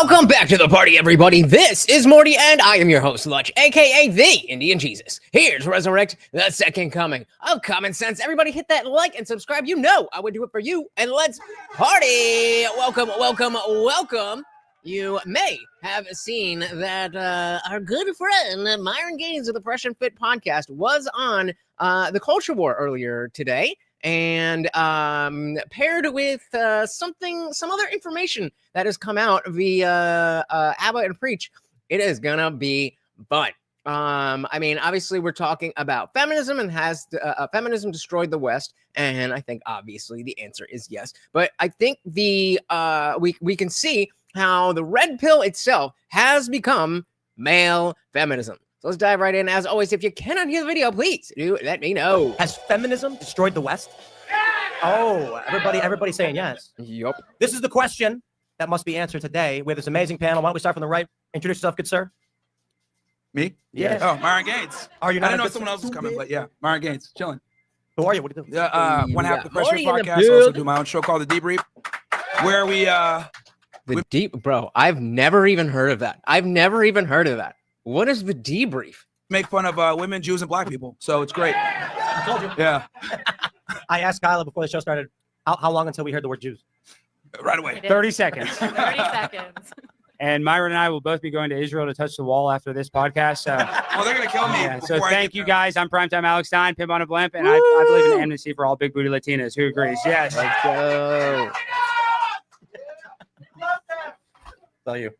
Welcome back to the party, everybody. This is Morty, and I am your host, Lutch, aka TheIndianJesus, here to resurrect the second coming of common sense. Everybody hit that like and subscribe. You know I would do it for you, and let's party. Welcome, welcome, welcome. You may have seen that our good friend Myron Gaines of the Fresh and Fit podcast was on the Culture War earlier today, and paired with some other information that has come out via ABBA and Preach. It is gonna be fun. I mean, obviously, we're talking about feminism, and has feminism destroyed the West? And I think obviously the answer is yes. But I think we can see how the red pill itself has become male feminism. So let's dive right in. As always, if you cannot hear the video, please do let me know. Has feminism destroyed the West? Oh, everybody's saying yes. Yup. This is the question that must be answered today with this amazing panel. Why don't we start from the right? Introduce yourself, good sir. Me? Yes. Oh, Myron Gaines. Are you not? I didn't know someone else was coming, but yeah, Myron Gaines, chilling. Who are you? What are you doing? Yeah, one half of the Fresh Fit Morty in the podcast. I also do my own show called The Debrief, where we The deep, bro. I've never even heard of that. What is the debrief? make fun of women, Jews, and black people. So it's great. I told you. Yeah, I asked Kyla before the show started, how long until we heard the word Jews? right away. 30 seconds. 30 seconds. And Myron and I will both be going to Israel to touch the wall after this podcast. So, Oh, they're gonna kill me. yeah, so before I thank get you there. guys. I'm Primetime Alex Stein, Pimp on a Blimp, and I believe in amnesty for all big booty Latinas. Who agrees? Yes. Let's go. Tell you.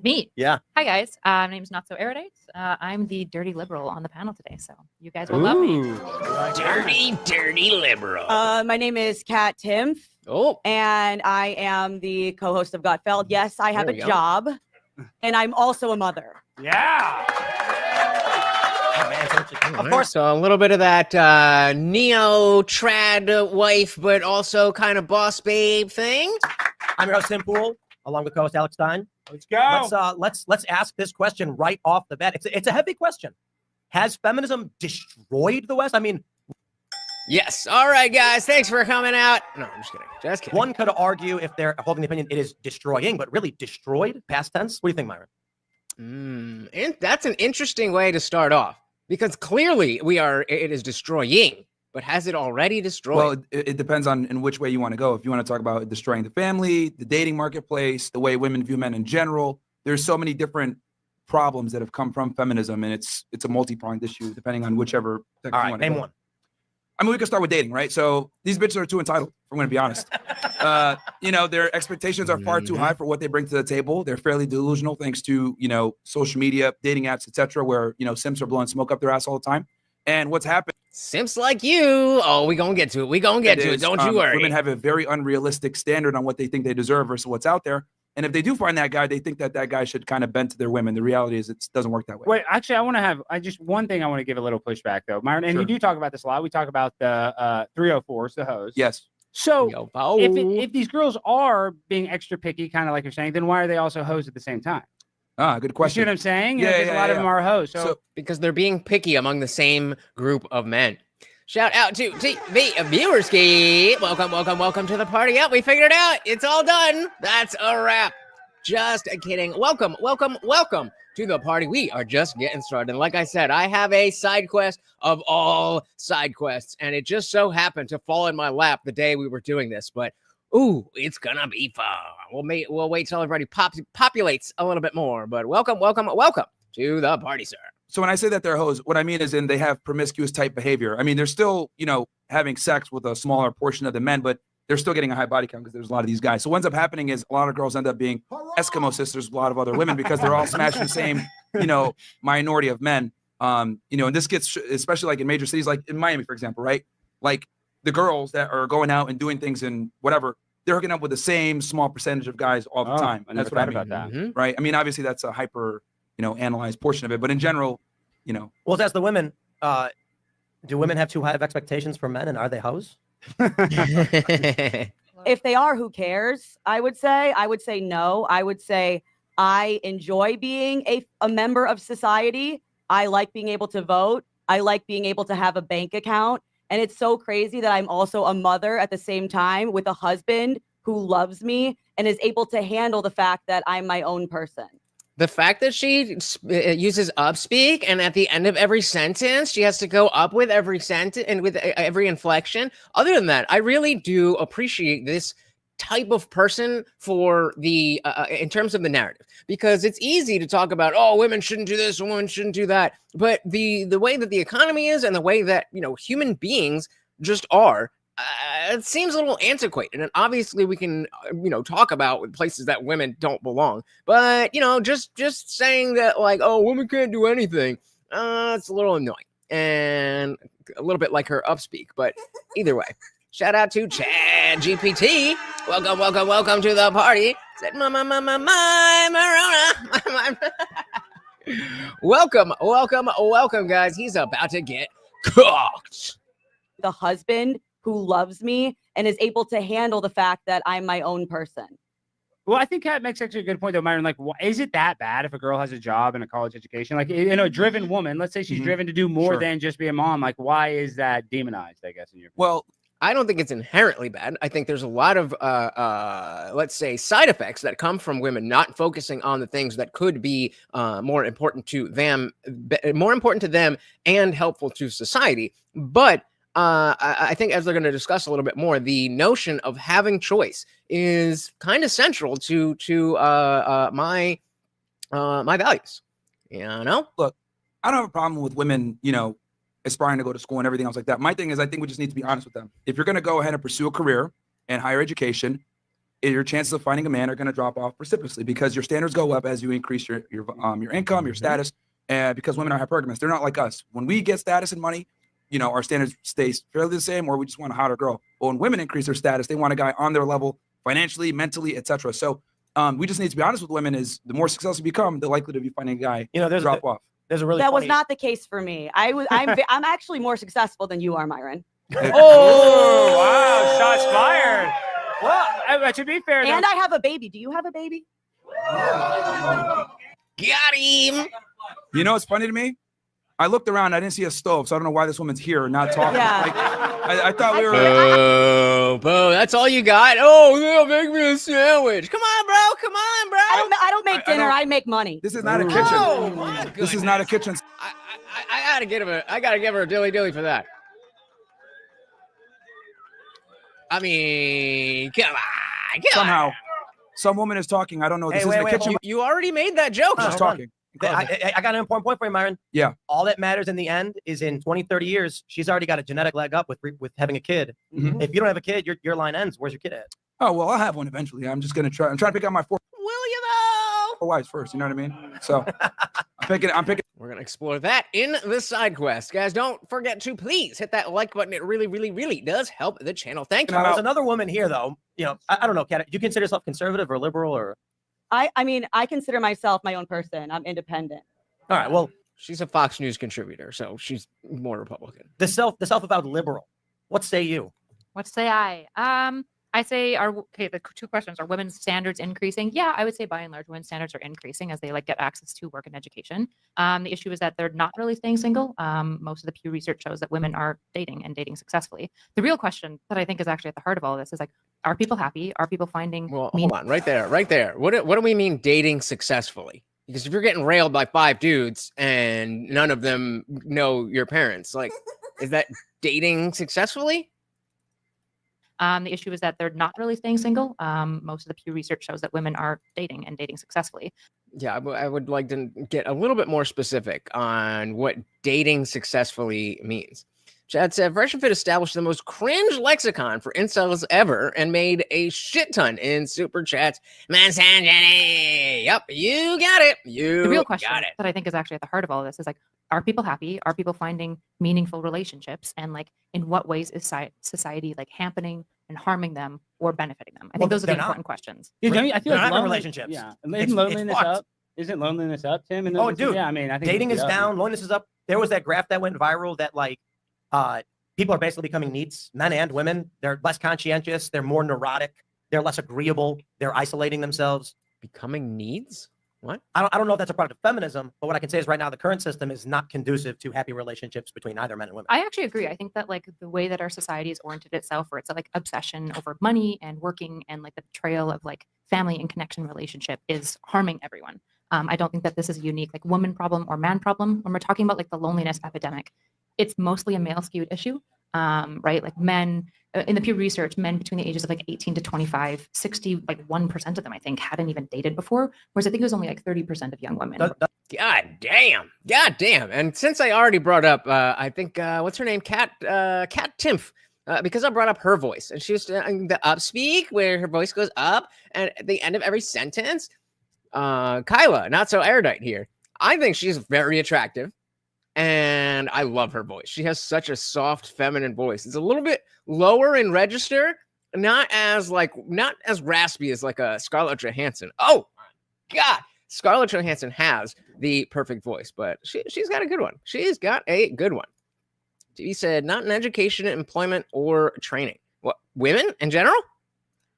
Me. Yeah. Hi, guys. My name's NotSoErudite. I'm the dirty liberal on the panel today, so you guys will love me. Dirty liberal. My name is Kat Timpf, Oh, and I am the co-host of Gutfeld. Yes, I have There a we go. job, and I'm also a mother. Yeah. Oh, man, so of of course. So a little bit of that neo-trad wife, but also kind of boss babe thing. I'm your host, Tim Pool, along with co-host Alex Stein. Let's go. Let's ask this question right off the bat. It's a heavy question. Has feminism destroyed the West? I mean, Yes. All right, guys. Thanks for coming out. No, I'm just kidding. Just kidding. one could argue, if they're holding the opinion, it is destroying, but really destroyed, past tense. What do you think, Myron? And that's an interesting way to start off, because clearly it is destroying, but has it already destroyed? Well, it depends on in which way you want to go. If you want to talk about destroying the family, the dating marketplace, the way women view men in general, there's so many different problems that have come from feminism, and it's a multi-pronged issue depending on whichever. All right, name one. I mean, we can start with dating, right? So these bitches are too entitled, if I'm going to be honest. Their expectations are far too high for what they bring to the table. They're fairly delusional thanks to, social media, dating apps, etc., where, simps are blowing smoke up their ass all the time. And what's happened? Simps like you. Oh, we gonna get to it. Don't you worry. Women have a very unrealistic standard on what they think they deserve versus what's out there. And if they do find that guy, they think that guy should kind of bend to their women. The reality is it doesn't work that way. Wait, actually, one thing I want to give a little pushback, though, Myron, and Sure. you do talk about this a lot. We talk about the 304s, the hoes. Yes. So Yo, if these girls are being extra picky, kind of like you're saying, then why are they also hoes at the same time? Good You see question. what I'm saying? Yeah, Because a lot of them are hoes. So because they're being picky among the same group of men. Shout out to TV Viewerski. Welcome to the party. Yep, we figured it out. It's all done. That's a wrap. Just kidding. Welcome to the party. We are just getting started. And like I said, I have a side quest of all side quests, and it just so happened to fall in my lap the day we were doing this. But ooh, it's gonna be fun. We'll wait till everybody populates a little bit more. But welcome to the party, sir. So when I say that they're hoes, what I mean is they have promiscuous type behavior. I mean, they're still, having sex with a smaller portion of the men, but they're still getting a high body count because there's a lot of these guys. So what ends up happening is a lot of girls end up being Eskimo sisters with a lot of other women because they're all smashing the same, minority of men. And this gets, especially like in major cities, like in Miami, for example, right? Like the girls that are going out and doing things and whatever, they're hooking up with the same small percentage of guys all the time. I never That's what I thought mean, about that. Mhm. right? I mean, obviously that's a hyper, analyzed portion of it, but in general, Well, let's ask the women. Do women have too high of expectations for men, and are they hoes? If they are, who cares? I would say no. I would say I enjoy being a member of society. I like being able to vote. I like being able to have a bank account. And it's so crazy that I'm also a mother at the same time with a husband who loves me and is able to handle the fact that I'm my own person. The fact that she uses upspeak and at the end of every sentence, she has to go up with every sentence and with every inflection. Other than that, I really do appreciate this type of person for the in terms of the narrative, because it's easy to talk about, oh, women shouldn't do this, women shouldn't do that. But the way that the economy is and the way that, you know, human beings just are, it seems a little antiquated. And obviously we can, you know, talk about places that women don't belong. But, you know, just saying that like, oh, women can't do anything, it's a little annoying and a little bit like her upspeak. But either way, shout out to Chad GPT. Welcome to the party. Said my Marona. Welcome, guys. He's about to get cooked. The husband who loves me and is able to handle the fact that I'm my own person. Well, I think Kat makes actually a good point, though, Myron. Like, is it that bad if a girl has a job and a college education? Like, you know, a driven woman, let's say she's driven to do more than just be a mom. Like, why is that demonized, I guess, in your opinion? Well, I don't think it's inherently bad. I think there's a lot of, let's say, side effects that come from women not focusing on the things that could be more important to them and helpful to society. But I think, as they're going to discuss a little bit more, the notion of having choice is kind of central to my values. You know, look, I don't have a problem with women, you know, aspiring to go to school and everything else like that. My thing is, I think we just need to be honest with them. If you're going to go ahead and pursue a career and higher education, your chances of finding a man are going to drop off precipitously, because your standards go up as you increase your income, your status, and because women are hypergamous. They're not like us. When we get status and money, you know, our standards stay fairly the same, or we just want a hotter girl. But when women increase their status, they want a guy on their level financially, mentally, etc. So we just need to be honest with women. Is the more successful you become, the likely to be finding a guy, you know, drop off. There's a really That was funny- not the case for me. I'm actually more successful than you are, Myron. Oh, wow. Shots fired. Well, to be fair, And I have a baby. Do you have a baby? got him. You know what's funny to me? I looked around, I didn't see a stove, so I don't know why this woman's here not talking. Yeah. Like, I thought we were. Boo, that's all you got? Oh, yeah, make me a sandwich. Come on, bro. I don't make dinner. I make money. This is not a kitchen. Oh, my This is not a kitchen. I gotta give her a dilly for that. I mean, come on. Somehow, some woman is talking. I don't know. This isn't a kitchen. You already made that joke. She's talking. I got an important point for you, Myron. Yeah. All that matters in the end is in 20, 30 years, she's already got a genetic leg up with having a kid. Mhm. If you don't have a kid, your line ends. Where's your kid at? Oh, well, I'll have one eventually. I'm just going to try. I'm trying to pick out my four Will you though? wives first. You know what I mean? So I'm picking. We're going to explore that in the side quest. Guys, don't forget to please hit that like button. It really, really, really does help the channel. Thank you. There's another woman here, though. You know, I don't know, Kat. Do you consider yourself conservative or liberal or? I mean, I consider myself my own person. I'm independent. All right. Well, She's a Fox News contributor, so she's more Republican. the self-avowed liberal. What say you? What say I? I say, the two questions: are women's standards increasing? Yeah, I would say by and large, women's standards are increasing as they get access to work and education. The issue is that they're not really staying single. Most of the Pew research shows that women are dating and dating successfully. The real question that I think is actually at the heart of all of this is are people happy? Are people finding? Well, hold on, right there. What do we mean dating successfully? Because if you're getting railed by 5 dudes and none of them know your parents, like, is that dating successfully? The issue is that they're not really staying single. Most of the Pew research shows that women are dating and dating successfully. Yeah, I would like to get a little bit more specific on what dating successfully means. Chad said, Fresh and Fit established the most cringe lexicon for incels ever and made a shit ton in super chats. Misogyny. Yep, you got it. The real question that I think is actually at the heart of all of this is are people happy? Are people finding meaningful relationships? And in what ways is society hampering and harming them or benefiting them? I think those are the important questions. Dude, I feel like relationships. Yeah, It's loneliness fucked. up? Isn't loneliness up, Tim? Oh, dude. Yeah, I mean, I think Dating is down. Loneliness is up. There was that graph that went viral that people are basically becoming neats, men and women. They're less conscientious. They're more neurotic. They're less agreeable. They're isolating themselves. Becoming needs? What? I don't know if that's a product of feminism, but what I can say is right now the current system is not conducive to happy relationships between either men and women. I actually agree. I think that like the way that our society is oriented itself, where it's like obsession over money and working and like the betrayal of like family and connection relationship is harming everyone. I don't think that this is a unique like woman problem or man problem. When we're talking about like the loneliness epidemic, it's mostly a male skewed issue, right? Like men in the Pew Research, men between the ages of like 18 to 25, 61% of them, I think, hadn't even dated before. Whereas I think it was only like 30% of young women. God damn. And since I already brought up, I think, what's her name? Kat Timpf. Because I brought up her voice, and she was doing the upspeak where her voice goes up, and at the end of every sentence, Kyla, not so erudite here. I think she's very attractive, and I love her voice. She has such a soft, feminine voice. It's a little bit lower in register, not as raspy as like a Scarlett Johansson. Oh my God, Scarlett Johansson has the perfect voice, but she's got a good one. She's got a good one. He said, not in education, employment, or training. What, women in general?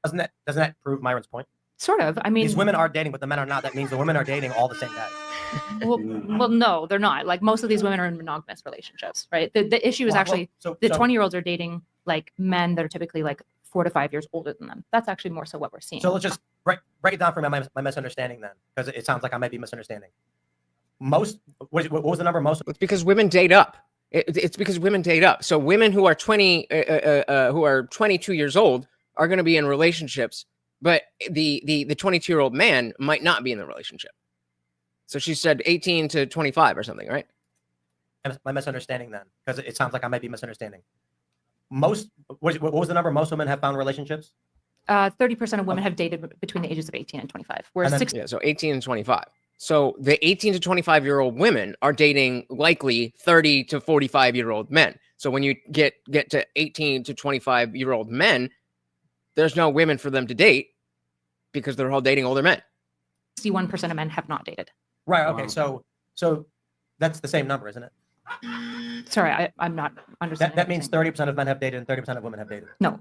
Doesn't that prove Myron's point? Sort of. I mean, these women are dating, but the men are not. That means the women are dating all the same guys. well, no, they're not. Like most of these women are in monogamous relationships, right? The issue is actually the 20-year-olds are dating like men that are typically like 4 to 5 years older than them. That's actually more so what we're seeing. So let's just break it down for me, my misunderstanding then, because it sounds like I might be misunderstanding. What was the number most? It's because women date up. It's because women date up. So women who are 22 years old are going to be in relationships, but the 22-year-old man might not be in the relationship. So she said 18 to 25 or something, right? My misunderstanding then, because it sounds like I might be misunderstanding. What was the number most women have found relationships? 30% of women have dated between the ages of 18 and 25, whereas so 18 and 25. So the 18 to 25-year-old women are dating likely 30 to 45-year-old men. So when you get to 18 to 25-year-old men, there's no women for them to date because they're all dating older men. 61% of men have not dated. Right. Okay. So that's the same number, isn't it? Sorry, I'm not understanding. That means 30% of men have dated and 30% of women have dated. No,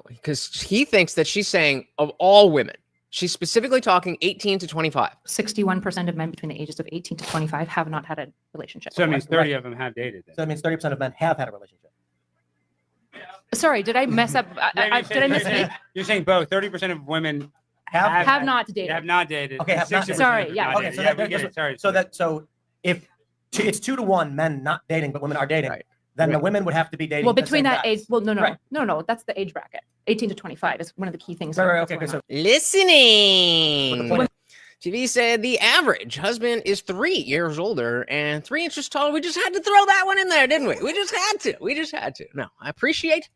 because he thinks that she's saying of all women. She's specifically talking 18 to 25. 61% of men between the ages of 18 to 25 have not had a relationship. So that means 30 of them have dated. Then. So that means 30% of men have had a relationship. Sorry, did I mess up? Did I miss it? You're saying both. 30% of women have not dated. Have not dated. Okay, have not dated. Sorry, yeah. Okay, so we get it. Sorry. So if it's 2 to 1, men not dating, but women are dating, right, then the women would have to be dating. Well, between that guys. age, no, that's the age bracket. 18 to 25 is one of the key things. Right, okay, so listening. TV said the average husband is 3 years older and 3 inches taller. We just had to throw that one in there, didn't we? We just had to. No, I appreciate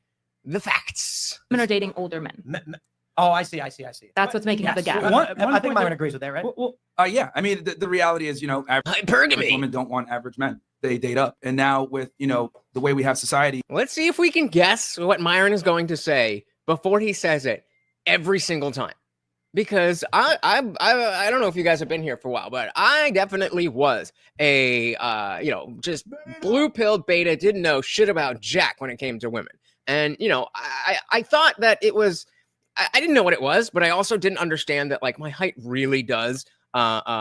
the facts. Women are dating older men. Oh, I see. That's what's making up the gap. I think Myron agrees with that, right? Yeah. I mean, the reality is, average women don't want average men. They date up. And now with, the way we have society. Let's see if we can guess what Myron is going to say before he says it every single time. Because I don't know if you guys have been here for a while, but I definitely was a, just blue-pilled beta, didn't know shit about jack when it came to women. And, I thought that it was, I didn't know what it was, but I also didn't understand that like my height really does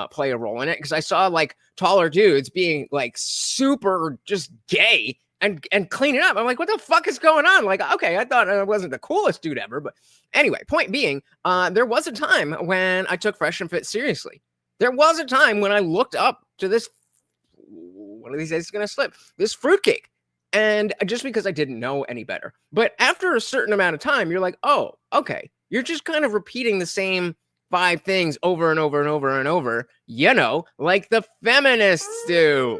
play a role in it. Because I saw like taller dudes being like super just gay and cleaning up. I'm like, what the fuck is going on? Like, okay, I thought I wasn't the coolest dude ever. But anyway, point being, there was a time when I took Fresh and Fit seriously. There was a time when I looked up to this, one of these days it's going to slip, this fruitcake. And just because I didn't know any better. But after a certain amount of time, you're like, oh, okay. You're just kind of repeating the same 5 things over and over and over and over, like the feminists do.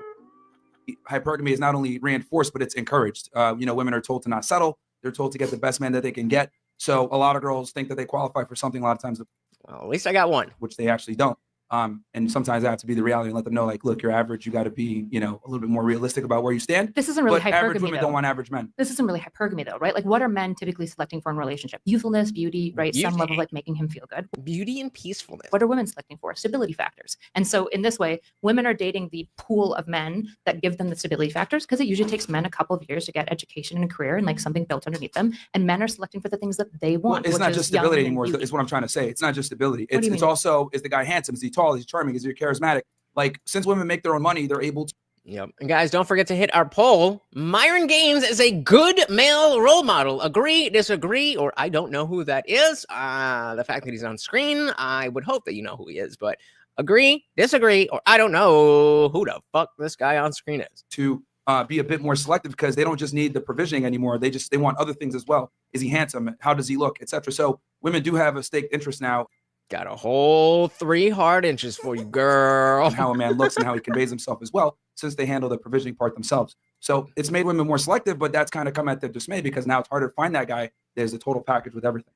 Hypergamy is not only reinforced, but it's encouraged. Women are told to not settle. They're told to get the best man that they can get. So a lot of girls think that they qualify for something a lot of times. Well, at least I got one. Which they actually don't. And sometimes I have to be the reality and let them know, like, look, you're average. You got to be, a little bit more realistic about where you stand. This isn't really hypergamy, average women don't want average men. This isn't really hypergamy, though, right? Like, what are men typically selecting for in a relationship? Youthfulness, beauty, right? Some level of like making him feel good. Beauty and peacefulness. What are women selecting for? Stability factors. And so in this way, women are dating the pool of men that give them the stability factors, because it usually takes men a couple of years to get education and a career and like something built underneath them. And men are selecting for the things that they want. Well, it's not just stability anymore. Is what I'm trying to say. It's not just stability. It's also, is the guy handsome? Is he tall? Is he charming? Is he charismatic? Like, since women make their own money, they're able to. Yep. And guys, don't forget to hit our poll. Myron Gaines is a good male role model. Agree, disagree, or I don't know who that is. The fact that he's on screen, I would hope that you know who he is, but agree, disagree, or I don't know who the fuck this guy on screen is. To be a bit more selective, because they don't just need the provisioning anymore. They want other things as well. Is he handsome? How does he look? Etc. So women do have a staked interest now. Got a whole 3 hard inches for you, girl. And how a man looks and how he conveys himself as well, since they handle the provisioning part themselves. So it's made women more selective, but that's kind of come at their dismay, because now it's harder to find that guy. There's a total package with everything.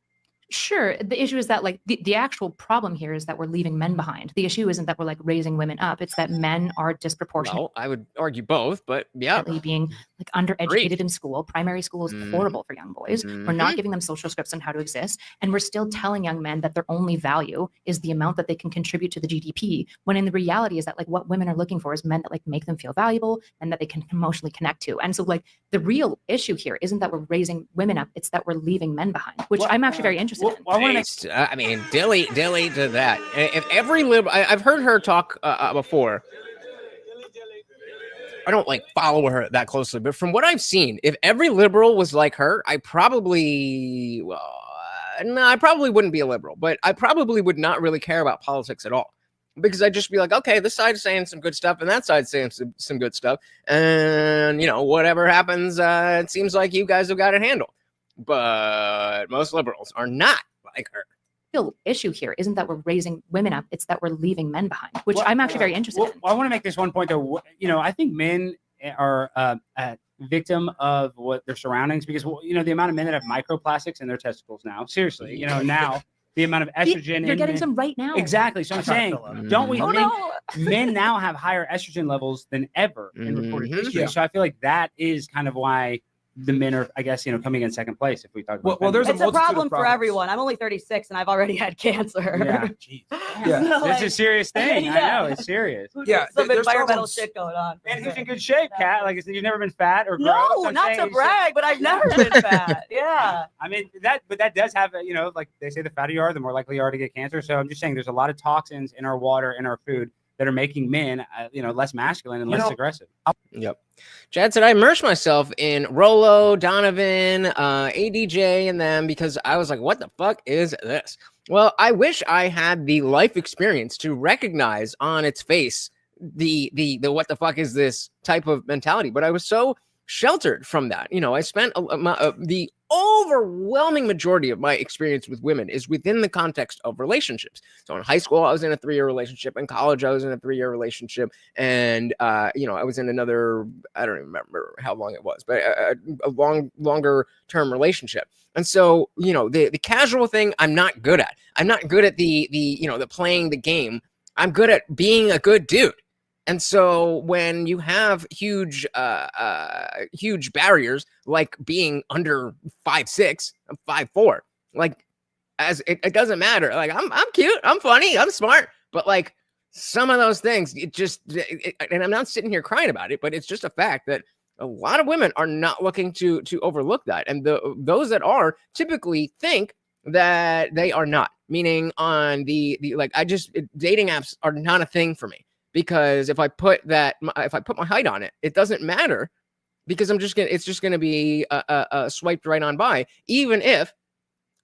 Sure. The issue is that like the actual problem here is that we're leaving men behind. The issue isn't that we're like raising women up. It's that men are disproportionately Well, I would argue both, but yeah. being like undereducated in school. Primary school is horrible for young boys. We're not giving them social scripts on how to exist. And we're still telling young men that their only value is the amount that they can contribute to the GDP. When in the reality is that like what women are looking for is men that like make them feel valuable and that they can emotionally connect to. And so like the real issue here isn't that we're raising women up. It's that we're leaving men behind, which I'm actually very interested in. I mean, dilly to that. If every liberal, I've heard her talk before. I don't like follow her that closely, but from what I've seen, if every liberal was like her, I probably wouldn't be a liberal, but I probably would not really care about politics at all, because I'd just be like, okay, this side's saying some good stuff and that side's saying some good stuff, and whatever happens, it seems like you guys have got it handled. But most liberals are not like her. The real issue here isn't that we're raising women up, it's that we're leaving men behind, which I'm actually very interested in. I want to make this one point though. I think men are a victim of what their surroundings, because the amount of men that have microplastics in their testicles now, seriously, now the amount of estrogen you're getting some right now. Exactly. So I'm saying, don't we men now have higher estrogen levels than ever in recorded history. Yeah. So I feel like that is kind of why the men are, I guess, coming in second place if we talk about it's a problem for everyone. I'm only 36 and I've already had cancer. Yeah. So, It's a serious thing. Yeah. I know, it's serious. Some there's environmental problems. shit going on. And who's in good shape, Kat? Like, you've never been fat or gross? No, I'm not saying to you brag, but I've never been fat. Yeah. I mean, that does have, like they say, the fatter you are, the more likely you are to get cancer. So I'm just saying there's a lot of toxins in our water, in our food, that are making men, less masculine and less aggressive. Yep. Chad said, I immersed myself in Rolo, Donovan, ADJ, and them because I was like, what the fuck is this? Well, I wish I had the life experience to recognize on its face the what the fuck is this type of mentality. But I was so sheltered from that. I spent the overwhelming majority of my experience with women is within the context of relationships. So in high school, I was in a 3-year relationship. In college, I was in a 3-year relationship. And, I was in another, I don't even remember how long it was, but a longer term relationship. And so, the casual thing, I'm not good at. I'm not good at the playing the game. I'm good at being a good dude. And so when you have huge barriers, like being under 5'6", 5'4", like it doesn't matter. Like I'm cute, I'm funny, I'm smart, but like some of those things, and I'm not sitting here crying about it, but it's just a fact that a lot of women are not looking to overlook that, and those that are typically think that they are not. Meaning on the dating apps are not a thing for me. Because if I put my height on it, it doesn't matter, because it's just gonna be swiped right on by, even if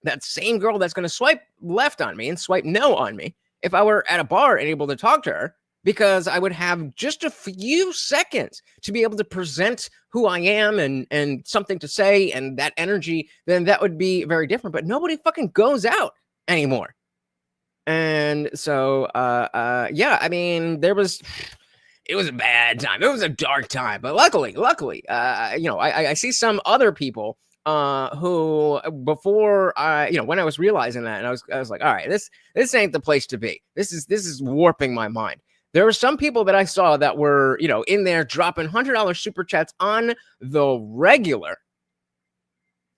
that same girl that's gonna swipe left on me and swipe no on me, if I were at a bar and able to talk to her, because I would have just a few seconds to be able to present who I am and something to say and that energy, then that would be very different. But nobody fucking goes out anymore. And so, I mean, it was a bad time. It was a dark time, but luckily, I see some other people, who before when I was realizing that, and I was like, all right, this ain't the place to be. This is warping my mind. There were some people that I saw that were, in there dropping $100 super chats on the regular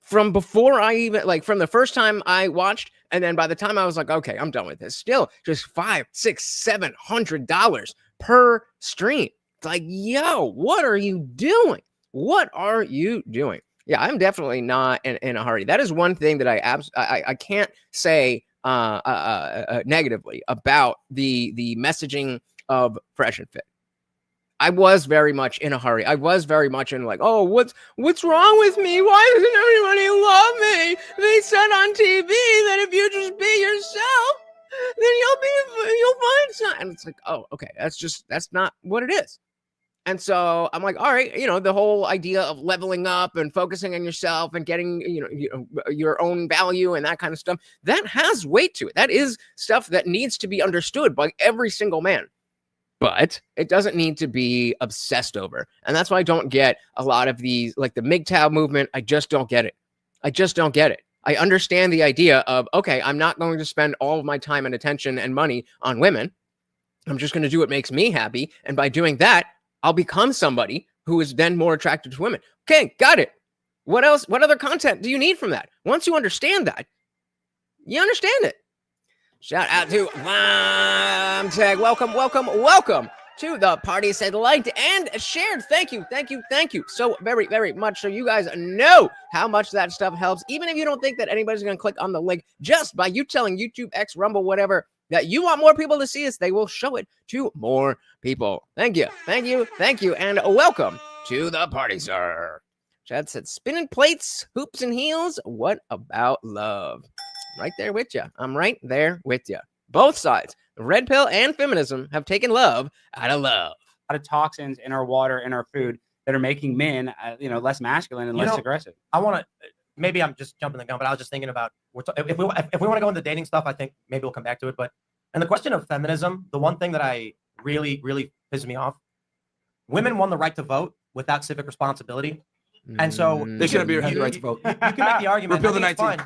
from before I even, from the first time I watched. And then by the time I was like, okay, I'm done with this, still just $500, $600, $700 per stream. It's like, yo, what are you doing? What are you doing? Yeah, I'm definitely not in a hurry. That is one thing that I can't say negatively about the messaging of Fresh and Fit. I was very much in a hurry. I was very much in like, oh, what's wrong with me? Why doesn't everybody love me? They said on TV that if you just be yourself, then you'll find something. And it's like, oh, okay, that's not what it is. And so I'm like, all right, the whole idea of leveling up and focusing on yourself and getting, your own value and that kind of stuff, that has weight to it. That is stuff that needs to be understood by every single man. But it doesn't need to be obsessed over. And that's why I don't get a lot of these, like the MGTOW movement. I just don't get it. I understand the idea of, okay, I'm not going to spend all of my time and attention and money on women. I'm just going to do what makes me happy. And by doing that, I'll become somebody who is then more attracted to women. Okay, got it. What else? What other content do you need from that? Once you understand that, you understand it. Shout out to Tag. Welcome to the party. Said liked and shared. Thank you so very, very much. So you guys know how much that stuff helps. Even if you don't think that anybody's going to click on the link, just by you telling YouTube, X, Rumble, whatever, that you want more people to see us, they will show it to more people. Thank you, and welcome to the party, sir. Chad said, spinning plates, hoops and heels. What about love? Right there with you. I'm right there with you. Both sides, the red pill and feminism, have taken love out of love. A lot of toxins in our water, in our food, that are making men, less masculine and less aggressive. I want to. Maybe I'm just jumping the gun, but I was just thinking about if we want to go into dating stuff. I think maybe we'll come back to it. But and the question of feminism, the one thing that I really pisses me off, women won the right to vote without civic responsibility. And so they shouldn't have the right to vote. You can make the argument. Repeal the 19.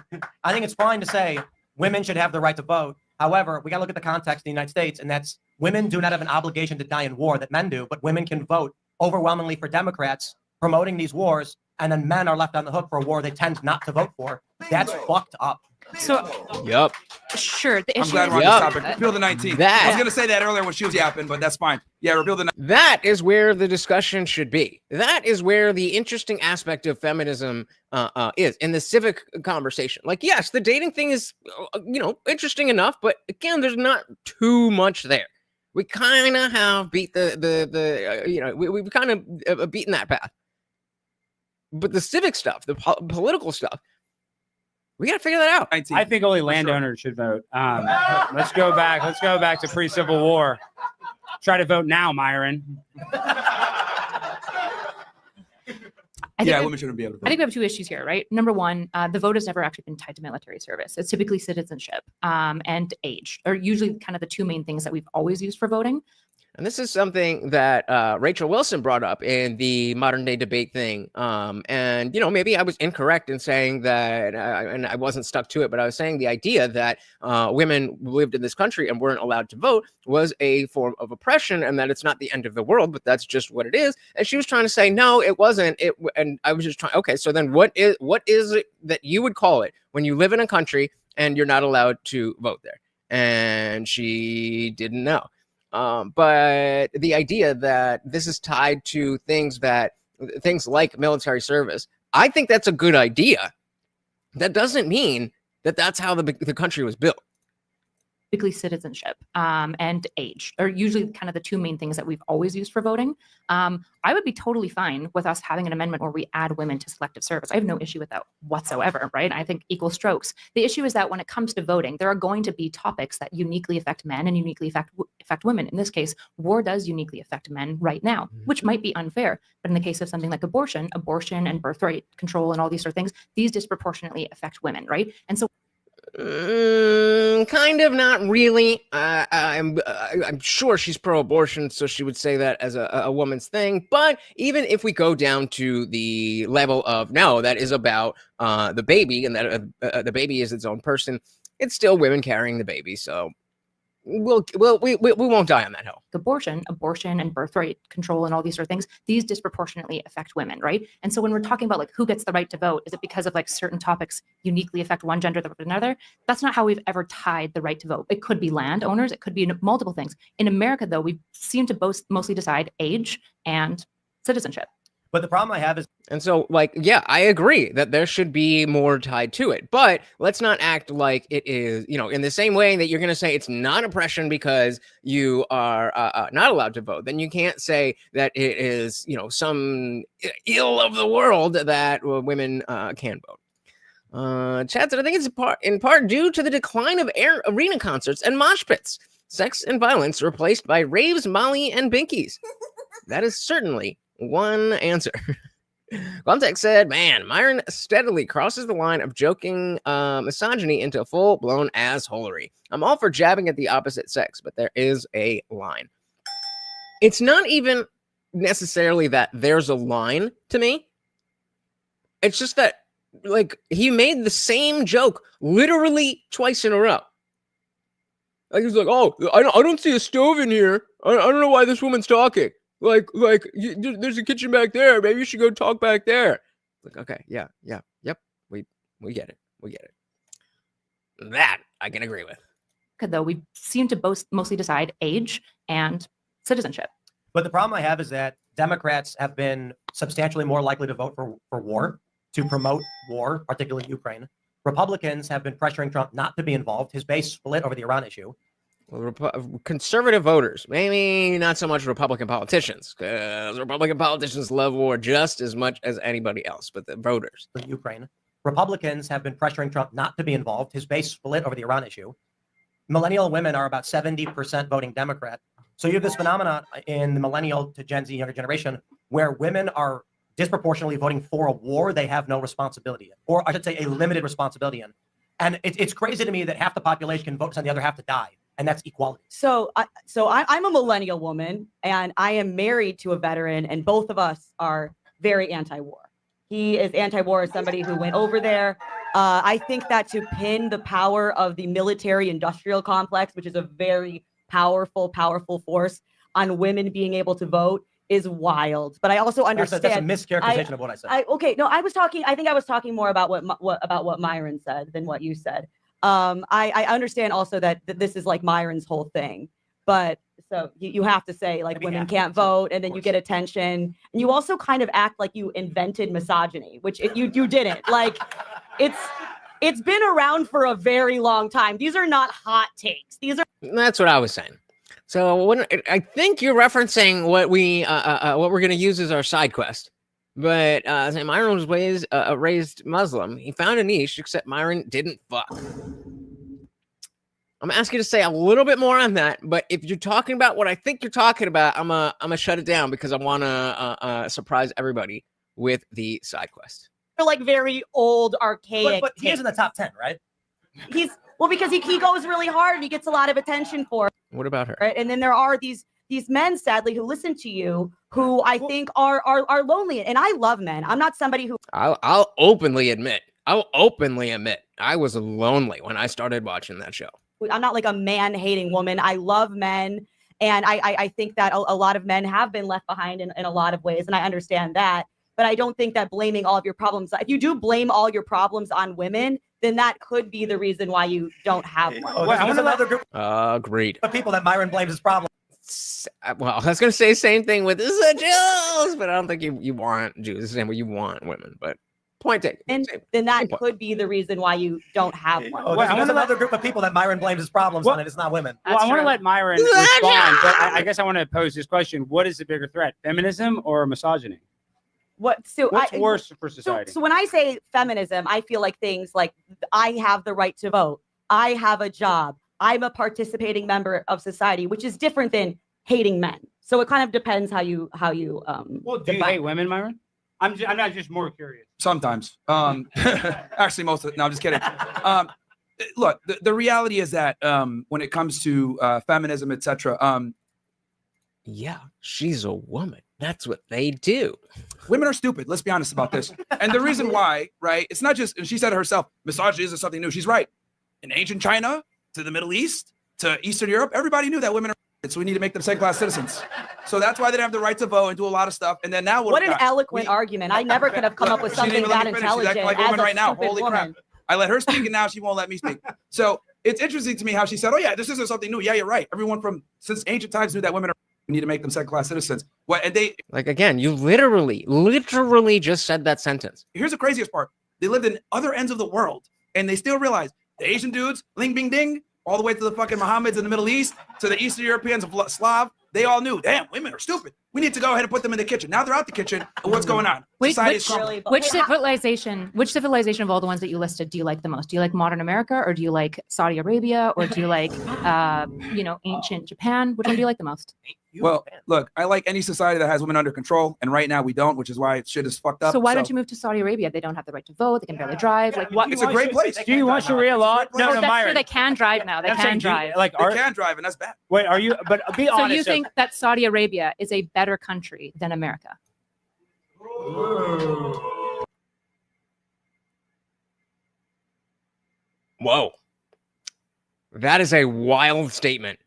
I think it's fine to say women should have the right to vote. However, we got to look at the context of the United States, and that's women do not have an obligation to die in war that men do, but women can vote overwhelmingly for Democrats promoting these wars, and then men are left on the hook for a war they tend not to vote for. That's fucked up. So, yep. Sure. The I'm issue glad we're on Yep. this topic. Repeal the 19. That- I was going to say that earlier when she was yapping, but that's fine. Yeah, repeal the 19. That is where the discussion should be. That is where the interesting aspect of feminism is in the civic conversation. Like, yes, the dating thing is, interesting enough, but again, there's not too much there. We kind of have beat we've kind of beaten that path. But the civic stuff, the political stuff, we got to figure that out. 19. I think only landowners should vote. Let's go back to pre-Civil War. Try to vote now, Myron. Women shouldn't be able to vote. I think we have two issues here, right? Number one, the vote has never actually been tied to military service. It's typically citizenship and age are usually kind of the two main things that we've always used for voting. And this is something that Rachel Wilson brought up in the modern day debate thing. And, maybe I was incorrect in saying that, and I wasn't stuck to it, but I was saying the idea that women who lived in this country and weren't allowed to vote was a form of oppression, and that it's not the end of the world, but that's just what it is. And she was trying to say, no, it wasn't. And I was just trying. Okay, so then what is it that you would call it when you live in a country and you're not allowed to vote there? And she didn't know. But the idea that this is tied to things like military service, I think that's a good idea. That doesn't mean that that's how the country was built. Typically citizenship and age are usually kind of the two main things that we've always used for voting. I would be totally fine with us having an amendment where we add women to selective service. I have no issue with that whatsoever, right? I think equal strokes. The issue is that when it comes to voting, there are going to be topics that uniquely affect men and uniquely affect women. In this case, war does uniquely affect men right now, which might be unfair. But in the case of something like abortion and birthright control and all these sort of things, these disproportionately affect women, right? And so kind of, not really. I'm sure she's pro-abortion, so she would say that as a woman's thing. But even if we go down to the level of no, that is about the baby, and that the baby is its own person, it's still women carrying the baby. So we won't die on that hill. abortion and birthright control and all these sort of things, these disproportionately affect women, right? And so when we're talking about like who gets the right to vote, is it because of like certain topics uniquely affect one gender than another? That's not how we've ever tied the right to vote. It could be landowners, it could be multiple things. In America, though, we seem to mostly decide age and citizenship. But the problem I have is, And so, like, yeah, I agree that there should be more tied to it, but let's not act like it is, in the same way that you're going to say it's not oppression because you are not allowed to vote, then you can't say that it is, some ill of the world that women can vote. Chad said, I think it's in part due to the decline of arena concerts and mosh pits. Sex and violence replaced by raves, Molly, and binkies. That is certainly one answer. Context said, man, Myron steadily crosses the line of joking misogyny into full-blown assholery. I'm all for jabbing at the opposite sex, but there is a line. It's not even necessarily that there's a line to me. It's just that, like, he made the same joke literally twice in a row. Like, he's like, oh, I don't see a stove in here. I don't know why this woman's talking. There's a kitchen back there. Maybe you should go talk back there. Like, okay, yeah, yep. We get it. That I can agree with. Though we seem to mostly decide age and citizenship. but the problem I have is that Democrats have been substantially more likely to vote for war, to promote war, particularly Ukraine. Republicans have been pressuring Trump not to be involved. His base split over the Iran issue. Well, conservative voters, maybe not so much Republican politicians, because Republican politicians love war just as much as anybody else, but the voters. Ukraine. Republicans have been pressuring Trump not to be involved. His base split over the Iran issue. Millennial women are about 70% voting Democrat. So you have this phenomenon in the millennial to Gen Z younger generation where women are disproportionately voting for a war they have no responsibility in, or I should say a limited responsibility in. And it's crazy to me that half the population can vote and the other half to die. And that's equality. So I'm a millennial woman and I am married to a veteran, and both of us are very anti-war. He is anti-war as somebody who went over there. I think that to pin the power of the military-industrial complex, which is a very powerful force, on women being able to vote is wild. But I also understand that's a mischaracterization of what I said. I think I was talking more about what Myron said than what you said. I understand also that this is like Myron's whole thing, but so you have to say like women can't vote, and then you get attention, and you also kind of act like you invented misogyny, which you didn't. Like it's been around for a very long time. These are not hot takes. That's what I was saying. So I think you're referencing what we're going to use as our side quest. But Myron was raised Muslim. He found a niche, except Myron didn't fuck. I'm going to ask you to say a little bit more on that. But if you're talking about what I think you're talking about, I'm gonna shut it down because I want to surprise everybody with the side quest. They're like very old, archaic. But he is in the top 10, right? Because he goes really hard and he gets a lot of attention for it. What about her? Right? And then there are these men, sadly, who listen to you, who I think are lonely. And I love men. I'm not somebody who I'll openly admit I was lonely when I started watching that show. I'm not like a man-hating woman. I love men. And I think that a lot of men have been left behind in a lot of ways. And I understand that. But I don't think that blaming all of your problems, if you do blame all your problems on women, then that could be the reason why you don't have one. Oh, there's another group Agreed. of people that Myron blames his problem. Well, I was going to say the same thing with Jews, but I don't think you want Jews the same way you want women. But point taken. And then that could be the reason why you don't have one. Oh, there's another group of people that Myron blames his problems on, and it's not women. Well, I want to let Myron respond, but I guess I want to pose this question. What is the bigger threat, feminism or misogyny? What's worse for society? So when I say feminism, I feel like things like I have the right to vote. I have a job. I'm a participating member of society, which is different than hating men. So it kind of depends how you Well, do you hate women, Myron? I'm not just more curious. Sometimes. Actually, most of it. No, I'm just kidding. Look, the reality is that when it comes to feminism, etc. Yeah, she's a woman. That's what they do. Women are stupid. Let's be honest about this. And the reason why, right? It's not just, and she said it herself, misogyny isn't something new. She's right. In ancient China, to the Middle East, to Eastern Europe, everybody knew that women are, so we need to make them second-class citizens. So that's why they have the right to vote and do a lot of stuff. And then now what an eloquent argument. I never could have come up with something that intelligent. She's like a woman right now. Holy crap. I let her speak and now she won't let me speak. So it's interesting to me how she said, oh yeah, this isn't something new. Yeah, you're right. Everyone since ancient times knew that women are We need to make them second-class citizens. What? And they Like, again, you literally just said that sentence. here's the craziest part. They lived in other ends of the world, and they still realize the Asian dudes, ling bing ding, all the way to the fucking Mohammeds in the Middle East, to the Eastern Europeans of Slav. They all knew, damn, women are stupid. We need to go ahead and put them in the kitchen. Now they're out the kitchen. And what's going on? Wait, Society which- is crumbling. Which civilization of all the ones that you listed do you like the most? Do you like modern America, or do you like Saudi Arabia, or do you like, ancient Japan? Which one do you like the most? Well, look, I like any society that has women under control, and right now we don't, which is why shit is fucked up. So why don't you move to Saudi Arabia? They don't have the right to vote. They can barely drive. Like what? It's a great place. Do you want Sharia law? Oh, No, Oh, no, that's true. Myron. They can drive now. They I'm can saying, do you- drive. Like, They are, can drive, and that's bad. wait, are you? But be So honest. you think that Saudi Arabia is a better country than America? Whoa. That is a wild statement.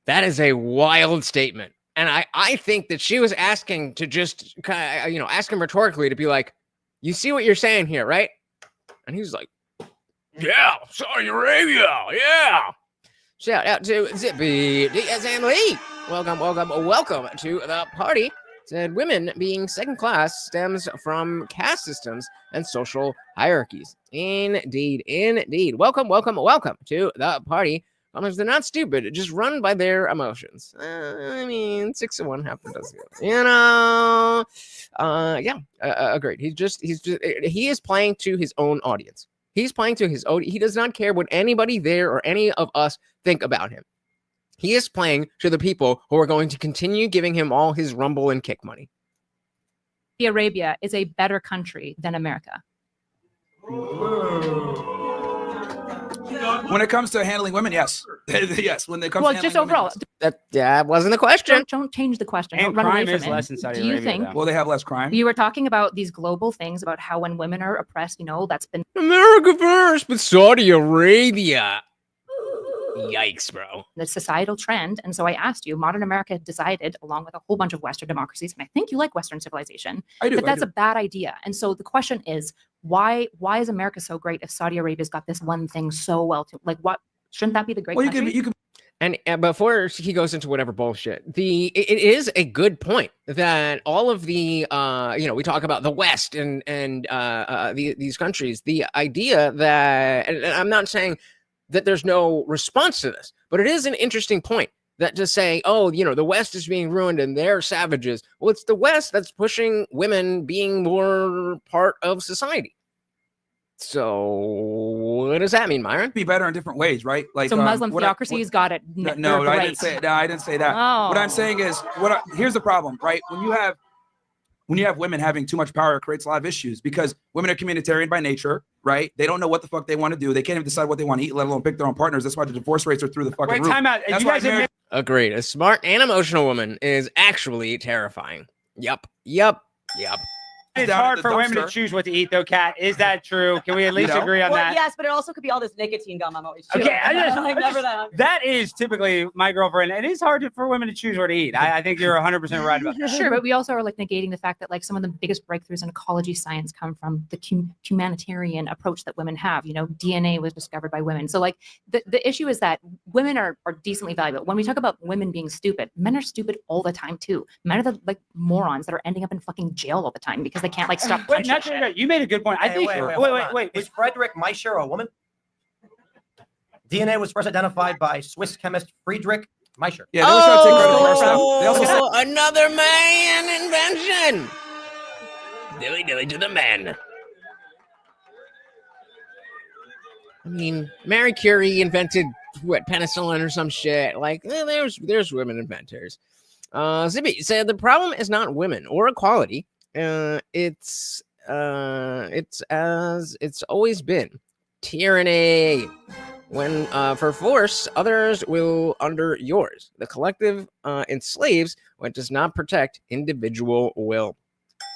That is a wild statement. And I think that she was asking to just, ask him rhetorically to be like, you see what you're saying here, right? And he was like, yeah, Saudi Arabia, yeah. Shout out to Zippy Diaz and Lee. Welcome to the party. Said women being second class stems from caste systems and social hierarchies. Indeed. Welcome to the party. Comments, they're not stupid, just run by their emotions. 6 of 1, half a dozen. Agreed. He is playing to his own audience. He does not care what anybody there or any of us think about him. He is playing to the people who are going to continue giving him all his rumble and kick money. Saudi Arabia is a better country than America. When it comes to handling women, yes. Yes, when it comes Well, to just handling overall, women, That wasn't the question. don't change the question. And Don't run away crime from is it. less in Saudi Do you Arabia, think though. well, they have less crime. you were talking about these global things about how when women are oppressed, that's been America first, but Saudi Arabia. Yikes, bro. the societal trend. And so I asked you, modern America decided, along with a whole bunch of Western democracies, and I think you like Western civilization, I do. but that's a bad idea. And so the question is, why is America so great if Saudi Arabia's got this one thing so well? What shouldn't that be the great well, country? you can. And before he goes into whatever bullshit, it is a good point that all of the, we talk about the West and these countries, the idea that, and I'm not saying that there's no response to this, but it is an interesting point that to say, the West is being ruined and they're savages. Well, it's the West that's pushing women being more part of society. So what does that mean, Myron? Be better in different ways, right? Like so Muslim what theocracies got it. No, I didn't say. No, I didn't say that. Oh. What I'm saying is, here's the problem, right? When you have women having too much power, it creates a lot of issues because women are communitarian by nature, right? They don't know what the fuck they want to do. They can't even decide what they want to eat, let alone pick their own partners. That's why the divorce rates are through the fucking Wait, roof. time out. That's You why guys marriage- admit- Agreed. A smart and emotional woman is actually terrifying. Yup. It's down at hard the for women to dumpster. choose what to eat, though, Kat. Is that true? Can we at least know? agree on Well, that? yes, but it also could be all this nicotine gum I'm always chewing. Okay, like never that. That is typically my girlfriend. It is hard for women to choose where to eat. I think you're 100% right about that. Sure, but we also are negating the fact that some of the biggest breakthroughs in ecology science come from the humanitarian approach that women have. DNA was discovered by women. So the issue is that women are decently valuable. When we talk about women being stupid, men are stupid all the time too. Men are the morons that are ending up in fucking jail all the time because they can't stop Wait, punching not shit. sure. You made a good point. I think. Wait. Is Frederick Meischer a woman? DNA was first identified by Swiss chemist Friedrich Meischer. Yeah, they always try to take credit for our stuff. They also say, Another man invention. Dilly to the man. I mean, Marie Curie invented penicillin or some shit. There's women inventors. Zippy said the problem is not women or equality. It's as it's always been tyranny. When for force, others will under yours. The collective enslaves what does not protect individual will.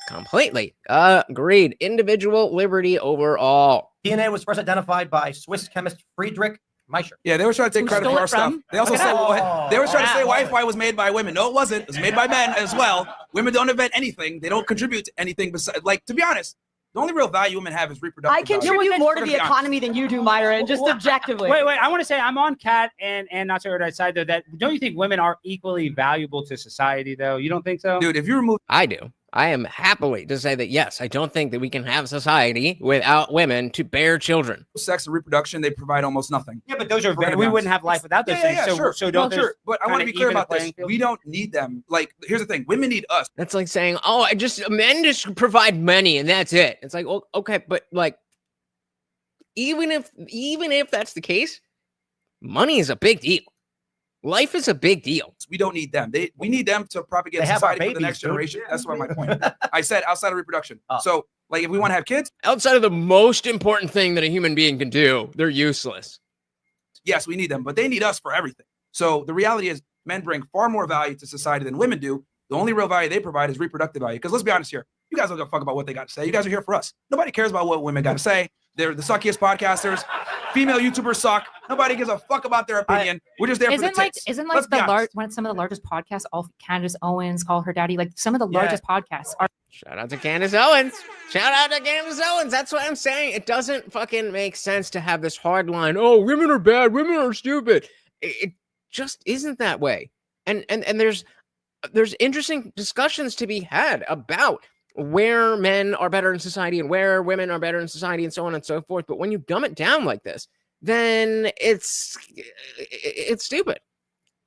Completely agreed. Individual liberty over all. DNA was first identified by Swiss chemist Friedrich Meischer. yeah, they always try to take Who credit stole for it our stuff. from? They also Look at say that. they always try to say Wow. Wi-Fi was made by women. No, it wasn't. It was made by men as well. Women don't invent anything. They don't contribute to anything besides. To be honest, The only real value women have is reproductive I value. contribute more to We're the gonna be honest. economy than you do, Myron, just objectively. Wait, I want to say I'm on Kat and NotSoErudite side though. That don't you think women are equally valuable to society though? You don't think so? Dude, if you remove I do. I am happily to say that, yes, I don't think that we can have society without women to bear children. sex and reproduction, they provide almost nothing. Yeah, but those are We're gonna we be wouldn't honest. have life without those things. Sure. So don't sure. But I want to kinda be clear even the about this. playing field? We don't need them. Like, here's the thing: women need us. That's like saying, oh, men just provide money and that's it. It's like, well, okay, but like, even if that's the case, money is a big deal. Life is a big deal. We don't need them. We need them to propagate They have our society for the babies, next dude. generation. That's why my point. I said outside of reproduction. Oh. So, like, if we want to have kids, Outside of the most important thing that a human being can do, they're useless. yes, we need them, but they need us for everything. So the reality is, men bring far more value to society than women do. The only real value they provide is reproductive value. Because let's be honest here, you guys don't give a fuck about what they got to say. You guys are here for us. Nobody cares about what women got to say. They're the suckiest podcasters. Female YouTubers suck. Nobody gives a fuck about their opinion. We're just there for the tits. Isn't Let's like be the large honest. one of some of the largest podcasts? All Candace Owens, Call Her Daddy. Like some of the largest podcasts are. Shout out to Candace Owens. Shout out to Candace Owens. That's what I'm saying. It doesn't fucking make sense to have this hard line. Oh, women are bad. Women are stupid. It just isn't that way. And there's interesting discussions to be had about where men are better in society and where women are better in society and so on and so forth. But when you dumb it down like this, then it's stupid.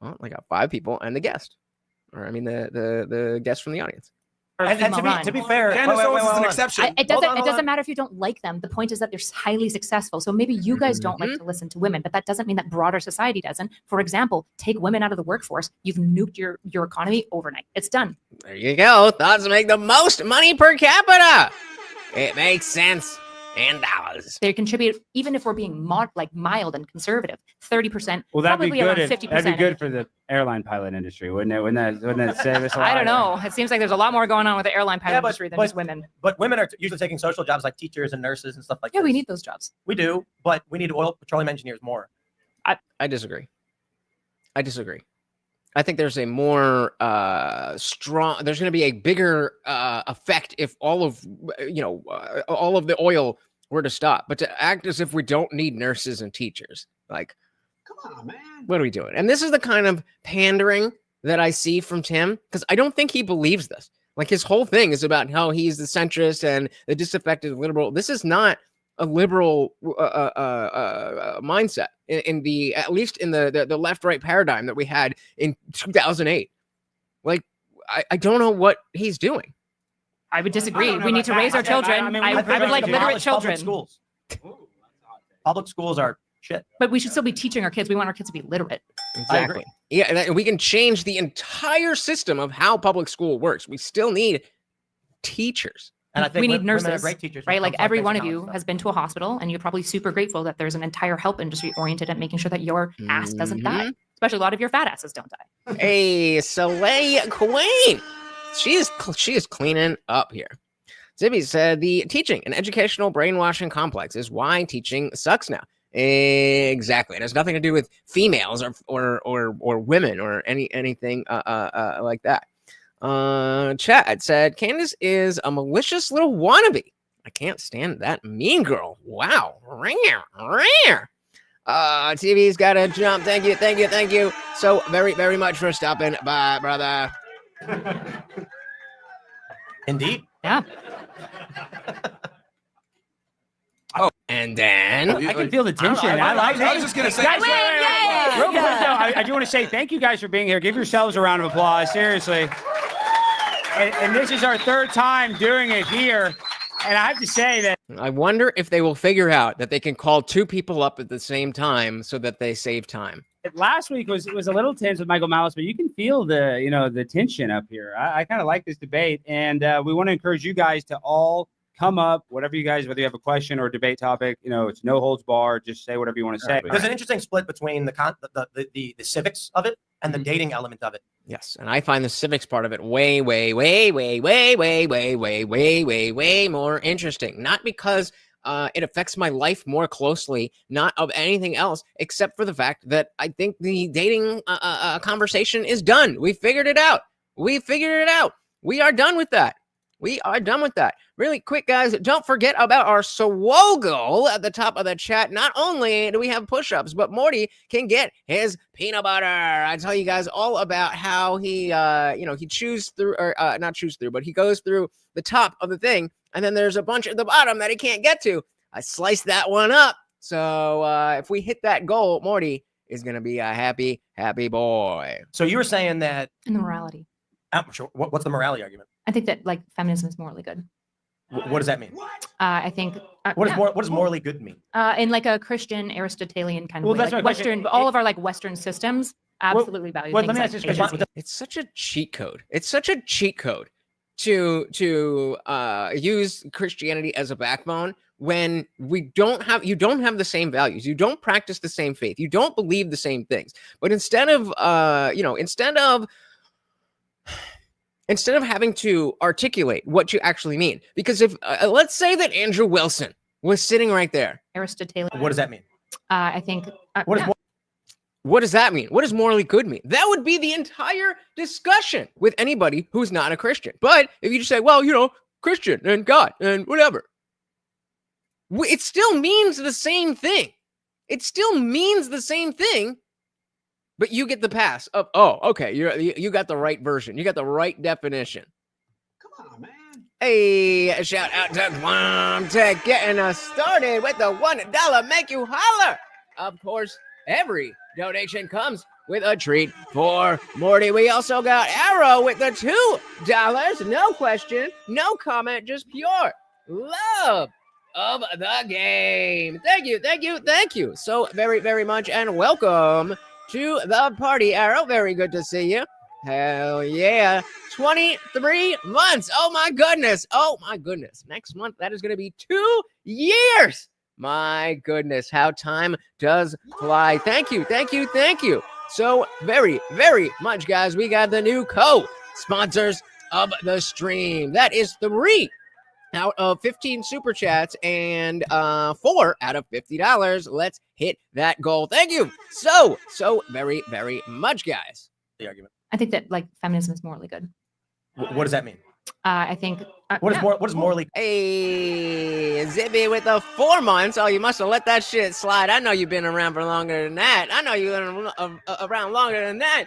Well, I got 5 people and the guest, or I mean the guest from the audience. And to be fair, Candace wait, Owens is an hold on. exception. It doesn't matter if you don't like them. The point is that they're highly successful. So maybe you guys don't like to listen to women, but that doesn't mean that broader society doesn't. For example, take women out of the workforce. You've nuked your economy overnight. It's done. There you go. Thoughts make the most money per capita. It makes sense in dollars. They contribute, even if we're being mild and conservative, 30%. Well, that'd be probably good. around 50%. That'd be good for the airline pilot industry, wouldn't it? Wouldn't that save us a lot? I don't know. It seems like there's a lot more going on with the airline pilot industry than just women. But women are usually taking social jobs like teachers and nurses and stuff like that. Yeah, we need those jobs. We do, but we need oil petroleum engineers more. I disagree. I think there's a more strong. There's going to be a bigger effect if all of the oil were to stop. But to act as if we don't need nurses and teachers, like, come on, man, what are we doing? And this is the kind of pandering that I see from Tim, because I don't think he believes this. Like, his whole thing is about how he's the centrist and the disaffected liberal. This is not a liberal mindset in the, at least in the left-right paradigm that we had in 2008. Like, I don't know what he's doing. I would disagree. We need to raise our children. I would like literate children. Public schools are shit. But we should still be teaching our kids. We want our kids to be literate. Exactly. Yeah, and we can change the entire system of how public school works. We still need teachers. And I think we need women are nurses, great teachers, right? Like complex every one of economic you stuff. has been to a hospital, and you're probably super grateful that there's an entire help industry oriented at making sure that your ass doesn't die. Especially a lot of your fat asses don't die. Hey, Soleil Queen. She is cleaning up here. Zibby said the teaching and educational brainwashing complex is why teaching sucks now. Exactly. It has nothing to do with females or women or anything like that. Chad said Candace is a malicious little wannabe. I can't stand that mean girl. Wow. TV's got to jump. Thank you so very, very much for stopping by, brother. Indeed. Yeah. Oh, and then I can feel the tension. I was just gonna say. Guys, real quick though, I do want to say thank you guys for being here. Give yourselves a round of applause, seriously. And this is our 3rd time doing it here. And I have to say that I wonder if they will figure out that they can call 2 people up at the same time so that they save time. last week was a little tense with Michael Malice, but you can feel the tension up here. I kind of like this debate, and we want to encourage you guys to all come up, whatever you guys, whether you have a question or a debate topic, it's no holds barred. Just say whatever you want to say. There's an interesting split between the civics of it and the dating element of it. Yes, and I find the civics part of it way more interesting. Not because it affects my life more closely, not of anything else, except for the fact that I think the dating conversation is done. We figured it out. We are done with that. We are done with that. Really quick, guys, don't forget about our swoggle at the top of the chat. Not only do we have push-ups, but Morty can get his peanut butter. I tell you guys all about how he, he chews through, or not chews through, but he goes through the top of the thing, and then there's a bunch at the bottom that he can't get to. I sliced that one up. So if we hit that goal, Morty is going to be a happy, happy boy. So you were saying that. And the morality. Sure. What's the morality argument? I think that like feminism is morally good. What does that mean? I think. What does morally good mean? In like a Christian Aristotelian kind of Well, way, that's like my question. Western, all of our like Western systems absolutely value. well, things let me like ask you this agency. It's such a cheat code. It's such a cheat code to use Christianity as a backbone when you don't have the same values, you don't practice the same faith, you don't believe the same things. But instead of having to articulate what you actually mean, because if let's say that Andrew Wilson was sitting right there. Aristotelian. What does that mean? I think. What does that mean? What does morally good mean? That would be the entire discussion with anybody who's not a Christian. But if you just say, well, Christian and God and whatever, it still means the same thing. It still means the same thing, but you get the pass of, oh, okay, you got the right version. You got the right definition. Come on, man. Hey, shout out to Quamtech getting us started with the $1 make you holler. Of course, every donation comes with a treat for Morty. We also got Arrow with the $2. No question, no comment, just pure love of the game. Thank you so very, very much, and welcome to the party, Arrow. Very good to see you. Hell yeah. 23 months. Oh my goodness. Next month, that is going to be 2 years. My goodness, how time does fly. Thank you. So very, very much, guys. We got the new co-sponsors of the stream. That is 3 out of 15 super chats and 4 out of $50. Let's hit that goal. Thank you so very, very much, guys. The argument. I think that like feminism is morally good. What does that mean? I think. What is morally? Hey, Zippy with the 4 months. Oh, you must have let that shit slide. I know you've been around for longer than that. Around longer than that.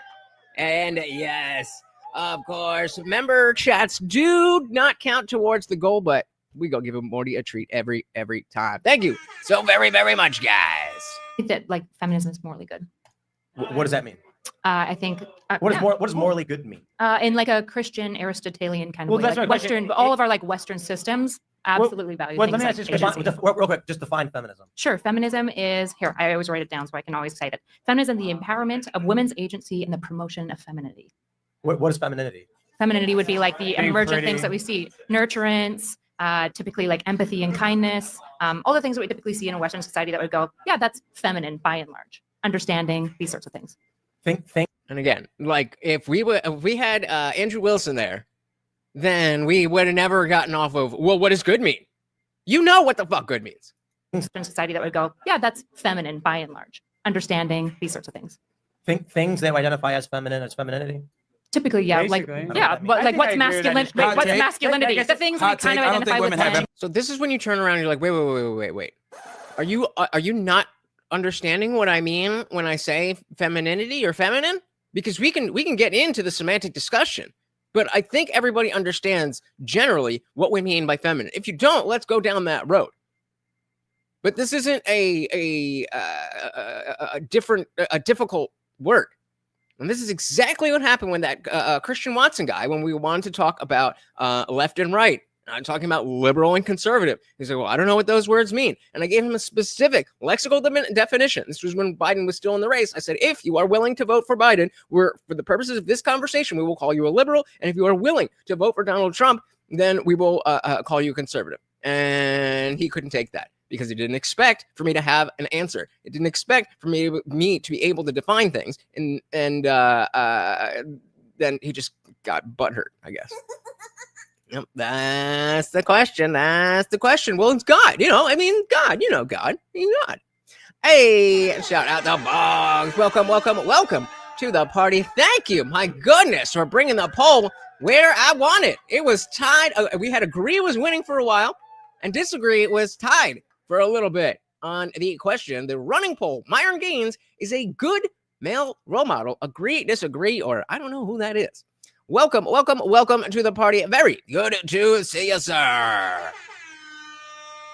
And yes, of course, member chats do not count towards the goal, but we go give Morty a treat every time. Thank you so very, very much, guys. I think that like feminism is morally good. What does that mean? I think. What does morally good mean? In like a Christian Aristotelian kind of Well, way, that's like my question. Western, all of our like Western systems absolutely value. well, things let me like ask you this agency. Real quick, just define feminism. Sure. Feminism is here. I always write it down so I can always cite it. Feminism, the empowerment of women's agency and the promotion of femininity. What is femininity? Femininity would be like the Being emergent pretty. things that we see: nurturance, typically like empathy and kindness. All the things that we typically see in a Western society that would go, yeah, that's feminine by and large. Understanding these sorts of things. Think. And again, like if we had Andrew Wilson there, then we would have never gotten off of, well, what does good mean? You know what the fuck good means. Western society that would go, yeah, that's feminine by and large. Understanding these sorts of things. Think things that identify as feminine as femininity. Typically, yeah, Basically. like yeah, I but like think what's I agree with that. masculine? Just Wait, hot what's take. masculinity? I guess The things that we hot kind of take. I don't identify think with women have men. So this is when you turn around and you're like, wait. Are you not understanding what I mean when I say femininity or feminine? Because we can get into the semantic discussion, but I think everybody understands generally what we mean by feminine. If you don't, let's go down that road. But this isn't a difficult word. And this is exactly what happened when that Christian Watson guy, when we wanted to talk about left and right. I'm talking about liberal and conservative. He said, well, I don't know what those words mean. And I gave him a specific lexical definition. This was when Biden was still in the race. I said, if you are willing to vote for Biden, for the purposes of this conversation, we will call you a liberal. And if you are willing to vote for Donald Trump, then we will call you a conservative. And he couldn't take that because he didn't expect for me to have an answer. It didn't expect for me to be able to define things. And then he just got butthurt, I guess. Yep, that's the question. Well, it's God, God, God, He's God. Hey, shout out to Boggs. Welcome to the party. Thank you, my goodness, for bringing the poll where I want it. It was tied. We had agree was winning for a while, and disagree was tied for a little bit on the question. The running poll: Myron Gaines is a good male role model. Agree, disagree, or I don't know who that is. Welcome to the party. Very good to see you, sir.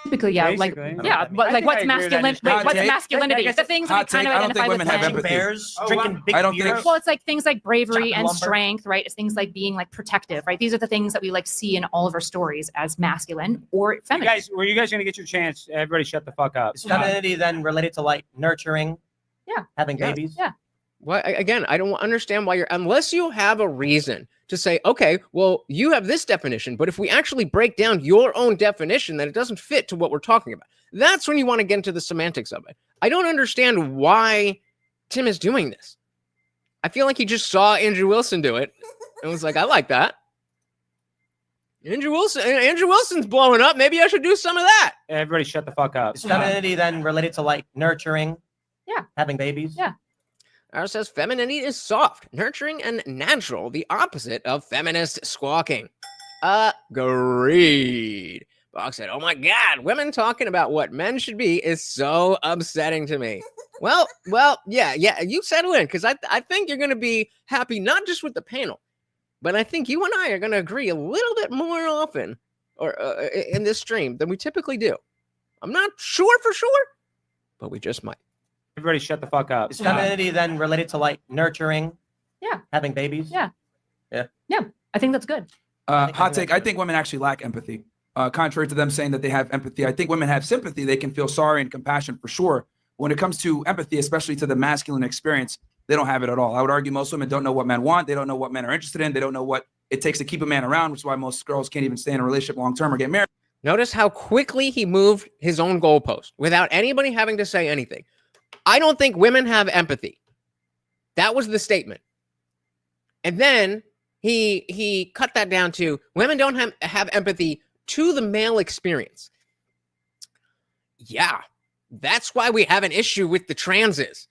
Typically, yeah, Basically. but like what's I agree with that. masculine? Just Wait, hot what's take. masculinity? The things that we Hot kind take. of I don't think identify with women have men. empathy. Bears Oh, drinking wow. big I don't beer. think- Well, it's like things like bravery Chopping and lumber. strength, right? It's things like being like protective, right? These are the things that we like see in all of our stories as masculine or You feminine. guys, were you guys gonna get your chance? Everybody, shut the fuck up. Is femininity then related to like nurturing? Yeah. Having Yeah. babies? Yeah. Well, again, I don't understand why unless you have a reason to say, okay, well, you have this definition, but if we actually break down your own definition, then it doesn't fit to what we're talking about. That's when you want to get into the semantics of it. I don't understand why Tim is doing this. I feel like he just saw Andrew Wilson do it and was like, I like that. Andrew Wilson's blowing up. Maybe I should do some of that. Everybody, shut the fuck up. Is femininity then related to like nurturing? Yeah. Having babies? Yeah. Ours says femininity is soft, nurturing, and natural, the opposite of feminist squawking. Agreed. Box said, oh my God, women talking about what men should be is so upsetting to me. Well, yeah, you settle in, because I think you're going to be happy, not just with the panel, but I think you and I are going to agree a little bit more often or in this stream than we typically do. I'm not sure for sure, but we just might. Everybody, shut the fuck up. Is femininity then related to like nurturing? Yeah. Having babies? Yeah. I think that's good. Hot take. I think women actually lack empathy. Contrary to them saying that they have empathy, I think women have sympathy. They can feel sorry and compassion for sure. When it comes to empathy, especially to the masculine experience, they don't have it at all. I would argue most women don't know what men want. They don't know what men are interested in. They don't know what it takes to keep a man around, which is why most girls can't even stay in a relationship long term or get married. Notice how quickly he moved his own goalpost without anybody having to say anything. I don't think women have empathy. That was the statement. And then he cut that down to women don't have empathy to the male experience. Yeah, that's why we have an issue with the transes.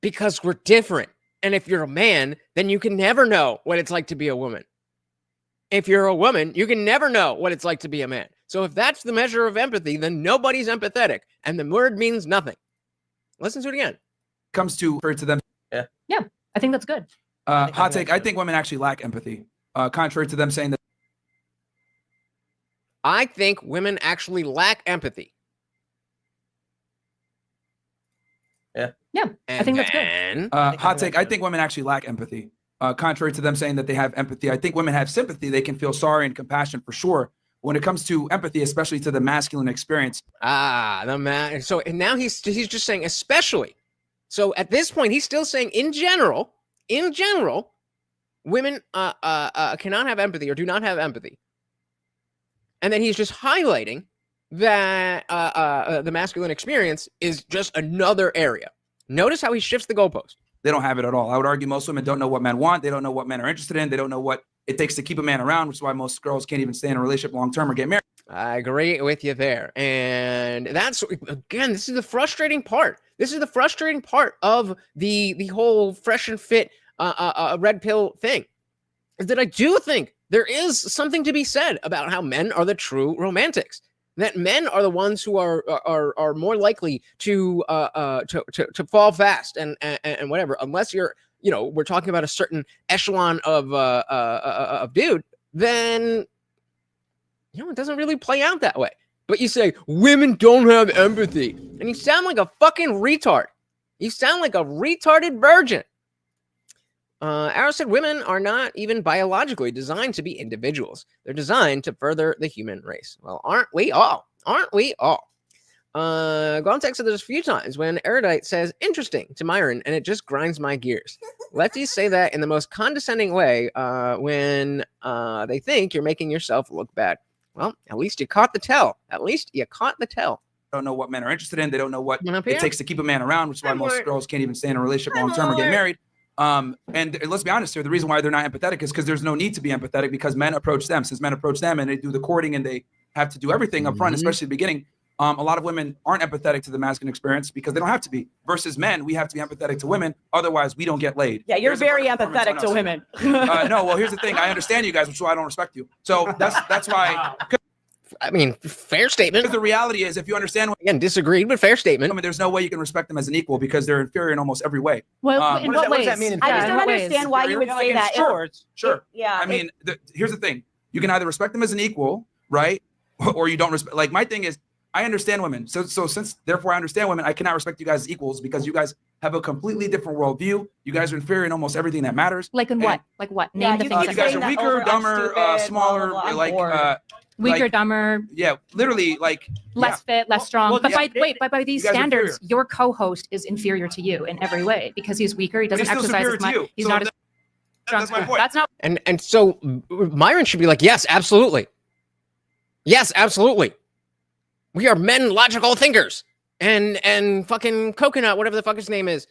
Because we're different. And if you're a man, then you can never know what it's like to be a woman. If you're a woman, you can never know what it's like to be a man. So if that's the measure of empathy, then nobody's empathetic. And the word means nothing. Listen to it again. Comes to them. Yeah, I think that's good. Hot take. I think women actually lack empathy. Contrary to them saying that. I think women actually lack empathy. Yeah, I think that's good. Hot take. I think women actually lack empathy. Contrary to them saying that they have empathy, I think women have sympathy. They can feel sorry and compassion for sure. When it comes to empathy, especially to the masculine experience. The man. So and now he's just saying especially. So at this point, he's still saying in general, women cannot have empathy or do not have empathy. And then he's just highlighting that the masculine experience is just another area. Notice how he shifts the goalpost. They don't have it at all. I would argue most women don't know what men want. They don't know what men are interested in. They don't know what it takes to keep a man around, which is why most girls can't even stay in a relationship long term or get married. I agree with you there. And that's, again, this is the frustrating part. This is the frustrating part of the whole fresh and fit red pill thing, is that I do think there is something to be said about how men are the true romantics. That men are the ones who are more likely to fall fast and whatever, unless you're, we're talking about a certain echelon of dude, then it doesn't really play out that way. But you say women don't have empathy, and you sound like a fucking retard. You sound like a retarded virgin. Arrow said women are not even biologically designed to be individuals. They're designed to further the human race. Well, aren't we all? Gontek said there's a few times when Erudite says interesting to Myron, and it just grinds my gears. Lefties say that in the most condescending way when they think you're making yourself look bad. Well, at least you caught the tell. Don't know what men are interested in. They don't know what Come on up here. it takes to keep a man around, which is why most girls can't even stay in a relationship long term or get married. And let's be honest here, the reason why they're not empathetic is because there's no need to be empathetic, because men approach them. Since men approach them and they do the courting and they have to do everything up front, especially at the beginning, A lot of women aren't empathetic to the masculine experience because they don't have to be. Versus men, we have to be empathetic to women. Otherwise, we don't get laid. Yeah, you're There's a very better performance empathetic on to us. women. No, well, here's the thing. I understand you guys, which is why I don't respect you. So that's why. I mean, fair statement. Because the reality is, if you understand women, Again, disagreed, but fair statement. there's no way you can respect them as an equal because they're inferior in almost every way. Well, Um, in what what does that ways? mean in I Yeah, just in don't what ways? understand why you would Like say in that. shorts. Sure. Yeah. I mean, here's the thing. You can either respect them as an equal, right? Or you don't respect. Like, my thing is, I understand women. So since, therefore, I understand women, I cannot respect you guys as equals because you guys have a completely different worldview. You guys are inferior in almost everything that matters. Like in And- what? Like what? Yeah, Name the you things. keep You that guys saying are matter. that weaker, over, I'm dumber, stupid, blah, smaller, blah, blah. I'm like, bored. Weaker, like- dumber, yeah, literally, like, less fit, less strong. well, but yeah. by these You guys are standards, inferior. your co-host is inferior to you in every way because he's weaker. He but doesn't he's still exercise superior as to much. you. He's So not as strong. that's my point. That's not. And so Myron should be like, yes, absolutely. Yes, absolutely. We are men logical thinkers. And fucking Coconut, whatever the fuck his name is,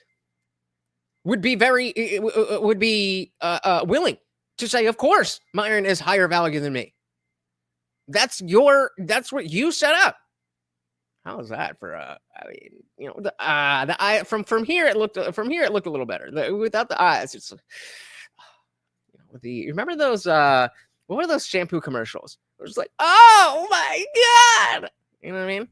would be willing to say, of course, Myron is higher value than me. That's what you set up. How is that for I mean, you know, the eye from here it looked a little better. Without the eyes, it's you remember those what were those shampoo commercials? It was like, oh my god, you know what I mean?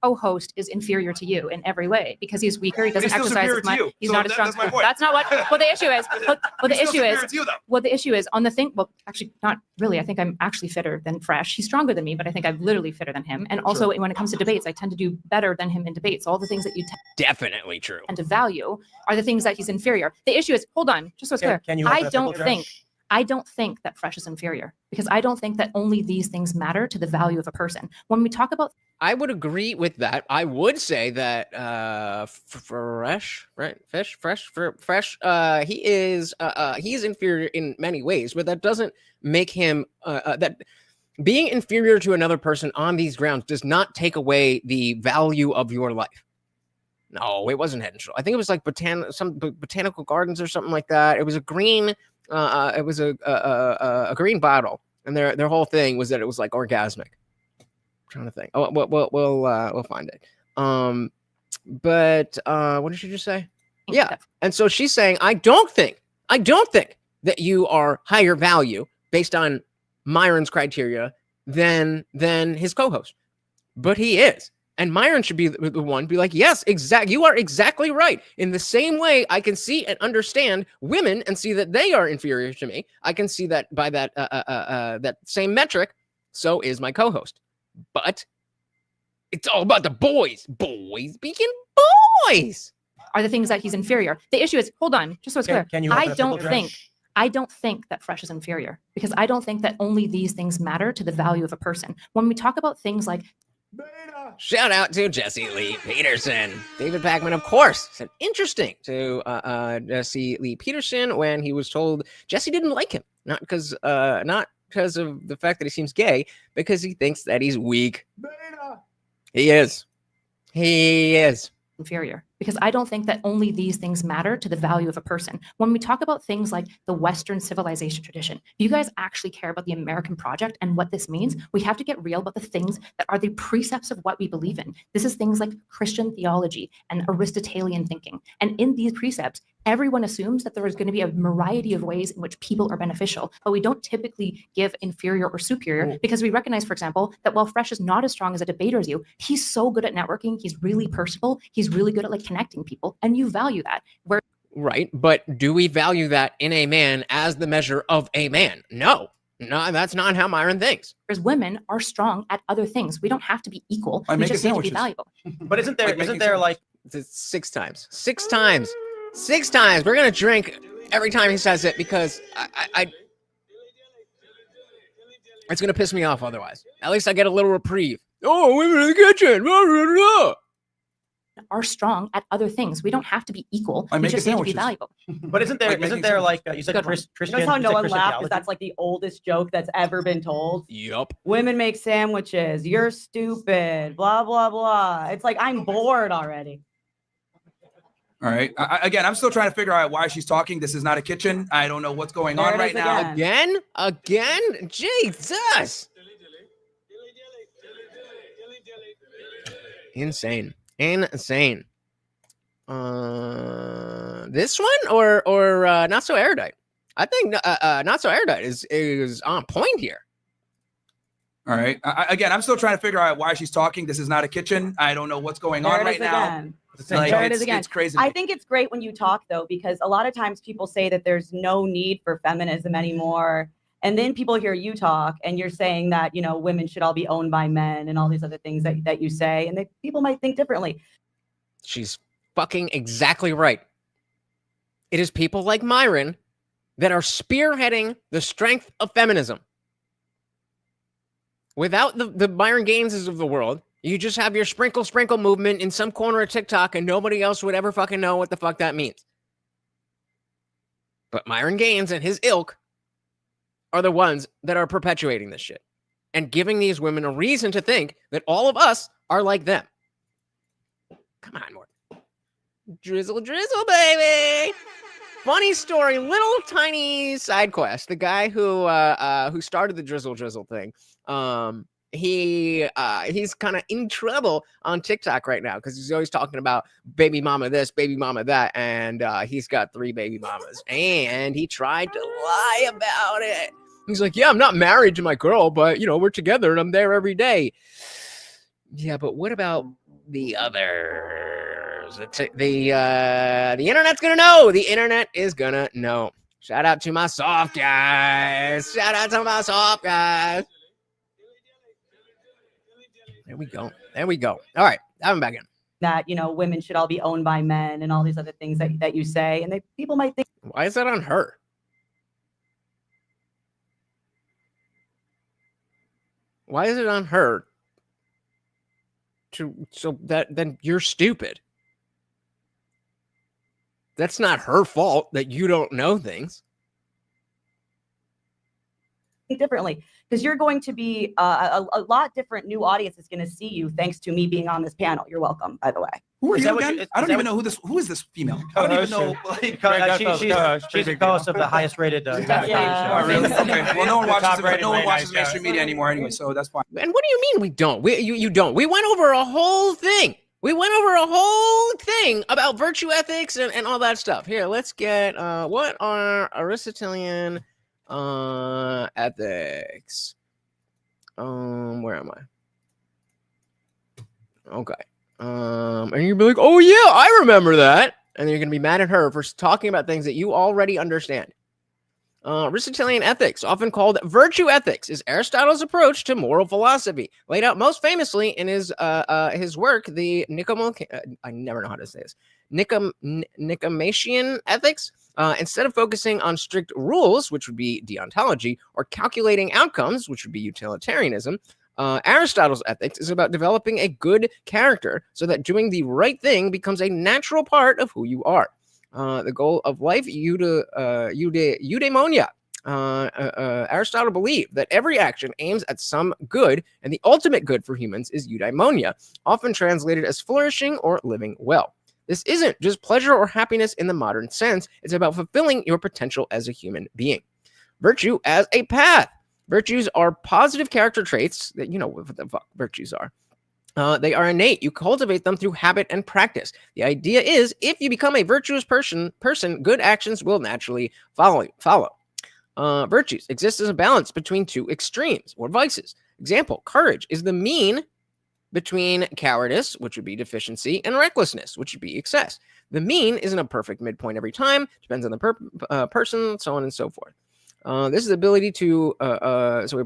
Co-host is inferior to you in every way because he's weaker. He But doesn't he's still exercise superior as to much. you. He's So not as strong. that's my point. That's not what. Well, the issue is. Well, the He's still issue is. superior to you, though. Well, the issue is on the thing. Well, actually, not really. I think I'm actually fitter than Fresh. He's stronger than me, but I think I'm literally fitter than him. And also, when it comes to debates, I tend to do better than him in debates. All the things that you Definitely true. tend to value are the things that he's inferior. The issue is, hold on, just so it's clear. Can you open I up the don't book, think. I don't think that Fresh is inferior because I don't think that only these things matter to the value of a person. When we talk about I would agree with that. I would say that Fresh, he is inferior in many ways, but that doesn't make him that being inferior to another person on these grounds does not take away the value of your life. No, it wasn't Head and Shoulders. I think it was like some botanical gardens or something like that. It was a green. It was a green bottle, and their whole thing was that it was like orgasmic. I'm trying to think. Oh, we'll find it. But what did she just say? Yeah. And so she's saying, I don't think that you are higher value based on Myron's criteria than his co-host, but he is. And Myron should be the one be like, yes, you are exactly right. In the same way, I can see and understand women and see that they are inferior to me. I can see that by that same metric. So is my co-host. But it's all about the boys being boys. are the things that he's inferior. The issue is, hold on, just so it's clear. Can you I don't think that Fresh is inferior because I don't think that only these things matter to the value of a person. When we talk about things like shout out to Jesse Lee Peterson. David Packman, of course, said interesting to Jesse Lee Peterson when he was told Jesse didn't like him, not because of the fact that he seems gay, because he thinks that he's weak. He is. Inferior because I don't think that only these things matter to the value of a person. When we talk about things like the Western civilization tradition, if you guys actually care about the American project and what this means, we have to get real about the things that are the precepts of what we believe in. This is things like Christian theology and Aristotelian thinking. And in these precepts, everyone assumes that there is going to be a variety of ways in which people are beneficial, but we don't typically give inferior or superior because we recognize, for example, that while Fresh is not as strong as a debater as you, he's so good at networking, he's really personable, he's really good at like connecting people, and you value that. Right, but do we value that in a man as the measure of a man? No, that's not how Myron thinks. Whereas women are strong at other things. We don't have to be equal. We just need to be valuable. But isn't there like It's 6 times. 6 times. 6 times. We're gonna drink every time he says it because I it's gonna piss me off otherwise. At least I get a little reprieve. Oh, women in the kitchen. Are strong at other things. We don't have to be equal. I We make just need to be sandwiches. valuable. but isn't there like you said Good one. Christian? You know how you no said one Christian laughed theology? because that's like the oldest joke that's ever been told. Yup. Women make sandwiches. You're stupid. Blah, blah, blah. It's like, I'm bored already. All right. Again, I'm still trying to figure out why she's talking. This is not a kitchen. I don't know what's going There on it right is now. again. Again? Jesus. Insane. This one or Not So Erudite? I think Not So Erudite is on point here. All right. Again, I'm still trying to figure out why she's talking. This is not a kitchen. I don't know what's going on right now. Like, There it is again. It's crazy. I think it's great when you talk though, because a lot of times people say that there's no need for feminism anymore. And then people hear you talk and you're saying that, you know, women should all be owned by men and all these other things that you say. And people might think differently. She's fucking exactly right. It is people like Myron that are spearheading the strength of feminism. Without the Myron Gaineses of the world, you just have your sprinkle movement in some corner of TikTok and nobody else would ever fucking know what the fuck that means. But Myron Gaines and his ilk are the ones that are perpetuating this shit and giving these women a reason to think that all of us are like them. Come on, Morgan. Drizzle, baby. Funny story, little tiny side quest. The guy who started the drizzle thing, he's kind of in trouble on TikTok right now because he's always talking about baby mama this, baby mama that, and he's got 3 baby mamas, and he tried to lie about it. He's like, yeah, I'm not married to my girl, but you know, we're together and I'm there every day. Yeah, but what about the others? The internet's gonna know. The internet is gonna know. Shout out to my soft guys. There we go. All right, I'm back in. That, you know, women should all be owned by men and all these other things that you say. And people might think. Why is that on her? Why is it on her? So that then you're stupid. That's not her fault that you don't know things. Differently, because you're going to be a lot different new audience is going to see you thanks to me being on this panel. You're welcome, by the way. Who are Is you that what again? you- I don't is even that know who is this female. I don't even know. She's the co-host of the highest rated Yeah. Oh, really? Okay. Well, no one Top-rated watches late-night mainstream media anymore anyway, so that's fine. And what do you mean we don't? You don't. We went over a whole thing. About virtue ethics and all that stuff. Here, let's get what are Aristotelian ethics? Where am I? Okay. And you'll be like, oh yeah, I remember that. And then you're gonna be mad at her for talking about things that you already understand. Aristotelian ethics, often called virtue ethics, is Aristotle's approach to moral philosophy, laid out most famously in his work, the Nicomachean Ethics. Instead of focusing on strict rules, which would be deontology, or calculating outcomes, which would be utilitarianism, Aristotle's ethics is about developing a good character so that doing the right thing becomes a natural part of who you are. The goal of life, eudaimonia. Aristotle believed that every action aims at some good, and the ultimate good for humans is eudaimonia, often translated as flourishing or living well. This isn't just pleasure or happiness in the modern sense. It's about fulfilling your potential as a human being. Virtue as a path. Virtues are positive character traits that you know what the fuck virtues are. They are innate. You cultivate them through habit and practice. The idea is, if you become a virtuous person, good actions will naturally follow. Virtues exist as a balance between 2 extremes or vices. Example: courage is the mean between cowardice, which would be deficiency, and recklessness, which would be excess. The mean isn't a perfect midpoint every time. Depends on the person, so on and so forth. This is the ability to,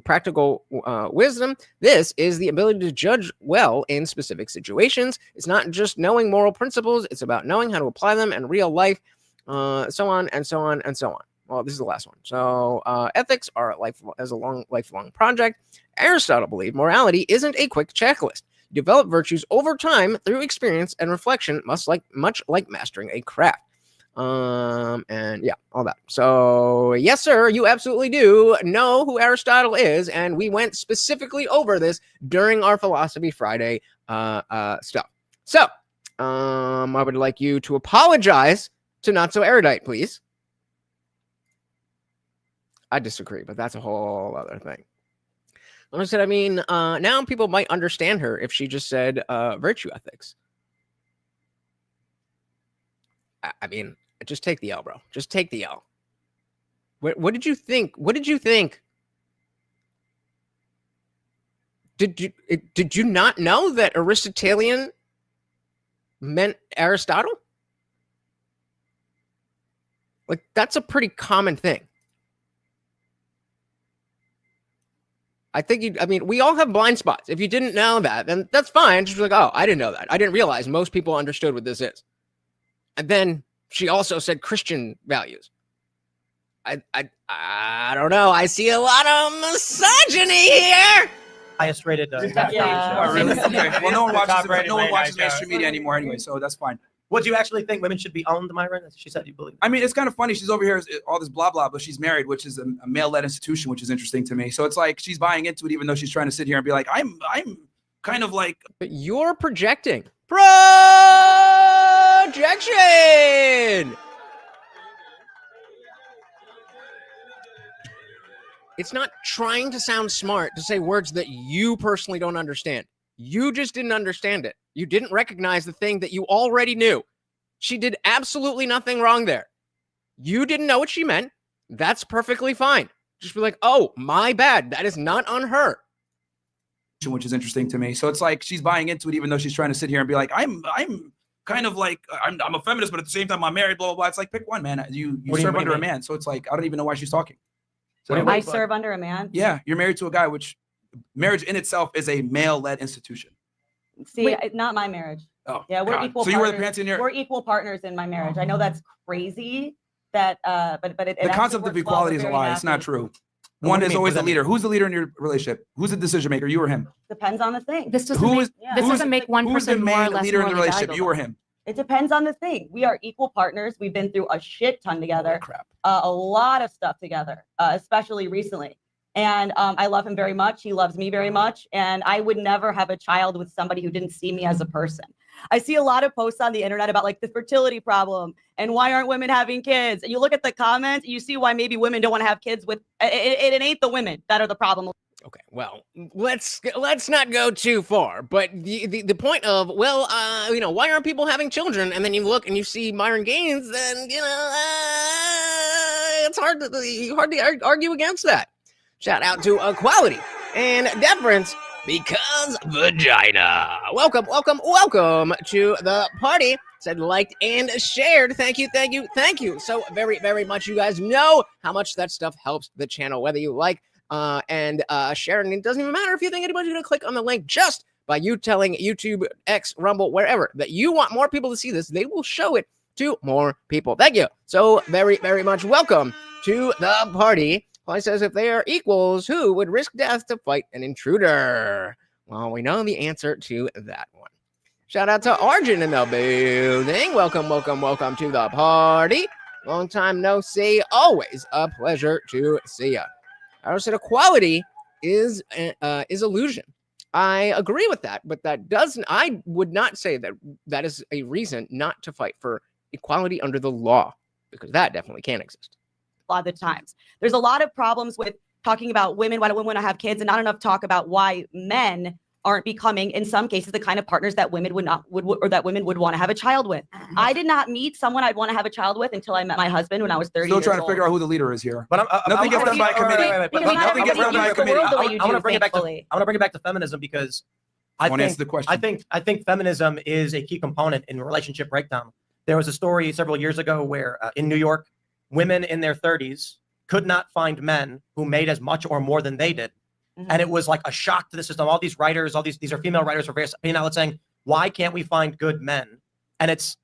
practical wisdom. This is the ability to judge well in specific situations. It's not just knowing moral principles. It's about knowing how to apply them in real life, so on and so on and so on. Well, this is the last one. So ethics are lifelong project. Aristotle believed morality isn't a quick checklist. You develop virtues over time through experience and reflection, much like mastering a craft. And yeah, all that. So yes, sir, you absolutely do know who Aristotle is, and we went specifically over this during our Philosophy Friday stuff. So I would like you to apologize to Not So Erudite, please. I disagree, but that's a whole other thing. I said, I mean, now people might understand her if she just said virtue ethics. I mean, just take the L, bro. Just take the L. What did you think? What did you think? Did you not know that Aristotelian meant Aristotle? Like, that's a pretty common thing. I mean, we all have blind spots. If you didn't know that, then that's fine. Just be like, oh, I didn't know that. I didn't realize most people understood what this is. And then she also said Christian values. I don't know. I see a lot of misogyny here. Highest rated. Yeah. Oh, really? Okay. Well, no one watches Top-rated late night mainstream media anymore anyway, so that's fine. What do you actually think women should be owned, Myron? She said you believe. I mean, it's kind of funny. She's over here, all this blah, blah, but she's married, which is a male-led institution, which is interesting to me. So it's like she's buying into it, even though she's trying to sit here and be like, I'm kind of like. But you're projecting. Projection! It's not trying to sound smart to say words that you personally don't understand. You just didn't understand it. You didn't recognize the thing that you already knew. She did absolutely nothing wrong there. You didn't know what she meant. That's perfectly fine. Just be like, oh, my bad. That is not on her. Which is interesting to me. So it's like she's buying into it, even though she's trying to sit here and be like, I'm kind of like, I'm a feminist, but at the same time, I'm married, blah, blah, blah. It's like, pick one, man. You serve under a man. So it's like, I don't even know why she's talking. So I serve under a man. Yeah, you're married to a guy, which marriage in itself is a male-led institution. See, not my marriage. Oh, yeah, we're God. equal. So you were the partners. pants in your. We're equal partners in my marriage. I know that's crazy. That, but it. The concept of equality is a lie. It's not true. One is always the leader. Who's the leader in your relationship? Who's the decision maker? You or him? Depends on the thing. This doesn't make one who's the person more or main less leader in the morally relationship? valuable. You or him? It depends on the thing. We are equal partners. We've been through a shit ton together. Oh, crap. A lot of stuff together, especially recently. And I love him very much. He loves me very much. And I would never have a child with somebody who didn't see me as a person. I see a lot of posts on the internet about like the fertility problem and why aren't women having kids? And you look at the comments, you see why maybe women don't want to have kids with it ain't the women that are the problem. Okay, well, let's not go too far. But the point of, well, why aren't people having children? And then you look and you see Myron Gaines, then, it's hard to argue against that. Shout out to equality and deference because vagina. Welcome to the party. Said liked and shared. Thank you so very, very much. You guys know how much that stuff helps the channel, whether you like and share. And it doesn't even matter if you think anybody's going to click on the link. Just by you telling YouTube, X, Rumble, wherever, that you want more people to see this, they will show it to more people. Thank you so very, very much. Welcome to the party. He says, if they are equals, who would risk death to fight an intruder? Well, we know the answer to that one. Shout out to Arjun in the building. Welcome to the party. Long time no see. Always a pleasure to see you. I said equality is illusion. I agree with that, but that doesn't. I would not say that is a reason not to fight for equality under the law, because that definitely can exist. A lot of the times there's a lot of problems with talking about women, why don't women have kids, and not enough talk about why men aren't becoming, in some cases, the kind of partners that women would want to have a child with. I did not meet someone I'd want to have a child with until I met my husband when I was 30 Still years trying to old. figure out who the leader is here. But nothing gets done by a committee. Nothing gets done by a committee. I want to bring it back to feminism because I want to answer the question. I think feminism is a key component in relationship breakdown. There was a story several years ago where in New York, women in their 30s could not find men who made as much or more than they did. Mm-hmm. And it was like a shock to the system. All these writers, these are female writers for various opinion outlets saying, why can't we find good men? And it's,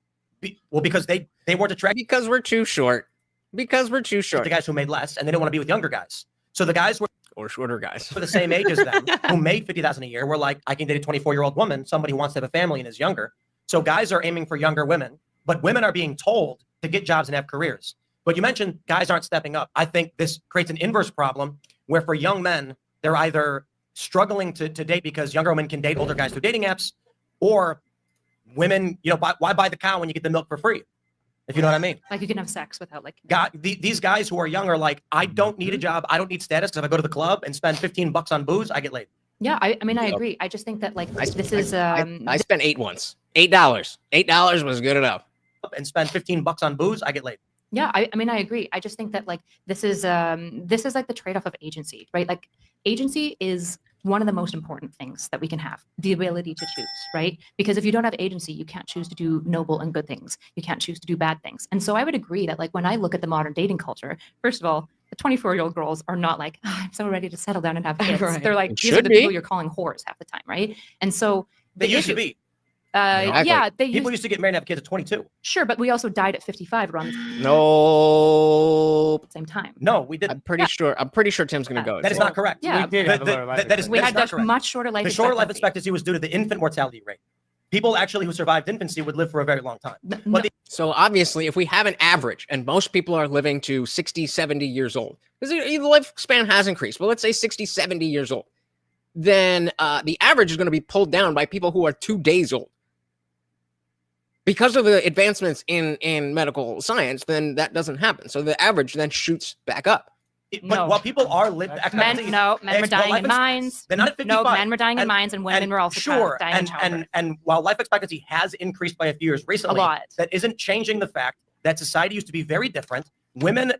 because they weren't attracted. Because we're too short. The guys who made less, and they didn't want to be with younger guys. So the guys or shorter guys for the same age as them who made $50,000 a year were like, I can date a 24-year-old woman, somebody who wants to have a family and is younger. So guys are aiming for younger women, but women are being told to get jobs and have careers. But you mentioned guys aren't stepping up. I think this creates an inverse problem where for young men, they're either struggling to date because younger women can date older guys through dating apps, or women, why buy the cow when you get the milk for free? If you know what I mean. Like you can have sex without like. These guys who are young are like, I don't need a job. I don't need status because if I go to the club and spend $15 on booze, I get laid. Yeah, I mean, I agree. I just think that like I spent $8 once. $8. $8 was good enough. And spend $15 on booze, I get laid. Yeah, I mean, I agree. I just think that like this is like the trade-off of agency, right? Like agency is one of the most important things that we can have, the ability to choose, right? Because if you don't have agency, you can't choose to do noble and good things. You can't choose to do bad things. And so I would agree that like when I look at the modern dating culture, first of all, the 24-year-old girls are not like, I'm so ready to settle down and have kids. Right. They're like, It these are should the be. people you're calling whores half the time, right? And so They used to be. Exactly. yeah, People used to get married and have kids at 22. sure, but we also died at 55 around No. the same time. No, we didn't. I'm pretty sure Tim's going to go. That is not correct. Yeah. We did have a lower life That is We that is had not a correct. much shorter life The shorter life expectancy. expectancy was due to the infant mortality rate. People actually who survived infancy would live for a very long time. No, But the So obviously, if we have an average, and most people are living to 60, 70 years old, because the lifespan has increased, but let's say 60, 70 years old, then the average is going to be pulled down by people who are 2 days old. Because of the advancements in medical science, then that doesn't happen. So the average then shoots back up. No. while people are living, men were dying in mines. They're not at 55. No, men were dying in And- mines, and women were also sure, dying in childbirth. and while life expectancy has increased by a few years recently, A lot. that isn't changing the fact that society used to be very different. Women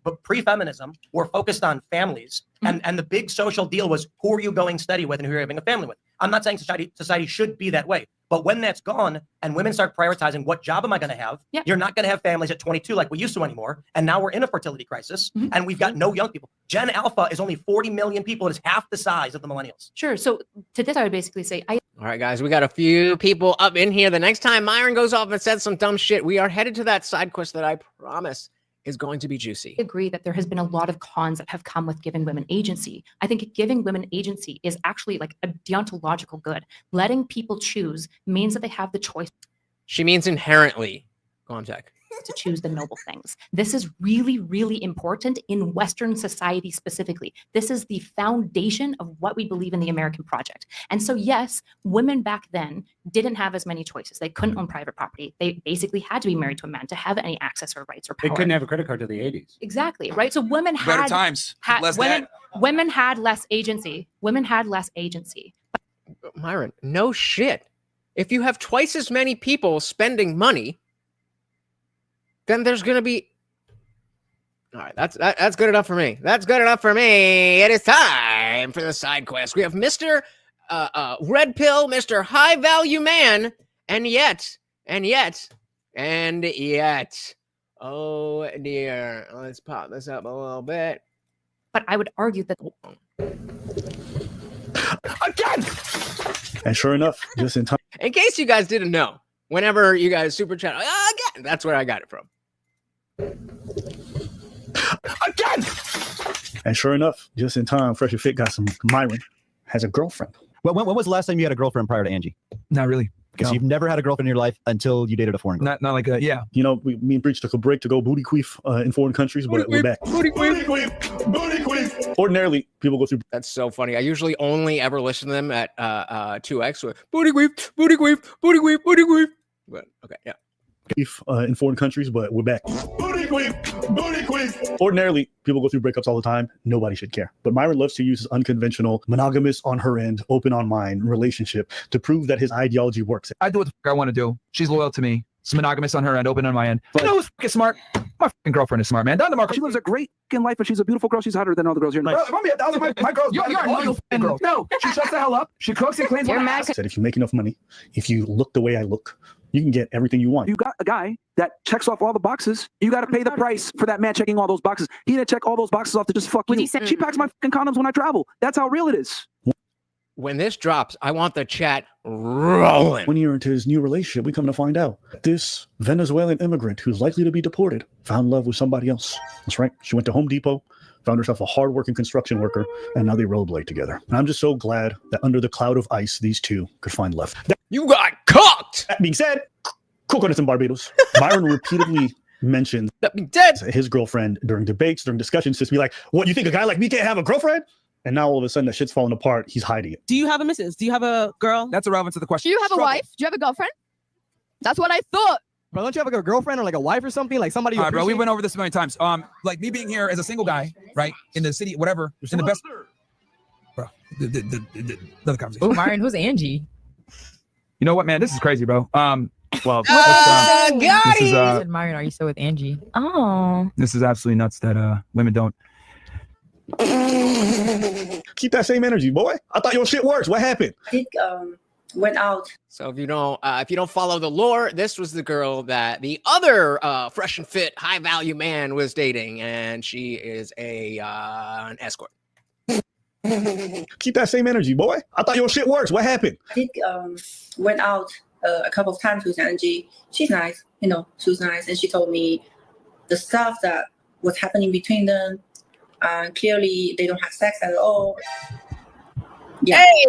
but pre-feminism were focused on families, and the big social deal was who are you going steady with and who you're having a family with. I'm not saying society should be that way, but when that's gone and women start prioritizing what job am I going to have, Yeah. you're not going to have families at 22 like we used to anymore. And now we're in a fertility crisis, and we've got no young people. Gen Alpha is only 40 million people. It is half the size of the millennials. Sure. So to this, I would basically say I All right, guys, we got a few people up in here. The next time Myron goes off and says some dumb shit, we are headed to that side quest that I promise is going to be juicy. agree that there has been a lot of cons that have come with giving women agency. I think giving women agency is actually like a deontological good. Letting people choose means that they have the choice She means inherently. Go on, Jack. to choose the noble things. This is really, really important in Western society specifically. This is the foundation of what we believe in the American project. And so, yes, women back then didn't have as many choices. They couldn't own private property. They basically had to be married to a man to have any access or rights or They power. couldn't have a credit card till the 80s. Exactly, right? So women Better had, times. Less women had less agency. Women had less agency. Myron, no shit. If you have twice as many people spending money, then there's going to be... All right, that's good enough for me. That's good enough for me. It is time for the side quest. We have Mr. Red Pill, Mr. High Value Man, and yet, oh dear. Let's pop this up a little bit. But I would argue that Again! And sure enough, just in time. In case you guys didn't know, whenever you guys super chat, again, that's where I got it from. Again! And sure enough, just in time, Fresh and Fit got some. Myron has a girlfriend. Well, when was the last time you had a girlfriend prior to Angie? Not really. Because No. you've never had a girlfriend in your life until you dated a foreign girl. Not like a, yeah. You know, me and Breach took a break to go booty queef in foreign countries, but we're back. Booty queef. Booty queef. Ordinarily, people go through That's so funny. I usually only ever listen to them at 2x with booty queef, booty queef, booty queef, booty queef. But okay, yeah. beef in foreign countries, but we're back. Booty queef. Booty queef. Ordinarily, people go through breakups all the time. Nobody should care. But Myron loves to use his unconventional, monogamous on her end, open on mine relationship to prove that his ideology works. I do what the fuck I want to do. She's loyal to me. It's monogamous on her end, open on my end. You know who's fucking smart? My fucking girlfriend is smart, man. Don DeMarco, she lives a great fucking life, but she's a beautiful girl. She's hotter than all the girls here. Nice. If I'm being 1,000, my girl's You're a loyal fucking girl. No, she shuts the hell up. She cooks and cleans You're my mad ass. Said if you make enough money, if you look the way I look, you can get everything you want. You got a guy that checks off all the boxes. You got to pay the price for that man checking all those boxes. He didn't check all those boxes off to just fuck Would you. you say- She packs my fucking condoms when I travel. That's how real it is. When this drops, I want the chat rolling. 1 year into his new relationship, we come to find out this Venezuelan immigrant who's likely to be deported found love with somebody else. That's right. She went to Home Depot, found herself a hardworking construction worker, and now they rollerblade together. And I'm just so glad that under the cloud of ice, these two could find love. You got cooked. That being said, coconuts in Barbados. Myron repeatedly mentioned That being dead. his girlfriend during debates, during discussions, just be like, what, you think a guy like me can't have a girlfriend? And now all of a sudden that shit's falling apart. He's hiding it. Do you have a missus? Do you have a girl? That's irrelevant to the question. Do you have a Struggle. wife? Do you have a girlfriend? That's what I thought. Bro, don't you have like a girlfriend or like a wife or something? Like somebody you All right, bro, we appreciate? went over this a million times. Like me being here as a single guy, right, in the city, whatever, just in the best. Bro, another conversation. Oh, Myron, who's Angie? You know what, man? This is crazy, bro. Well, This is Myron, are you still with Angie? Oh. this is absolutely nuts that women don't. Keep that same energy, boy. I thought your shit works. What happened? It went out. So if you don't follow the lore, this was the girl that the other fresh and fit, high value man was dating, and she is an escort. Keep that same energy, boy. I thought your shit works. What happened? It went out a couple of times with Angie. She's nice, you know, she was nice, and she told me the stuff that was happening between them. Clearly, they don't have sex at all. Yeah. Hey,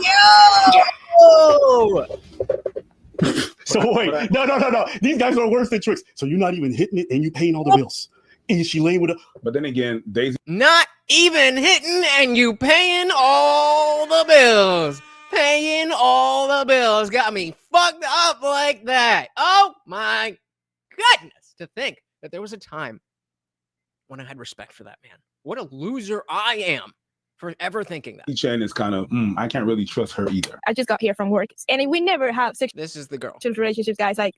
yo! So wait, no. These guys are worse than tricks. So you're not even hitting it and you paying all the bills. And she laying with a. But then again, Daisy. Not even hitting and you paying all the bills. Paying all the bills got me fucked up like that. Oh my goodness. To think that there was a time when I had respect for that man. What a loser I am for ever thinking that. Chen is kind of, I can't really trust her either. I just got here from work, and we never have sexual This is the girl. relationships, guys. Like,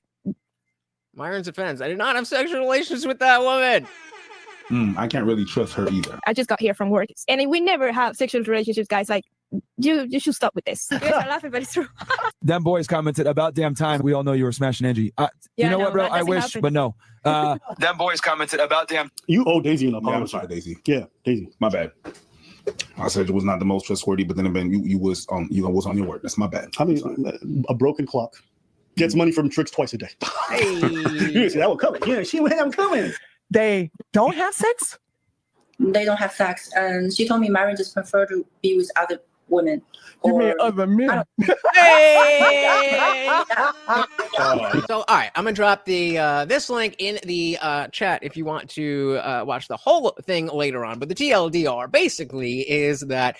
Myron's offense. I did not have sexual relations with that woman. I can't really trust her either. I just got here from work, and we never have sexual relationships, guys. Like, you should stop with this. You guys are laughing, but it's true. Them boys commented about damn time. We all know you were smashing Angie. You know what, bro? I wish, but no. Them boys commented about damn. You owe Daisy an Yeah, apology. I'm sorry, Daisy. Yeah, Daisy. My bad. I said it was not the most trustworthy, but then again, you was on your word. That's my bad. I mean, a broken clock gets money from tricks twice a day. Hey. You didn't see that one coming. Yeah, she went out coming. They don't have sex? They don't have sex, and she told me Myron just prefer to be with other women. You mean other men? Hey! So, all right, I'm gonna drop the this link in the chat if you want to watch the whole thing later on. But the TLDR basically is that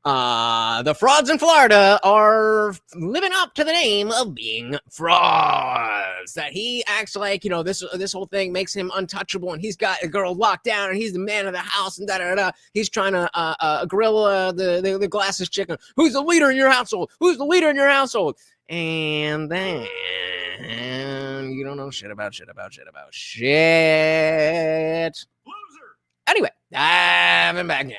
the frauds in Florida are living up to the name of being frauds. That he acts like, you know, this whole thing makes him untouchable, and he's got a girl locked down, and he's the man of the house, and da. He's trying to grill the glasses chicken. Who's the leader in your household? Who's the leader in your household? And then you don't know shit about shit. Loser. Anyway, I'm back again.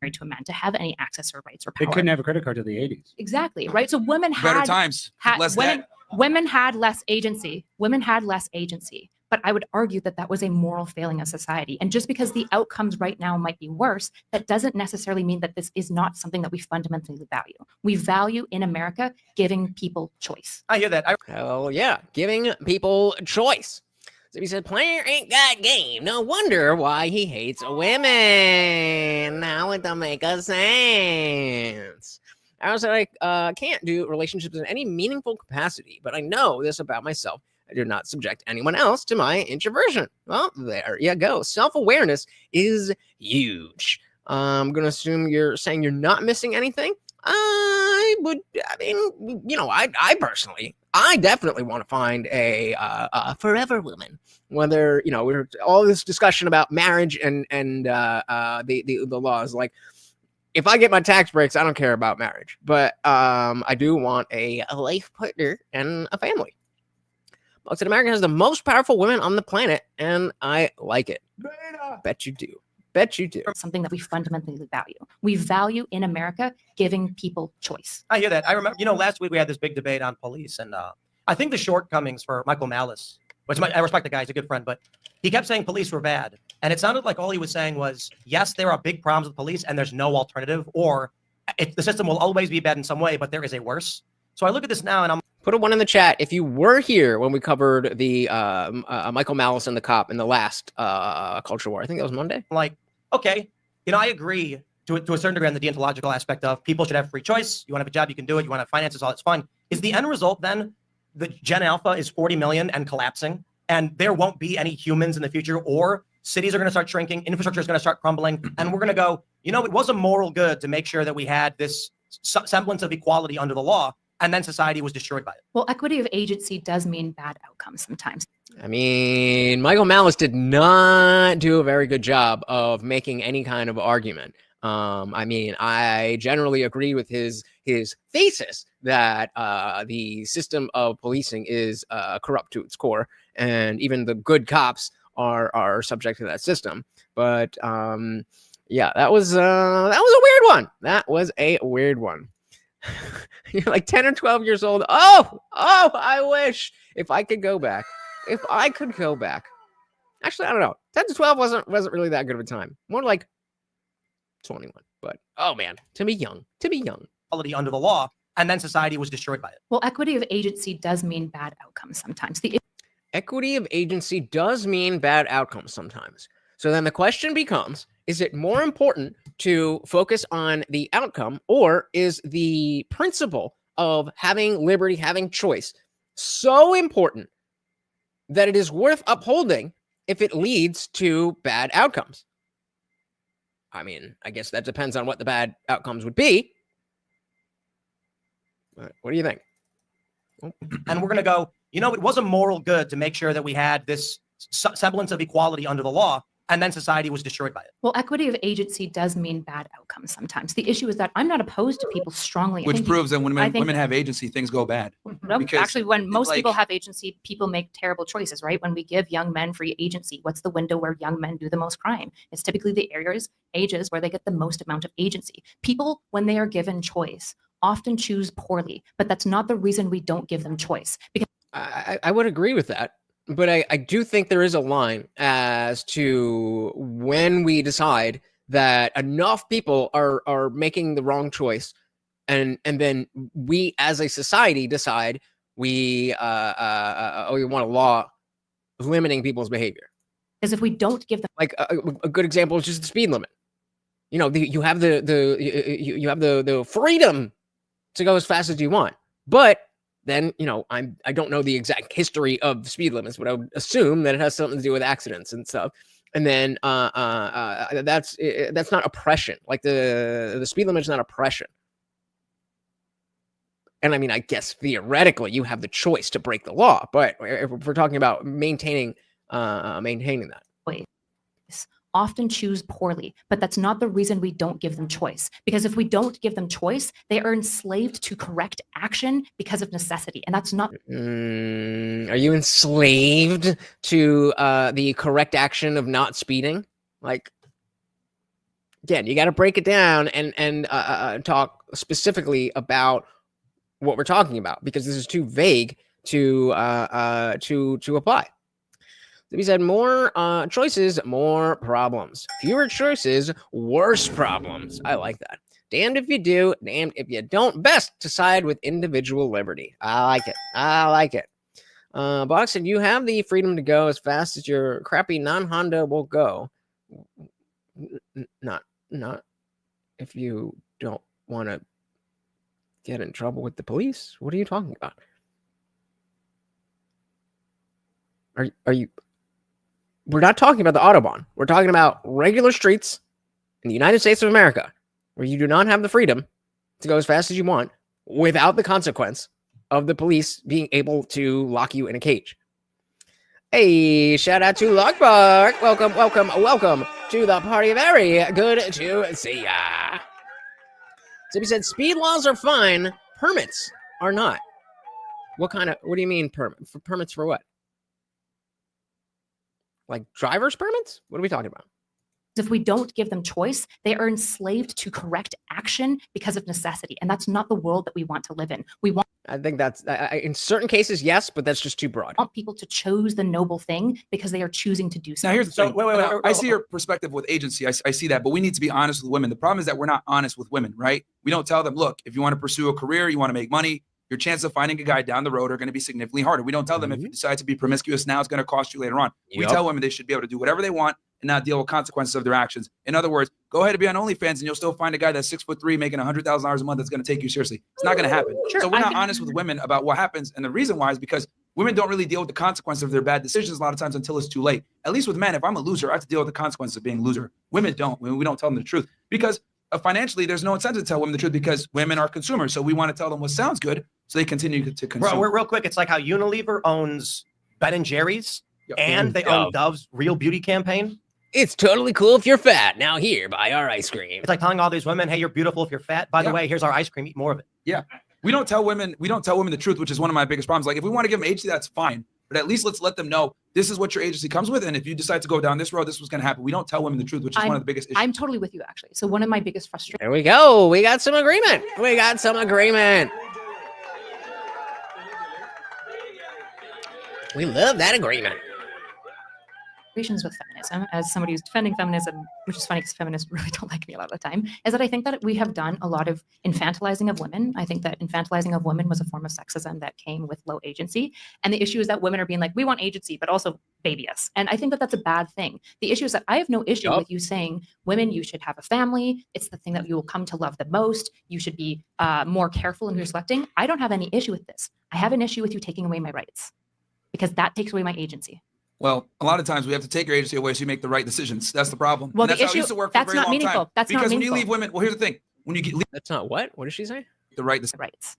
To a man to have any access or rights or power. They couldn't have a credit card to the 80s. Exactly, right? So women Better had times. Less debt. women had less agency. Women had less agency. But I would argue that that was a moral failing of society. And just because the outcomes right now might be worse, that doesn't necessarily mean that this is not something that we fundamentally value. We value in America giving people choice. I hear that. Hell yeah, giving people choice. So he said, player ain't got game. No wonder why he hates women. Now it don't make a sense. I was like, can't do relationships in any meaningful capacity, but I know this about myself. I do not subject anyone else to my introversion. Well, there you go. Self-awareness is huge. I'm going to assume you're saying you're not missing anything. I personally, I definitely want to find a forever woman. Whether, you know, we're all this discussion about marriage and the laws. Like, if I get my tax breaks, I don't care about marriage, but I do want a life partner and a family. Most of America has the most powerful women on the planet, and I like it. Bet you do. Something that we fundamentally value. We value in America giving people choice. I hear that. I remember, you know, last week we had this big debate on police, and I think the shortcomings for Michael Malice, which I respect the guy, he's a good friend, but he kept saying police were bad. And it sounded like all he was saying was, yes, there are big problems with police and there's no alternative, or the system will always be bad in some way, but there is a worse. So I look at this now and I'm... Put a one in the chat if you were here when we covered the Michael Malice and the cop in the last Culture War. I think that was Monday. Like, okay, you know, I agree to a certain degree on the deontological aspect of people should have free choice. You want to have a job, you can do it. You want to have finances, all that's fine. Is the end result then the Gen Alpha is 40 million and collapsing, and there won't be any humans in the future, or cities are going to start shrinking, infrastructure is going to start crumbling, and we're going to go, you know, it was a moral good to make sure that we had this semblance of equality under the law, and then society was destroyed by it. Well, equity of agency does mean bad outcomes sometimes. I mean, Michael Malice did not do a very good job of making any kind of argument. I mean, I generally agree with his thesis that the system of policing is corrupt to its core, and even the good cops are subject to that system. But yeah, that was a weird one. That was a weird one. You're like 10 or 12 years old. Oh, I wish if I could go back. If I could go back. Actually, I don't know. 10 to 12 wasn't really that good of a time. More like 21. But oh man, to be young. Quality under the law, and then society was destroyed by it. Well, equity of agency does mean bad outcomes sometimes. The Equity of agency does mean bad outcomes sometimes. So then the question becomes, is it more important to focus on the outcome, or is the principle of having liberty, having choice so important that it is worth upholding if it leads to bad outcomes? I mean, I guess that depends on what the bad outcomes would be. What do you think? And we're going to go, it was a moral good to make sure that we had this semblance of equality under the law, and then society was destroyed by it. Well, equity of agency does mean bad outcomes sometimes. The issue is that I'm not opposed to people strongly. Which proves that when women have agency, things go bad. No, Because actually, when most like- people have agency, people make terrible choices, right? When we give young men free agency, what's the window where young men do the most crime? It's typically the ages where they get the most amount of agency. People, when they are given choice, often choose poorly, but that's not the reason we don't give them choice. Because I would agree with that. But I do think there is a line as to when we decide that enough people are making the wrong choice, and then we as a society decide we want a law limiting people's behavior. Because if we don't give them, like a good example is just the speed limit. You have the freedom to go as fast as you want, but then, I don't know the exact history of speed limits, but I would assume that it has something to do with accidents and stuff. And then that's not oppression. Like the speed limit is not oppression. And I mean, I guess theoretically you have the choice to break the law, but if we're talking about maintaining that. often choose poorly, but that's not the reason we don't give them choice. Because if we don't give them choice, they are enslaved to correct action because of necessity. And that's not. Are you enslaved to the correct action of not speeding? Like, again, you got to break it down and talk specifically about what we're talking about, because this is too vague to apply. So he said, more choices, more problems. Fewer choices, worse problems. I like that. Damned if you do, damned if you don't. Best to side with individual liberty. I like it. I like it. Boxon, you have the freedom to go as fast as your crappy non-Honda will go. Not if you don't want to get in trouble with the police. What are you talking about? Are you? We're not talking about the Autobahn. We're talking about regular streets in the United States of America, where you do not have the freedom to go as fast as you want without the consequence of the police being able to lock you in a cage. Hey, shout out to Lockbark. Welcome to the party. Very good to see ya. Zippy said, speed laws are fine. Permits are not. What do you mean permits for what? Like driver's permits? What are we talking about? If we don't give them choice, they are enslaved to correct action because of necessity. And that's not the world that we want to live in. I think that's, in certain cases, yes, but that's just too broad. Want people to choose the noble thing because they are choosing to do so. Now, here's the thing. Wait. I see your perspective with agency. I see that, but we need to be honest with women. The problem is that we're not honest with women, right? We don't tell them, look, if you want to pursue a career, you want to make money, your chances of finding a guy down the road are going to be significantly harder. We don't tell them if you decide to be promiscuous now, it's going to cost you later on. Yep. We tell women they should be able to do whatever they want and not deal with consequences of their actions. In other words, go ahead and be on OnlyFans and you'll still find a guy that's 6'3", making $100,000 a month that's going to take you seriously. It's not going to happen. Sure, so we're not honest with women about what happens. And the reason why is because women don't really deal with the consequences of their bad decisions a lot of times until it's too late. At least with men, if I'm a loser, I have to deal with the consequences of being a loser. Women don't. We don't tell them the truth because financially, there's no incentive to tell women the truth because women are consumers. So we want to tell them what sounds good, so they continue to consume. Bro, real quick, it's like how Unilever owns Ben and Jerry's, and they own Dove's Real Beauty campaign. It's totally cool if you're fat. Now here, buy our ice cream. It's like telling all these women, hey, you're beautiful if you're fat. By the way, here's our ice cream. Eat more of it. Yeah. We don't tell women the truth, which is one of my biggest problems. Like if we want to give them agency, that's fine. But at least let's let them know this is what your agency comes with. And if you decide to go down this road, this was going to happen. We don't tell women the truth, which is one of the biggest issues. I'm totally with you, actually. So one of my biggest frustrations. There we go. We got some agreement. We got some agreement. We love that agreement. With feminism, as somebody who's defending feminism, which is funny because feminists really don't like me a lot of the time, is that I think that we have done a lot of infantilizing of women. I think that infantilizing of women was a form of sexism that came with low agency. And the issue is that women are being like, we want agency, but also baby us. And I think that that's a bad thing. The issue is that I have no issue with you saying, women, you should have a family. It's the thing that you will come to love the most. You should be more careful in who you're selecting. I don't have any issue with this. I have an issue with you taking away my rights because that takes away my agency. Well, a lot of times we have to take your agency away so you make the right decisions. That's the problem. Well, and that's the how it issue, used to work for that's a very not long meaningful. time. That's because not when meaningful. you leave women, well, here's the thing. When you get that's not what? What did she say? The right rights.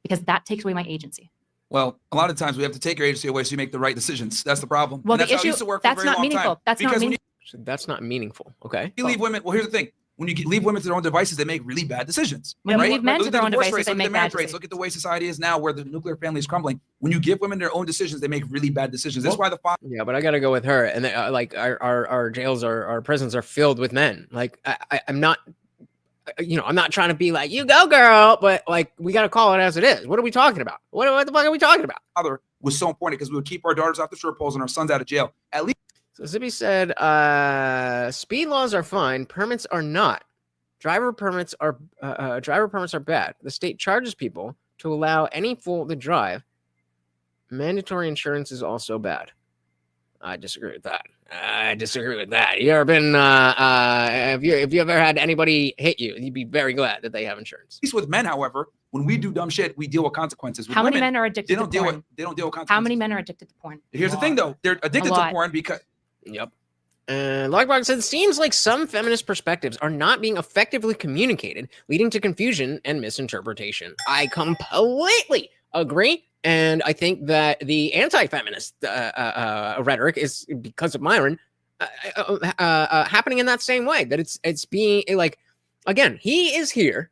Because that takes away my agency. Well, a lot of times we have to take your agency away so you make the right decisions. That's the problem. Well, and that's the how it issue, used to work for a that's very not long meaningful. time. That's not Because when meaningful. That's not meaningful. Okay. you leave women, well, here's the thing. When you leave women to their own devices, they make really bad decisions. When you right? leave men Look to at their the own divorce devices, rates, they look at make the marriage bad rates. Look at the way society is now, where the nuclear family is crumbling. When you give women their own decisions, they make really bad decisions. That's why the father. Yeah, but I gotta go with her. And they, like our jails, our prisons are filled with men. Like I'm not, I'm not trying to be like you go girl, but like we gotta call it as it is. What are we talking about? What the fuck are we talking about? Father was so important because we would keep our daughters off the short poles and our sons out of jail. At least. So Zippy said, speed laws are fine, permits are not. Driver permits are bad. The state charges people to allow any fool to drive. Mandatory insurance is also bad. I disagree with that. You ever been if you ever had anybody hit you, you'd be very glad that they have insurance. At least with men, however, when we do dumb shit, we deal with consequences. With How many women, men are addicted to porn? They don't deal with consequences. How many men are addicted to porn? Here's the thing, though. They're addicted to porn because. Yep. And Logbog said, it seems like some feminist perspectives are not being effectively communicated, leading to confusion and misinterpretation. I completely agree. And I think that the anti-feminist rhetoric is, because of Myron, happening in that same way. That it's being like, again, he is here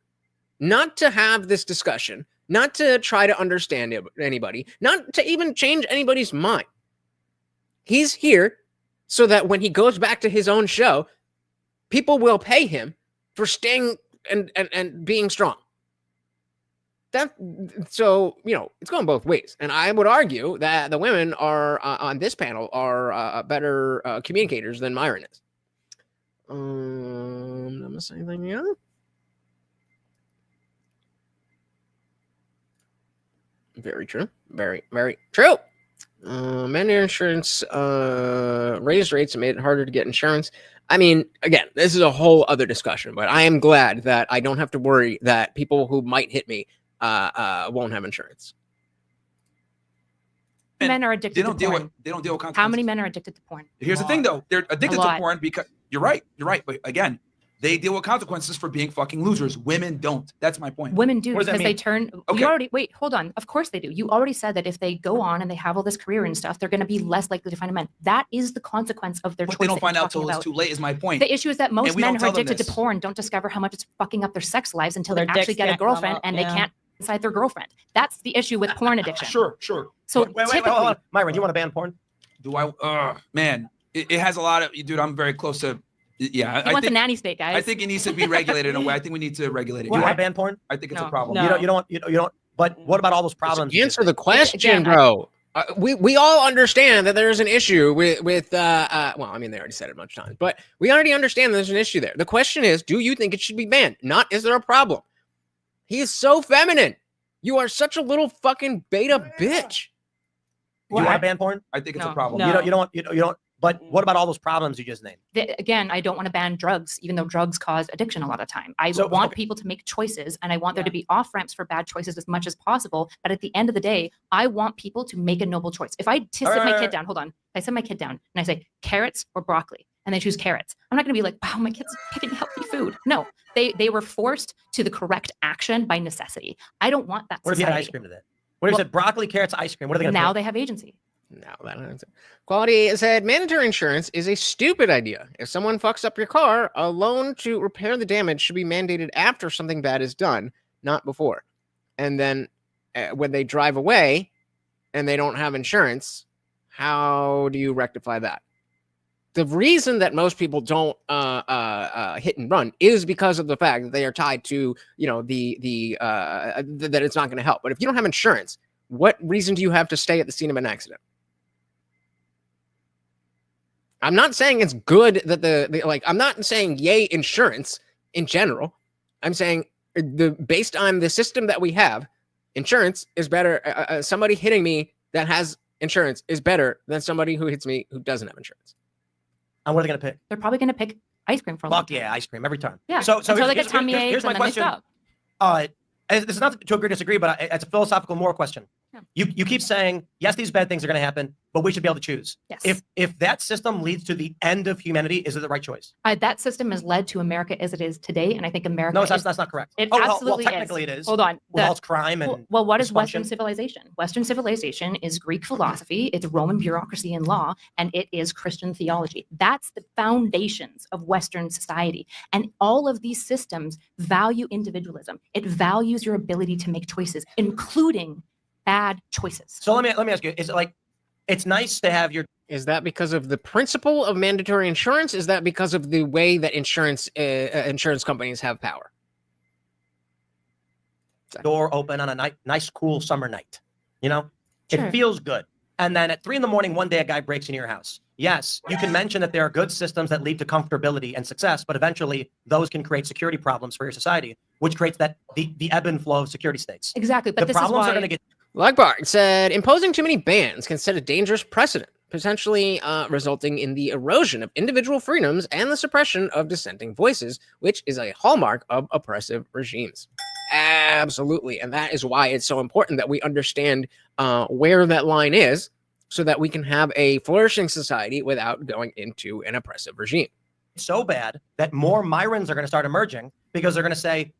not to have this discussion, not to try to understand anybody, not to even change anybody's mind. He's here so that when he goes back to his own show, people will pay him for staying and being strong. So it's going both ways, and I would argue that the women are on this panel are better communicators than Myron is. I'm gonna say anything else. Very true. Very, very true. Mandatory insurance raised rates and made it harder to get insurance. I mean, again, this is a whole other discussion, but I am glad that I don't have to worry that people who might hit me won't have insurance. Men are addicted to porn. They don't deal with consequences. How many men are addicted to porn? Here's the thing, though. They're addicted to porn because you're right. But again, they deal with consequences for being fucking losers. Women don't. That's my point. Women do, What does that because they mean? turn. Okay. You already wait. Hold on. Of course they do. You already said that if they go on and they have all this career and stuff, they're going to be less likely to find a man. That is the consequence of their choice. But they don't that find you're out till talking it's about. too late. Is my point. The issue is that most And we men don't who are tell them addicted to this. porn don't discover how much it's fucking up their sex lives until they Their actually dicks get a can't come girlfriend up, and they yeah. can't inside their girlfriend. That's the issue with porn addiction. Sure. So wait, hold on. Myron, do you want to ban porn? Do I? Man, it has a lot of. Dude, I'm very close to. Yeah, He I wants a think. nanny state, guys. I think it needs to be regulated in a way. I think we need to regulate it. Do you want to ban porn? I think it's a No. problem. No. You don't. But what about all those problems? you just Answer the question, Again, bro. We all understand that there's an issue with well, I mean, they already said it much times, but we already understand there's an issue there. The question is, do you think it should be banned? Not, is there a problem? He is so feminine. You are such a little fucking beta bitch. Do you want to ban porn? I think it's No. a problem. No. You don't. But what about all those problems you just named? Again, I don't want to ban drugs, even though drugs cause addiction a lot of time. I So, want okay. people to make choices, and I want there to be off ramps for bad choices as much as possible. But at the end of the day, I want people to make a noble choice. If I sit my kid down, hold on, I sit my kid down and I say carrots or broccoli, and they choose carrots. I'm not going to be like, wow, my kid's picking healthy food. No, they were forced to the correct action by necessity. I don't want that. What if you had ice cream today? What if you said broccoli, carrots, ice cream? What are they going to Now they have agency. No, that answer. Quality said mandatory insurance is a stupid idea. If someone fucks up your car, a loan to repair the damage should be mandated after something bad is done, not before. And then when they drive away and they don't have insurance, how do you rectify that? The reason that most people don't hit and run is because of the fact that they are tied to, that it's not going to help. But if you don't have insurance, what reason do you have to stay at the scene of an accident? I'm not saying it's good that I'm not saying yay insurance in general. I'm saying based on the system that we have, insurance is better. Somebody hitting me that has insurance is better than somebody who hits me who doesn't have insurance. And what are they going to pick? They're probably going to pick ice cream for a long time. Yeah, ice cream every time. Yeah. So until they get tummy aches here's my and then question. they stop. This is not to agree or disagree, but it's a philosophical moral question. Yeah. You keep saying, yes, these bad things are going to happen, but we should be able to choose. Yes. If that system leads to the end of humanity, is it the right choice? That system has led to America as it is today, and I think America. No, that's not correct. It well, absolutely technically is. it is. Hold on. With all its crime and well, what is dysfunction. Western civilization? Western civilization is Greek philosophy, it's Roman bureaucracy and law, and it is Christian theology. That's the foundations of Western society. And all of these systems value individualism. It values your ability to make choices, including bad choices. So let me ask you: is it like it's nice to have your? Is that because of the principle of mandatory insurance? Is that because of the way that insurance companies have power? Door open on a nice, cool summer night. Sure. It feels good. And then at 3 a.m, one day a guy breaks into your house. Yes, you can mention that there are good systems that lead to comfortability and success, but eventually those can create security problems for your society, which creates the ebb and flow of security states. Exactly. But the problems are going to get. Lagbart said, imposing too many bans can set a dangerous precedent, potentially resulting in the erosion of individual freedoms and the suppression of dissenting voices, which is a hallmark of oppressive regimes. Absolutely. And that is why it's so important that we understand where that line is so that we can have a flourishing society without going into an oppressive regime. So bad that more Myrons are going to start emerging because they're going to say,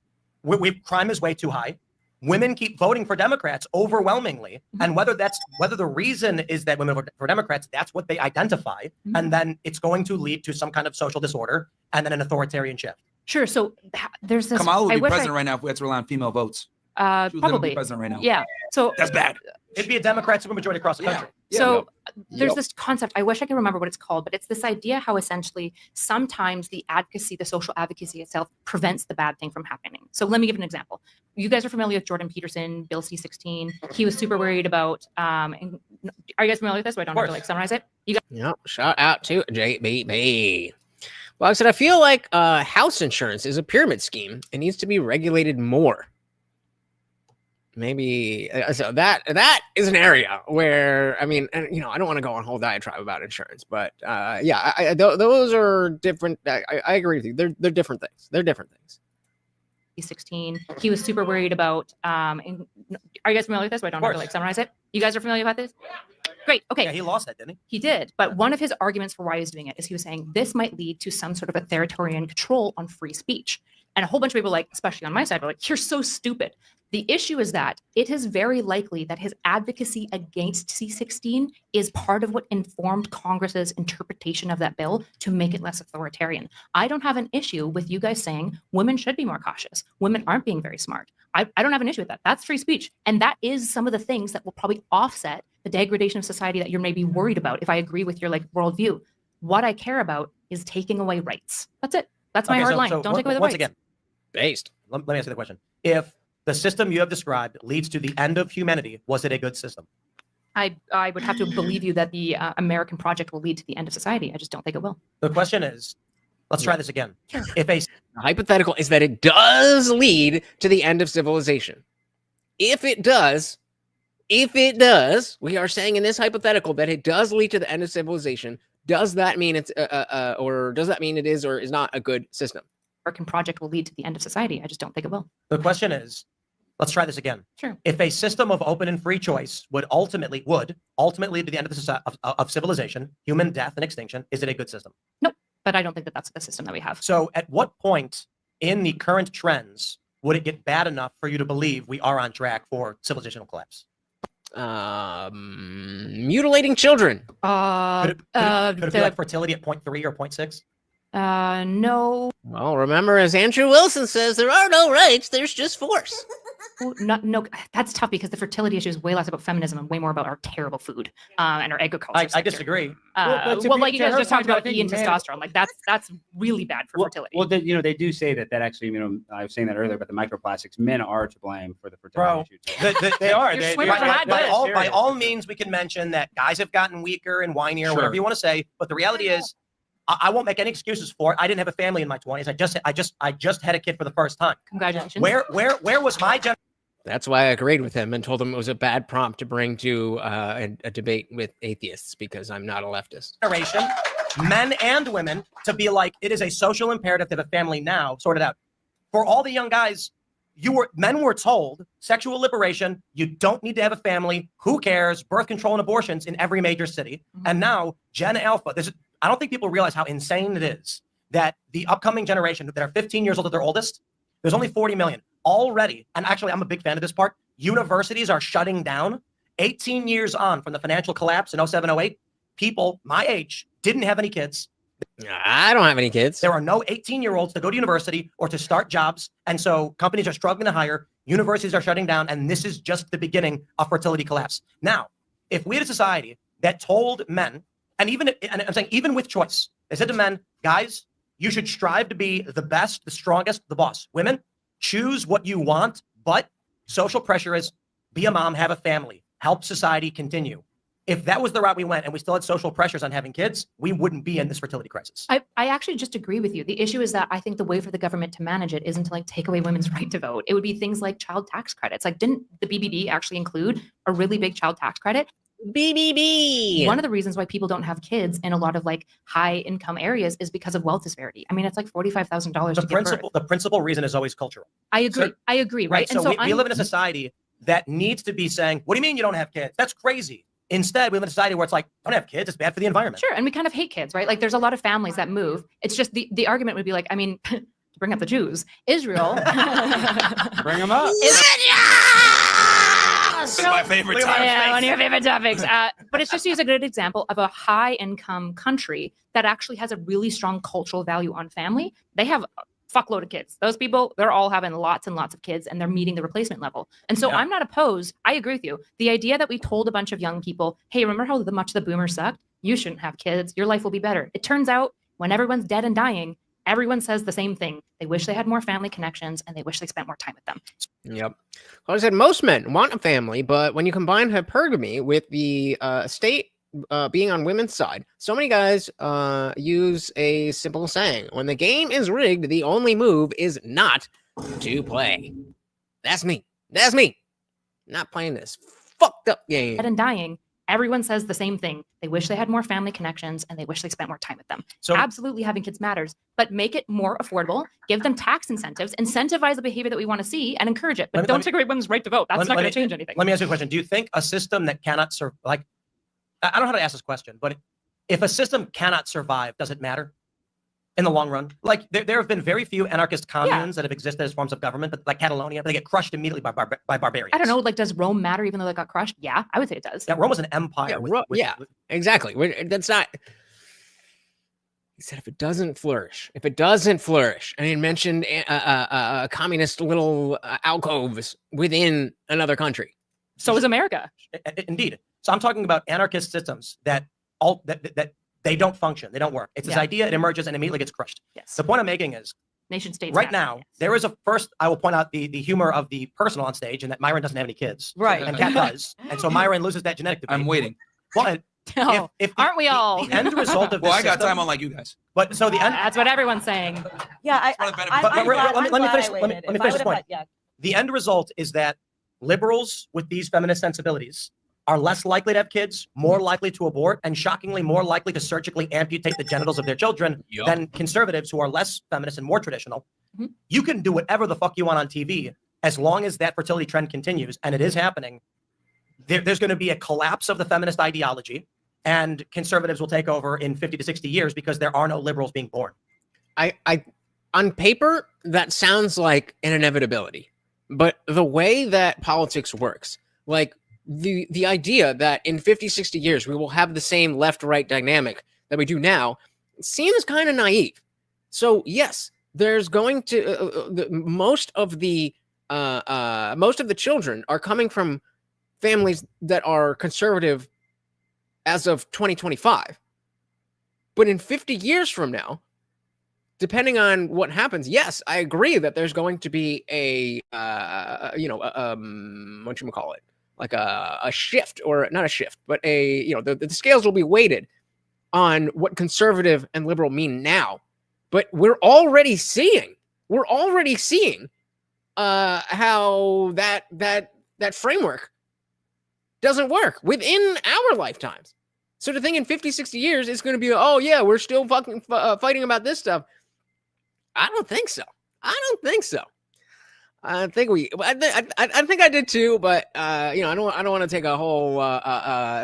crime is way too high. Women keep voting for Democrats overwhelmingly. And whether the reason is that women vote for Democrats, that's what they identify. And then it's going to lead to some kind of social disorder and then an authoritarian shift. Sure. So there's this. Kamala would be president right now if we had to rely on female votes. She would Probably be president right now. Yeah. So that's bad. It'd be a Democrat supermajority across the country. So there's this concept, I wish I could remember what it's called, but it's this idea how essentially sometimes the social advocacy itself prevents the bad thing from happening. So let me give an example. You guys are familiar with Jordan Peterson, Bill C-16. He was super worried about, are you guys familiar with this? So I don't have to summarize it. Shout out to JBB. Well, I said, I feel like house insurance is a pyramid scheme. It needs to be regulated more. Maybe so that is an area where I don't want to go on a whole diatribe about insurance, but those are different. I agree with you. They're different things. They're different things. 16. He was super worried about. Are you guys familiar with this? So I don't have to summarize it. You guys are familiar with this? Great. Okay. Yeah, he lost that, didn't he? He did. But one of his arguments for why he was doing it is he was saying this might lead to some sort of authoritarian control on free speech. And a whole bunch of people, especially on my side, were like, you're so stupid. The issue is that it is very likely that his advocacy against C-16 is part of what informed Congress's interpretation of that bill to make it less authoritarian. I don't have an issue with you guys saying women should be more cautious. Women aren't being very smart. I don't have an issue with that. That's free speech. And that is some of the things that will probably offset the degradation of society that you're maybe worried about if I agree with your worldview. What I care about is taking away rights. That's it. That's my hard line. Don't take away the rights. Once again, based. Let me answer the question. If the system you have described leads to the end of humanity, was it a good system? I would have to believe you that the American project will lead to the end of society. I just don't think it will. The question is, let's try this again. Sure. The hypothetical is that it does lead to the end of civilization. If it does, we are saying in this hypothetical that it does lead to the end of civilization. Does that mean it's or does that mean it is or is not a good system? American project will lead to the end of society. I just don't think it will. The question is, let's try this again. Sure. If a system of open and free choice would ultimately lead to the end of civilization, human death and extinction, is it a good system? Nope. but I don't think that that's the system that we have. So at what point in the current trends would it get bad enough for you to believe we are on track for civilizational collapse? Mutilating children. Could it be like fertility at 0.3 or 0.6? No. Well, remember, as Andrew Wilson says, there are no rights, there's just force. No, that's tough because the fertility issue is way less about feminism and way more about our terrible food and our agriculture. I disagree. Like you guys just talked about E and testosterone. Like that's really bad for fertility. Well, they do say that actually, I was saying that earlier, but the microplastics, men are to blame for the fertility issue. They are. By all means, we can mention that guys have gotten weaker and whinier, whatever you want to say. But the reality is, I won't make any excuses for it. I didn't have a family in my 20s. I just had a kid for the first time. Congratulations. Where was my generation? That's why I agreed with him and told him it was a bad prompt to bring to a debate with atheists because I'm not a leftist. Men and women to be like, it is a social imperative to have a family now. Sort it out. For all the young guys, men were told sexual liberation. You don't need to have a family. Who cares? Birth control and abortions in every major city. Mm-hmm. And now Gen Alpha. I don't think people realize how insane it is that the upcoming generation that are 15 years old at their oldest, there's only 40 million already. And actually, I'm a big fan of this part. Universities are shutting down. 18 years on from the financial collapse in 07, 08, people my age didn't have any kids. I don't have any kids. There are no 18-year-olds to go to university or to start jobs. And so companies are struggling to hire. Universities are shutting down. And this is just the beginning of fertility collapse. Now, if we had a society that told men, and I'm saying even with choice, they said to men, guys, you should strive to be the best, the strongest, the boss. Women, choose what you want, but social pressure is be a mom, have a family, help society continue. If that was the route we went and we still had social pressures on having kids, we wouldn't be in this fertility crisis. I actually just agree with you. The issue is that I think the way for the government to manage it isn't to take away women's right to vote. It would be things like child tax credits. Didn't the BBB actually include a really big child tax credit? BBB. One of the reasons why people don't have kids in a lot of high income areas is because of wealth disparity. I mean, it's $45,000 to give birth. The principal reason is always cultural. I agree. Right. And so we live in a society that needs to be saying, what do you mean you don't have kids? That's crazy. Instead, we live in a society where it's don't have kids. It's bad for the environment. Sure. And we kind of hate kids, right? There's a lot of families that move. It's just the argument would be to bring up the Jews, Israel. Bring them up. This is my favorite topic. Yeah, one of your favorite topics. But it's just to use a good example of a high income country that actually has a really strong cultural value on family. They have a fuckload of kids. Those people, they're all having lots and lots of kids and they're meeting the replacement level. And so I'm not opposed. I agree with you. The idea that we told a bunch of young people, hey, remember how much the boomers sucked? You shouldn't have kids. Your life will be better. It turns out when everyone's dead and dying, everyone says the same thing. They wish they had more family connections and they wish they spent more time with them. Yep. Like I said, most men want a family, but when you combine hypergamy with the state being on women's side, so many guys use a simple saying: when the game is rigged, the only move is not to play. That's me. Not playing this fucked up game. Dead and dying. Everyone says the same thing. They wish they had more family connections and they wish they spent more time with them. So absolutely having kids matters, but make it more affordable, give them tax incentives, incentivize the behavior that we want to see and encourage it. But don't take away women's right to vote. That's not going to change anything. Let me ask you a question. Do you think a system that cannot I don't know how to ask this question, but if a system cannot survive, does it matter in the long run? There have been very few anarchist communes that have existed as forms of government, but Catalonia, they get crushed immediately by barbarians. I don't know. Does Rome matter even though they got crushed? Yeah, I would say it does. Yeah, Rome was an empire. Exactly. That's not. He said if it doesn't flourish, and he mentioned communist little alcoves within another country. So is America. Indeed. So I'm talking about anarchist systems that they don't function. They don't work. It's this idea. It emerges and immediately gets crushed. Yes. The point I'm making is nation states. Right now, there is I will point out the humor of the personal on stage and that Myron doesn't have any kids. Right. And Kat does. And so Myron loses that genetic debate. I'm waiting. But aren't we all? The end result of this I got time unlike you guys. But so the end. That's what everyone's saying. Yeah. Let me finish this point. The end result is that liberals with these feminist sensibilities are less likely to have kids, more likely to abort, and shockingly more likely to surgically amputate the genitals of their children than conservatives who are less feminist and more traditional. Mm-hmm. You can do whatever the fuck you want on TV as long as that fertility trend continues, and it is happening. There's going to be a collapse of the feminist ideology. and conservatives will take over in 50 to 60 years because there are no liberals being born. I on paper, that sounds like an inevitability, but the way that politics works, like the idea that in 50, 60 years, we will have the same left-right dynamic that we do now seems kind of naive. So yes, there's going to most of the children are coming from families that are conservative as of 2025. But in 50 years from now, depending on what happens, yes, I agree that there's going to be a whatchamacallit, like a shift, or not a shift, but the scales will be weighted on what conservative and liberal mean now. But we're already seeing how that framework doesn't work within our lifetimes. So to think in 50, 60 years it's going to be, oh yeah, we're still fucking fighting about this stuff. I don't think so. I think I did too, but I don't want to take a whole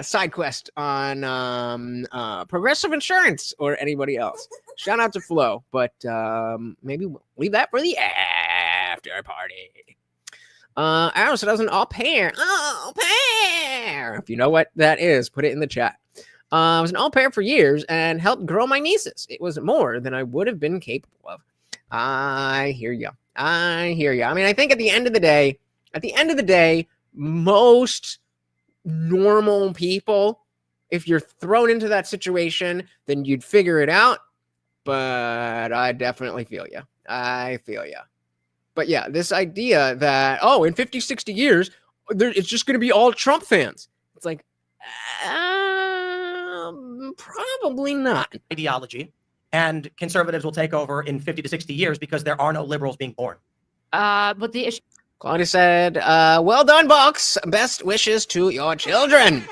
side quest on Progressive Insurance or anybody else. Shout out to Flo, but maybe we'll leave that for the after party. Arrow said I was an au pair. Au pair. If you know what that is, put it in the chat. I was an au pair for years and helped grow my nieces. It was more than I would have been capable of. I hear you. I mean, I think at the end of the day, most normal people, if you're thrown into that situation, then you'd figure it out. But I definitely feel you. But yeah, this idea that, in 50, 60 years, it's just going to be all Trump fans. It's like, probably not. Ideology. And conservatives will take over in 50 to 60 years because there are no liberals being born. But the issue. Claudia said, well done, Box. Best wishes to your children.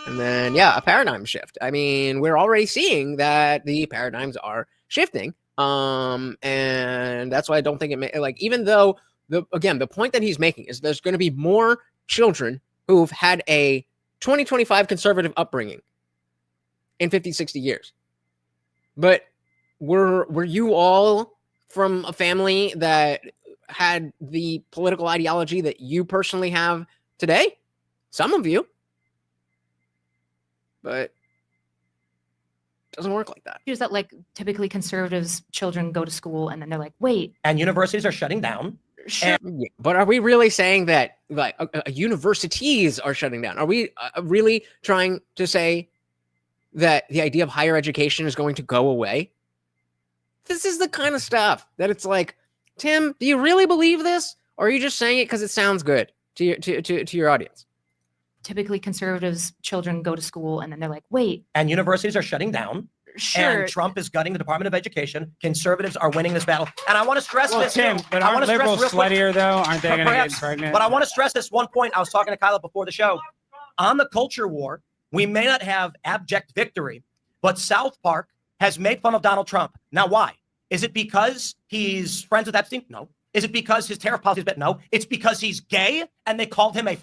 And then, a paradigm shift. I mean, we're already seeing that the paradigms are shifting. And that's why I don't think even though the point that he's making is there's going to be more children who've had a 2025 conservative upbringing in 50, 60 years. But were you all from a family that had the political ideology that you personally have today? Some of you. But it doesn't work like that. Is that typically conservatives' children go to school and then they're like, wait. And universities are shutting down. Sure. But are we really saying that universities are shutting down? Are we really trying to say that the idea of higher education is going to go away? This is the kind of stuff that it's like, Tim, do you really believe this? Or are you just saying it because it sounds good to your audience? Typically conservatives' children go to school and then they're like, wait. And universities are shutting down. Sure. And Trump is gutting the Department of Education. Conservatives are winning this battle. And I want to stress this. Tim, but aren't liberals sluttier though? Aren't they going to get pregnant? But I want to stress this one point. I was talking to Kyla before the show. On the culture war, we may not have abject victory, but South Park has made fun of Donald Trump. Now, why? Is it because he's friends with Epstein? No. Is it because his tariff policy is bad? No. It's because he's gay and they called him a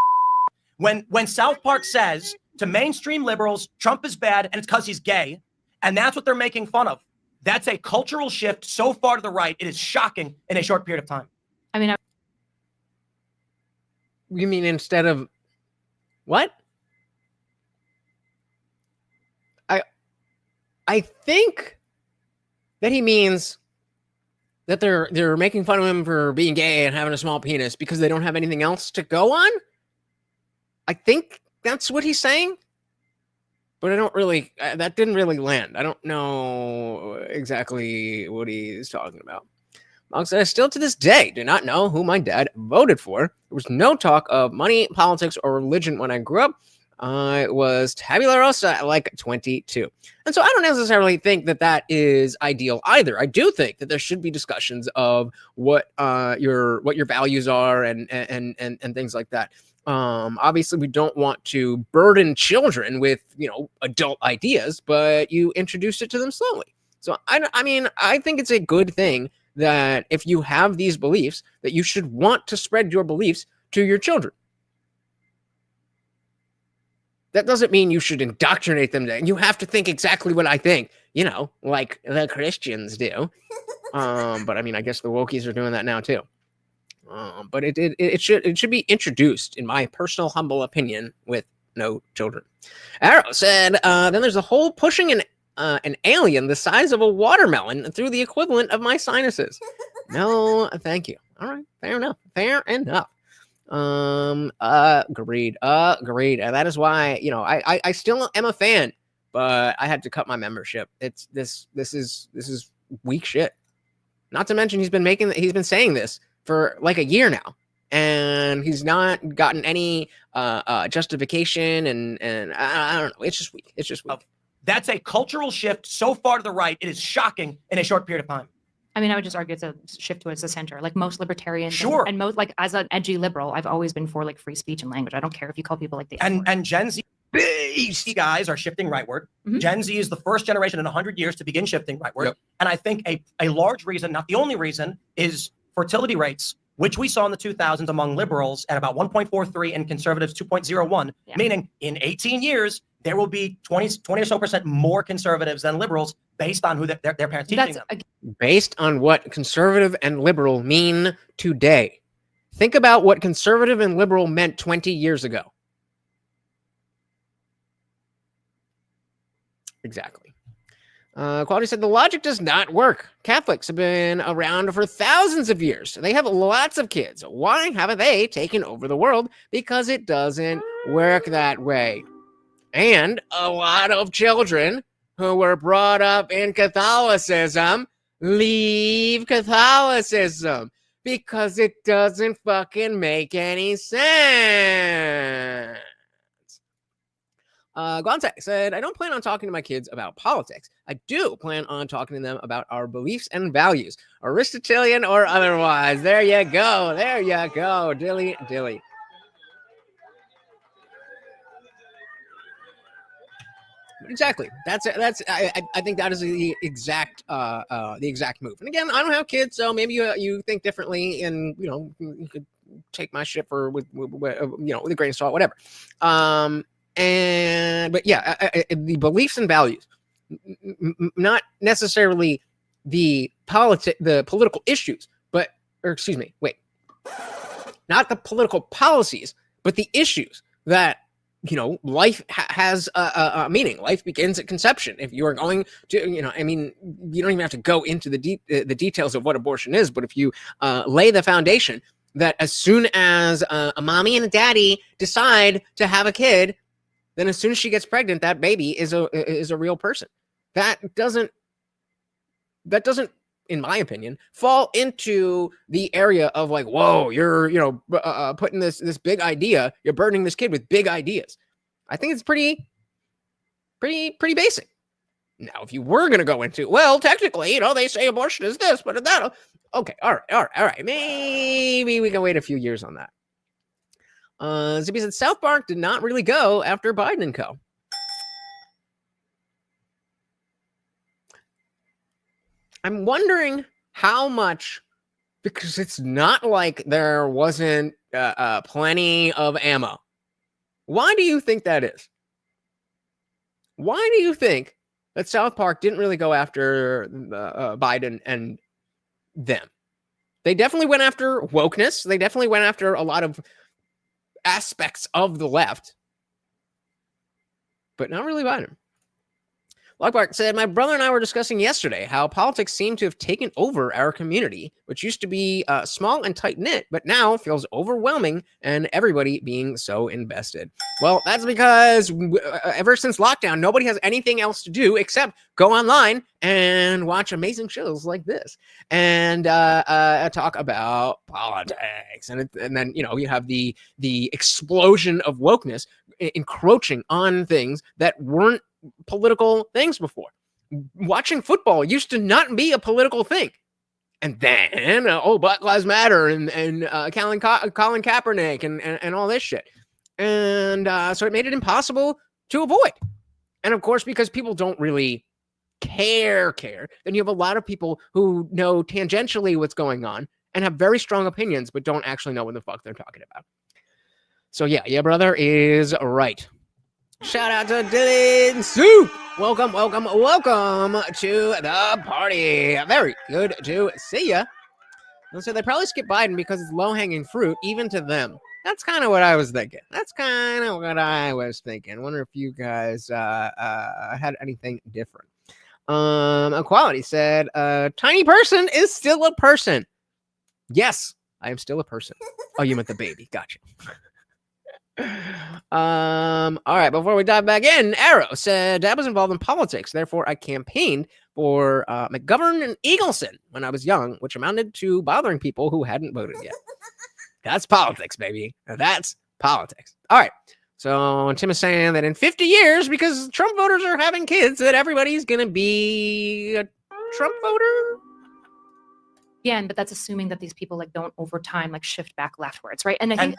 When South Park says to mainstream liberals, Trump is bad and it's because he's gay, and that's what they're making fun of. That's a cultural shift so far to the right. It is shocking in a short period of time. I mean, you mean instead of what? I think that he means that they're making fun of him for being gay and having a small penis because they don't have anything else to go on. I think that's what he's saying, but I don't really, that didn't really land. I don't know exactly what he's talking about. Monk said, I still to this day do not know who my dad voted for. There was no talk of money, politics, or religion when I grew up. I was tabula rasa at like 22. And so I don't necessarily think that that is ideal either. I do think that there should be discussions of what your values are and things like that. Obviously we don't want to burden children with, adult ideas, but you introduce it to them slowly. So I think it's a good thing that if you have these beliefs, that you should want to spread your beliefs to your children. That doesn't mean you should indoctrinate them. You have to think exactly what I think, like the Christians do. But I mean, I guess the wokies are doing that now too. But it should be introduced, in my personal humble opinion, with no children. Arrow said, then there's a whole pushing an alien the size of a watermelon through the equivalent of my sinuses. No, thank you. All right, fair enough. Agreed. And that is why, I still am a fan, but I had to cut my membership. This is weak shit. Not to mention he's been saying this for like a year now, and he's not gotten any justification, and I don't know. It's just weak. That's a cultural shift so far to the right. It is shocking in a short period of time. I mean, I would just argue it's a shift towards the center. Like most libertarians, Sure, and most, like, as an edgy liberal, I've always been for like free speech and language. I don't care if you call people like the and Gen Z guys are shifting rightward. Gen Z is the first generation in 100 years to begin shifting rightward. Yep. And I think a large reason, not the only reason, is fertility rates, which we saw in the 2000s among liberals at about 1.43 and conservatives 2.01, meaning in 18 years, there will be 20 or so % more conservatives than liberals based on who their parents teaching them. Based on what conservative and liberal mean today. Think about what conservative and liberal meant 20 years ago. Exactly. Quality said the logic does not work. Catholics have been around for thousands of years. They have lots of kids. Why haven't they taken over the world? Because it doesn't work that way. And a lot of children who were brought up in Catholicism leave Catholicism because it doesn't fucking make any sense. Gonzaga said, I don't plan on talking to my kids about politics. I do plan on talking to them about our beliefs and values, Aristotelian or otherwise. There you go. Dilly. Exactly. I think that is the exact move. And again, I don't have kids, so maybe you think differently, and you could take my shit with a grain of salt, whatever. But yeah, the beliefs and values, not necessarily the political issues, not the political policies, but the issues that life has a meaning. Life begins at conception. If you are going to, you don't even have to go into the details of what abortion is, but if you lay the foundation that as soon as a mommy and a daddy decide to have a kid, then as soon as she gets pregnant, that baby is a real person. That doesn't, in my opinion, fall into the area of like, whoa, you're putting this big idea, you're burdening this kid with big ideas. I think it's pretty basic. Now, if you were going to go into, well, technically, they say abortion is this, but that, okay, all right, maybe we can wait a few years on that. Zippy said South Park did not really go after Biden and co. I'm wondering how much, because it's not like there wasn't plenty of ammo. Why do you think that is? Why do you think that South Park didn't really go after Biden and them? They definitely went after wokeness. They definitely went after a lot of aspects of the left, but not really Biden. Lockhart said, my brother and I were discussing yesterday how politics seem to have taken over our community, which used to be small and tight-knit, but now feels overwhelming and everybody being so invested. Well, that's because ever since lockdown, nobody has anything else to do except go online and watch amazing shows like this and talk about politics. And then, you have the explosion of wokeness encroaching on things that weren't political things before. Watching football used to not be a political thing, and then Black Lives Matter and Colin Kaepernick and all this shit, and so it made it impossible to avoid. And of course, because people don't really care, then you have a lot of people who know tangentially what's going on and have very strong opinions, but don't actually know what the fuck they're talking about. So yeah, brother is right. Shout out to Dylan Sue. Welcome to the party. Very good to see ya. And so they probably skip Biden because it's low-hanging fruit, even to them. That's kind of what I was thinking. I wonder if you guys had anything different. Equality said, tiny person is still a person. Yes, I am still a person. Oh, you meant the baby. Gotcha. All right, before we dive back in, Arrow said, I was involved in politics, therefore I campaigned for McGovern and Eagleson when I was young, which amounted to bothering people who hadn't voted yet. That's politics, baby. That's politics. All right. So Tim is saying that in 50 years, because Trump voters are having kids, that everybody's going to be a Trump voter. Yeah, but that's assuming that these people like don't over time like shift back leftwards, right? And I think,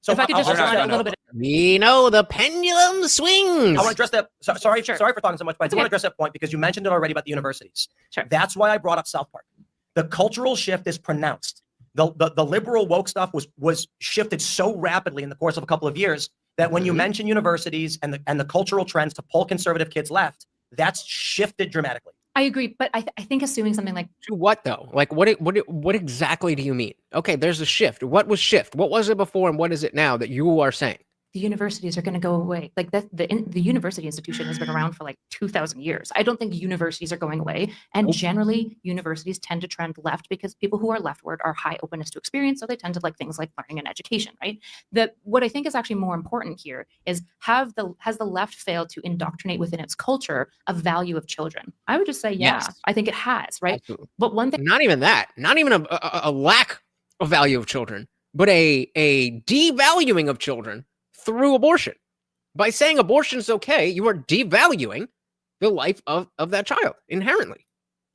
so if I could just respond a little bit. We know the pendulum swings. I want to address that. Sorry for talking so much, but I do want to address that point because you mentioned it already about the universities. Sure. That's why I brought up South Park. The cultural shift is pronounced. The liberal woke stuff was shifted so rapidly in the course of a couple of years that when you mention universities and the cultural trends to pull conservative kids left, that's shifted dramatically. I agree, but I think assuming something like to what though? Like what exactly do you mean? Okay, there's a shift. What was shift? What was it before and what is it now that you are saying? the universities are going to go away. Like the university institution has been around for like 2,000 years. I don't think universities are going away. And generally, universities tend to trend left because people who are leftward are high openness to experience. So they tend to like things like learning and education, right? What I think is actually more important here is has the left failed to indoctrinate within its culture a value of children? I would just say, yeah, yes. I think it has, right? Absolutely. But one thing, not even that, not even a lack of value of children, but a devaluing of children through abortion. By saying abortion is okay, you are devaluing the life of that child inherently.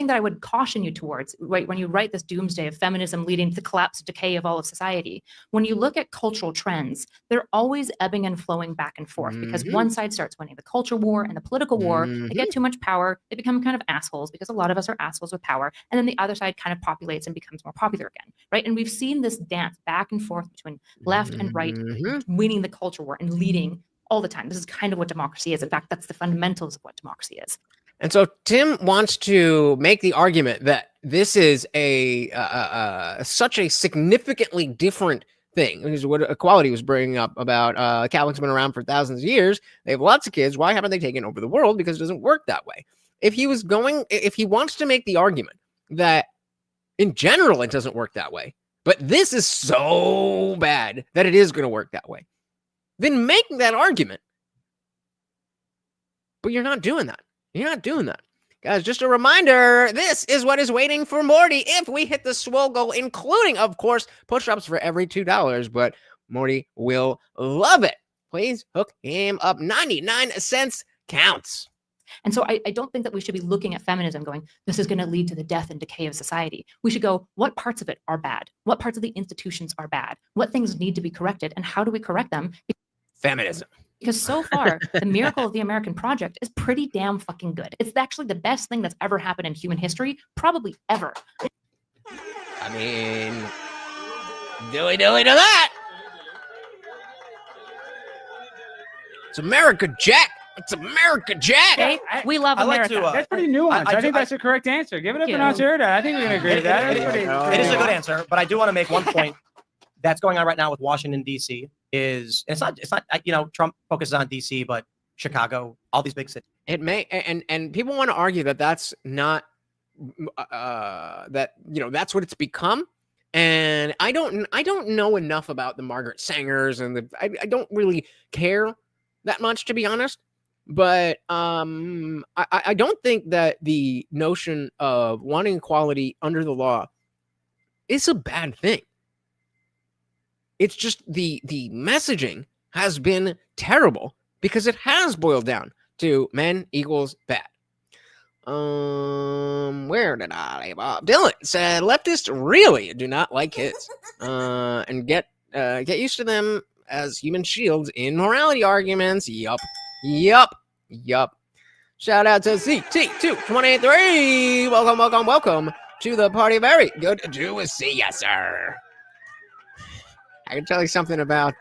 That I would caution you towards, right, when you write this doomsday of feminism leading to the collapse and decay of all of society, when you look at cultural trends, they're always ebbing and flowing back and forth because one side starts winning the culture war and the political war. They get too much power. They become kind of assholes because a lot of us are assholes with power. And then the other side kind of populates and becomes more popular again, right? And we've seen this dance back and forth between left and right, winning the culture war and leading all the time. This is kind of what democracy is. In fact, that's the fundamentals of what democracy is. And so Tim wants to make the argument that this is such a significantly different thing. Because what Equality was bringing up about Catholics have been around for thousands of years. They have lots of kids. Why haven't they taken over the world? Because it doesn't work that way. If he wants to make the argument that in general it doesn't work that way, but this is so bad that it is going to work that way, then make that argument. But you're not doing that. You're not doing that. Guys, just a reminder, this is what is waiting for Morty if we hit the swole goal, including, of course, push-ups for every $2, but Morty will love it. Please hook him up. 99 cents counts. And so I don't think that we should be looking at feminism going, this is going to lead to the death and decay of society. We should go, what parts of it are bad? What parts of the institutions are bad? What things need to be corrected? And how do we correct them? Feminism. Because so far, the miracle of the American project is pretty damn fucking good. It's actually the best thing that's ever happened in human history, probably ever. I mean, dilly to that. It's America, Jack. It's America, Jack. Okay? We love America. That's pretty nuanced. I think that's the correct answer. Give it up to NotSoErudite. I think we can agree with that. It is a good answer, but I do want to make one point that's going on right now with Washington, D.C. It's not, Trump focuses on DC, but Chicago, all these big cities. It may, and people want to argue that that's not, that's what it's become. And I don't know enough about the Margaret Sangers and I don't really care that much, to be honest. But I don't think that the notion of wanting equality under the law is a bad thing. It's just the messaging has been terrible because it has boiled down to men equals bad. Where did I leave off? Dylan said leftists really do not like kids, and get used to them as human shields in morality arguments. Yup. Shout out to CT2283. Welcome to the party. Very good to see you, sir. I can tell you something about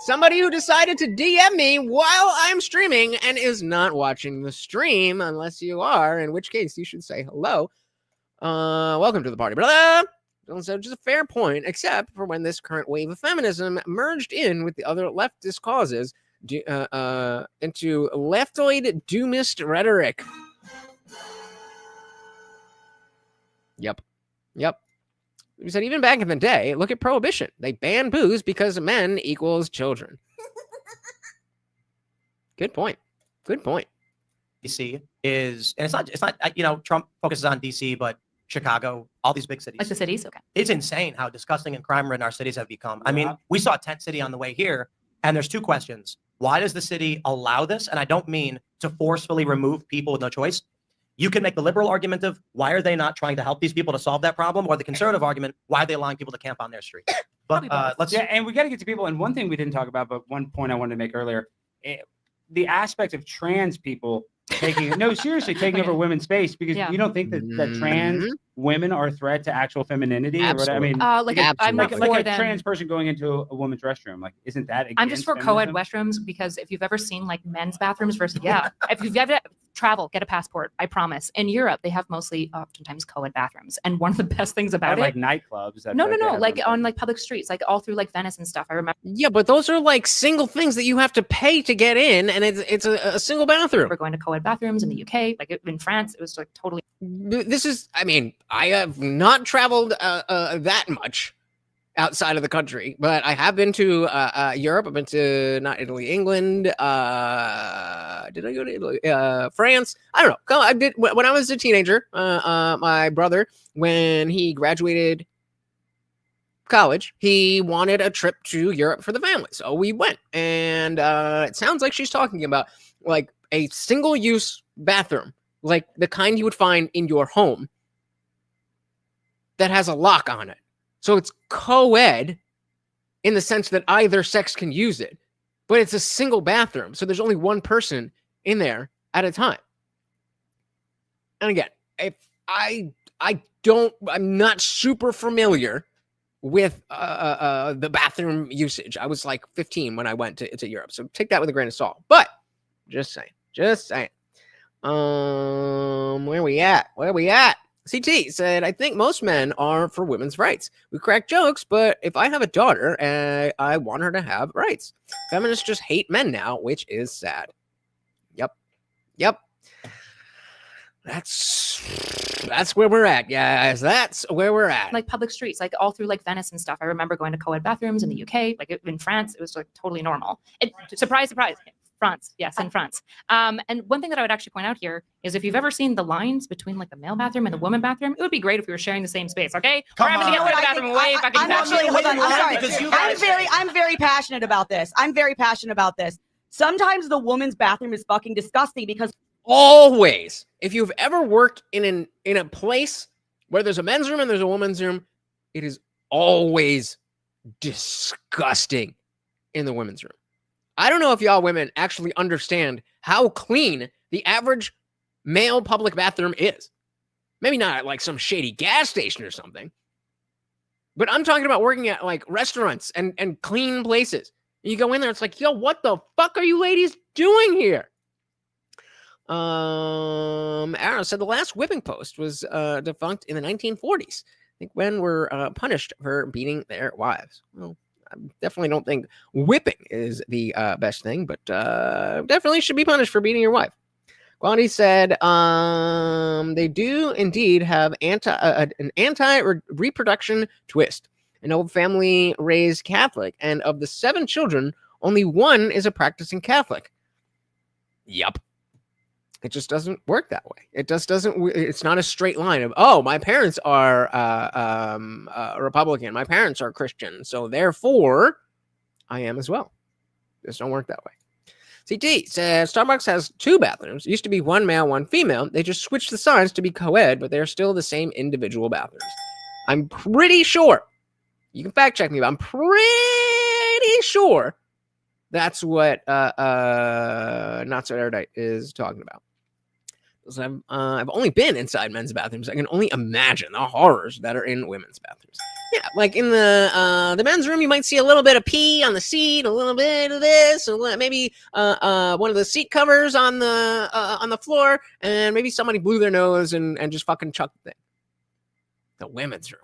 somebody who decided to DM me while I'm streaming and is not watching the stream, unless you are, in which case you should say hello. Welcome to the party, brother. So just a fair point, except for when this current wave of feminism merged in with the other leftist causes into leftoid doomist rhetoric. Yep. We said even back in the day, look at prohibition. They banned booze because men equals children. Good point. DC is, and it's not, Trump focuses on DC, but Chicago, all these big cities. Like the cities? Okay. It's insane how disgusting and crime-ridden our cities have become. I mean, we saw Tent City on the way here, and there's two questions. Why does the city allow this? And I don't mean to forcefully remove people with no choice. You can make the liberal argument of why are they not trying to help these people to solve that problem, or the conservative argument, why are they allowing people to camp on their street? But and we got to get to people. And one thing we didn't talk about, but one point I wanted to make earlier, the aspect of trans people taking over women's space, because you don't think that trans women are a threat to actual femininity. Absolutely. Or what, I mean, I'm not like for a them. trans person going into a woman's restroom, like, isn't that I'm just for co-ed feminism? restrooms, because if you've ever seen like men's bathrooms versus if you've ever travel, get a passport. I promise. In Europe, they have oftentimes co-ed bathrooms, and one of the best things about like nightclubs. No, like on like public streets, like all through like Venice and stuff. I remember. Yeah, but those are like single things that you have to pay to get in, and it's a single bathroom. We're going to co-ed bathrooms in the UK, like in France, it was like totally. This is, I mean, I have not traveled that much outside of the country, but I have been to Europe. I've been to not Italy, England. Did I go to Italy? France? I don't know. I did when I was a teenager. My brother, when he graduated college, he wanted a trip to Europe for the family, so we went. And it sounds like she's talking about like a single-use bathroom, like the kind you would find in your home, that has a lock on it. So it's co-ed in the sense that either sex can use it, but it's a single bathroom. So there's only one person in there at a time. And again, if I'm not super familiar with the bathroom usage. I was like 15 when I went to Europe. So take that with a grain of salt. But just saying. Where we at? CT said, I think most men are for women's rights. We crack jokes, but if I have a daughter, I want her to have rights. Feminists just hate men now, which is sad. Yep. That's where we're at, guys. That's where we're at. Like public streets, like all through like Venice and stuff. I remember going to co-ed bathrooms in the UK, like in France, it was like totally normal. Surprise. France. Yes, in France. And one thing that I would actually point out here is if you've ever seen the lines between like the male bathroom and the woman bathroom, it would be great if we were sharing the same space, okay? We're having to get rid of the bathroom way fucking fast. I'm very passionate about this. Sometimes the woman's bathroom is fucking disgusting because always, if you've ever worked in a place where there's a men's room and there's a woman's room, it is always disgusting in the women's room. I don't know if y'all women actually understand how clean the average male public bathroom is. Maybe not at like some shady gas station or something, but I'm talking about working at like restaurants and clean places. You go in there, it's like, yo, what the fuck are you ladies doing here? Arrow said the last whipping post was defunct in the 1940s. I think men were punished for beating their wives. Well, I definitely don't think whipping is the best thing, but definitely should be punished for beating your wife. Quality said they do indeed have an anti-reproduction twist. An old family raised Catholic, and of the 7 children, only 1 is a practicing Catholic. Yup. It just doesn't work that way. It just doesn't. It's not a straight line of, oh, my parents are Republican. My parents are Christian. So therefore, I am as well. It just don't work that way. CT says Starbucks has 2 bathrooms. It used to be 1 male, 1 female. They just switched the signs to be co-ed, but they're still the same individual bathrooms. I'm pretty sure. You can fact check me, but I'm pretty sure that's what NotSoErudite is talking about. I've only been inside men's bathrooms. I can only imagine the horrors that are in women's bathrooms. Yeah, like in the men's room, you might see a little bit of pee on the seat, a little bit of this, maybe one of the seat covers on the floor, and maybe somebody blew their nose and just fucking chucked the thing. The women's room,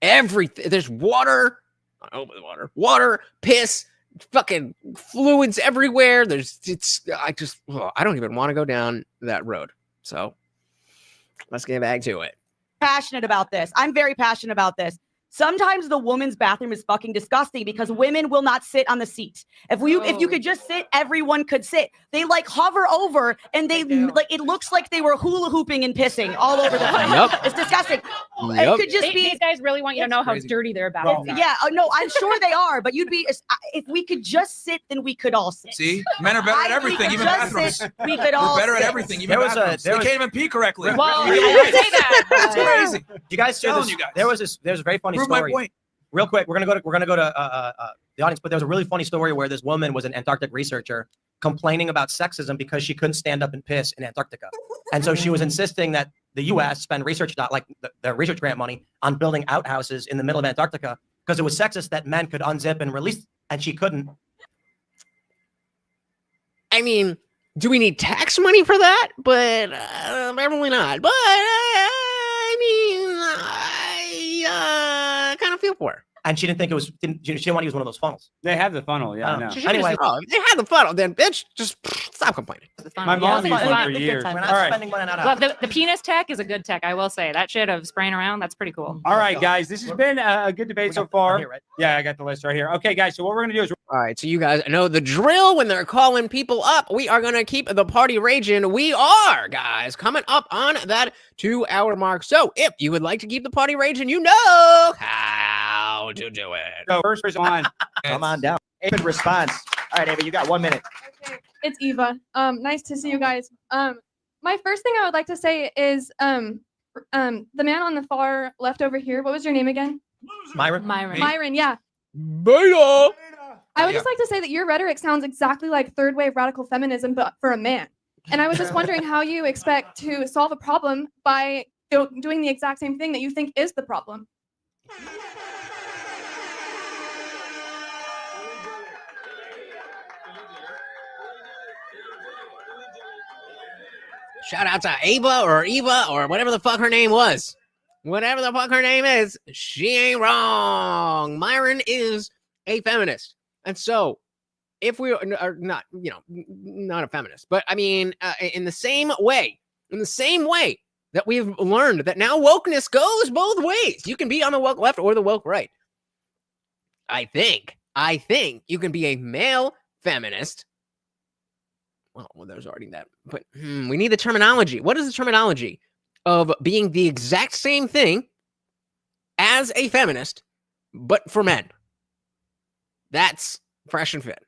everything. There's water, water, piss, fucking fluids everywhere. I don't even want to go down that road. So let's get back to it. Passionate about this. I'm very passionate about this. Sometimes the woman's bathroom is fucking disgusting because women will not sit on the seat. If you could just sit, everyone could sit. They like hover over and they like it looks like they were hula hooping and pissing all over the place. Yep. It's disgusting. Yep. It could just be. These guys really want you to know how dirty their bathrooms are. Yeah, no, I'm sure they are, but you'd be if we could just sit, then we could all sit. See, men are better at everything, even bathrooms. We could all We're better sit. at everything, even bathrooms. They can't even pee correctly. Well, I didn't say that. It's crazy. You guys see this? There's a very funny Prove my story. point. Real quick, we're gonna go to the audience, but there's a really funny story where this woman was an Antarctic researcher complaining about sexism because she couldn't stand up and piss in Antarctica, and so she was insisting that the U.S. spend research the research grant money on building outhouses in the middle of Antarctica because it was sexist that men could unzip and release, and she couldn't. I mean, do we need tax money for that? But probably not. But I mean, I kind of feel for her. And she didn't think she didn't want to use one of those funnels. They have the funnel, yeah. I know. Anyway, if they had the funnel, then bitch, just stop complaining. My mom used one for years. We're not All right. spending money on Well, the penis tech is a good tech, I will say. That shit of spraying around, that's pretty cool. All right, guys, this has been a good debate so far. Here, right? Yeah, I got the list right here. Okay, guys, so what we're going to do is All right, so you guys know the drill when they're calling people up. We are going to keep the party raging. We are, guys, coming up on that 2-hour mark. So if you would like to keep the party raging, you know how to do it. go first on. Come on down. Ava response. All right, Ava, you got 1 minute. Okay, it's Eva. Nice to see you guys. My first thing I would like to say is the man on the far left over here. What was your name again? Myron. Myron, yeah. Beta. I would just like to say that your rhetoric sounds exactly like third wave radical feminism, but for a man. And I was just wondering how you expect to solve a problem by doing the exact same thing that you think is the problem. Shout out to Ava or whatever the fuck her name was. Whatever the fuck her name is, she ain't wrong. Myron is a feminist. And so if we are not, not a feminist, but I mean, in the same way that we've learned that now wokeness goes both ways. You can be on the woke left or the woke right. I think you can be a male feminist. Well, there's already that, but we need the terminology. What is the terminology of being the exact same thing as a feminist, but for men? That's fresh and fit.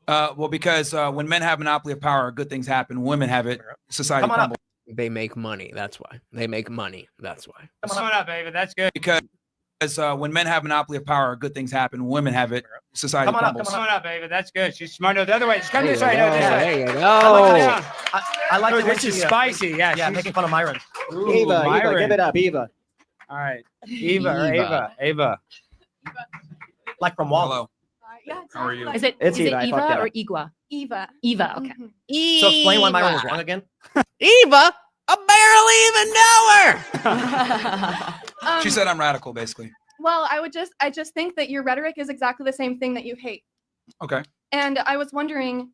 Well, because when men have monopoly of power, good things happen. Women have it. Society crumbles. They make money. That's why. They make money. That's why. Come on up, Ava. That's good. Because when men have monopoly of power, good things happen. Women have it. Society crumbles. Come on up, Ava. That's good. She's smart. No, the other way. Just come this way. No, this way. There you go. I like the way this is she, spicy. Yeah, yeah, making fun of Myron. Ooh, Eva, Myron. give it up, Eva. All right, Ava. Like from Wall. Hello. Yeah, How are you? Is it It's Eva Eva, I fucked or up. Igua? Eva. Eva, okay. So explain why Myron was wrong again. Eva, I barely even know her. She said I'm radical, basically. Well, I just think that your rhetoric is exactly the same thing that you hate. Okay. And I was wondering,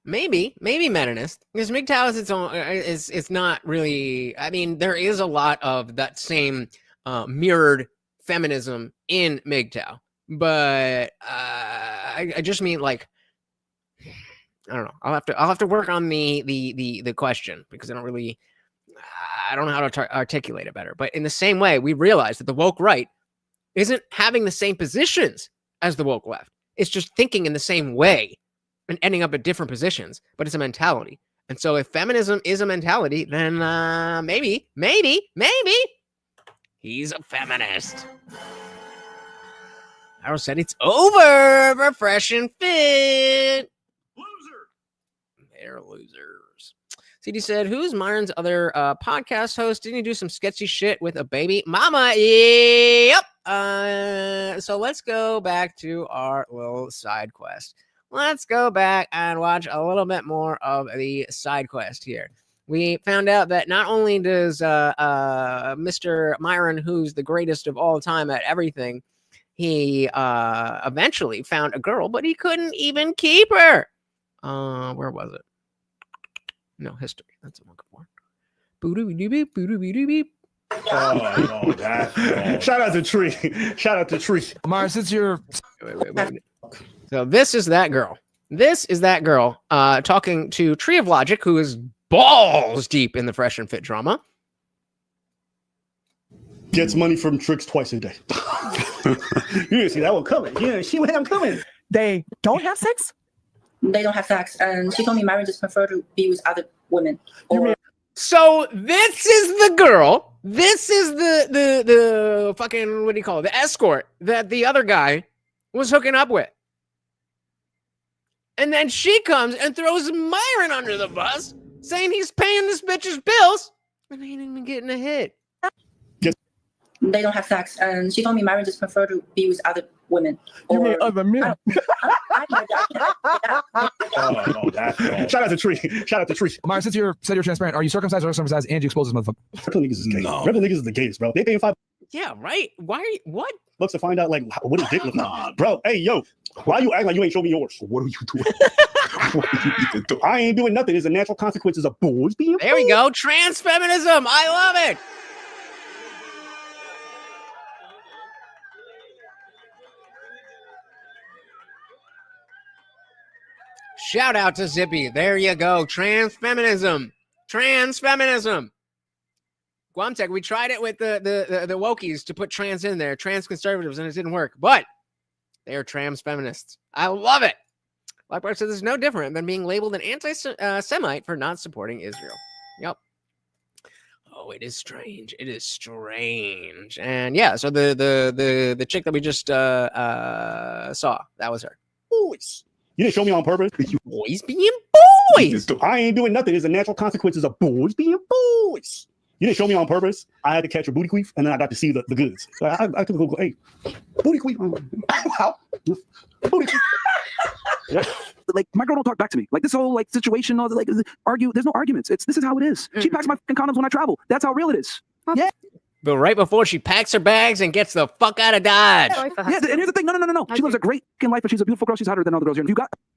Maybe Meninist, because MGTOW is its own. It's not really. I mean, there is a lot of that same mirrored feminism in MGTOW, but I just mean like, I don't know. I'll have to work on the question because I don't know how to articulate it better. But in the same way, we realize that the woke right isn't having the same positions as the woke left. It's just thinking in the same way and ending up at different positions, but it's a mentality. And so if feminism is a mentality, then maybe he's a feminist. I said it's over for Fresh and Fit. They're losers. CD said, who's Myron's other podcast host? Didn't he do some sketchy shit with a baby mama? Yep. So let's go back to our little side quest. Let's go back and watch a little bit more of the side quest here. We found out that not only does Mr. Myron, who's the greatest of all time at everything, he eventually found a girl, but he couldn't even keep her. Where was it? No, history. That's what I'm looking for. Boo-doo-doo-beep, boo-doo-doo-beep. Oh, that. Shout out to Tree. Shout out to Tree. Mars, since you're Wait. So this is that girl. This is that girl talking to Tree of Logic, who is balls deep in the Fresh and Fit drama. Gets money from tricks twice a day. You didn't see that one coming. You didn't see that one coming. They don't have sex? They don't have sex, and she told me Myron just prefer to be with other women. Or So this is the girl. This is the fucking, what do you call it? The escort that the other guy was hooking up with. And then she comes and throws Myron under the bus, saying he's paying this bitch's bills, and he ain't even getting a hit. they don't have sex, and she told me Myron just prefer to be with other women. You mean other men? Shout out to Tree. Shout out to Tree. Myron, since you said you're transparent, are you circumcised or uncircumcised? And you expose this motherfucker. Rebel niggas is gay. Rebel niggas is the gays, bro. They paying $5 Yeah, right. Why are you, what? bucks to find out like what his dick look like. Bro, hey yo, why you act like you ain't show me yours? What are you doing? What are you even doing? I ain't doing nothing. It's the natural consequences of boys being There we go. Trans feminism. I love it. Shout out to Zippy. There you go. Trans feminism. Trans feminism. Guamtech, we tried it with the wokies to put trans in there, trans conservatives, and it didn't work. But they are trans feminists. I love it. Blackbird says this is no different than being labeled an anti-Semite for not supporting Israel. Yep. Oh, it is strange. It is strange. And yeah, so the chick that we just saw, that was her. boys. You didn't show me on purpose. Boys being boys. I ain't doing nothing. It's the natural consequences of boys being boys. You didn't show me on purpose. I had to catch a booty queef, and then I got to see the goods. So I could go, hey, booty queef. Booty queef. Yeah. Like, my girl don't talk back to me. Like, this whole like situation, all the, like argue. There's no arguments. This is how it is. She packs my condoms when I travel. That's how real it is. Yeah. But right before she packs her bags and gets the fuck out of Dodge. Yeah, and here's the thing. No. She lives a great life, and she's a beautiful girl. She's hotter than other girls here.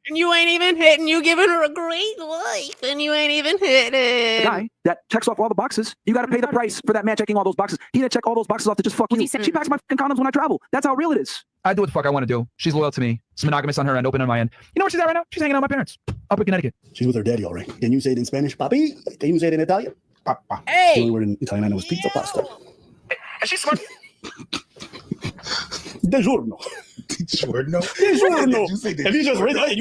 And you ain't even hitting. You giving her a great life, and you ain't even hitting. The guy that checks off all the boxes. You got to pay the price for that man checking all those boxes. He didn't check all those boxes off to just fuck you. She packs my condoms when I travel. That's how real it is. I do what the fuck I want to do. She's loyal to me. It's monogamous on her end, open on my end. You know where she's at right now? She's hanging out with my parents up in Connecticut. She's with her daddy already. Can you say it in Spanish, papi? Can you say it in Italian? Papa. Hey. The only word in Italian I know is pizza pasta. And she's smart. DiGiorno. DiGiorno? DiGiorno. You say If you just read that,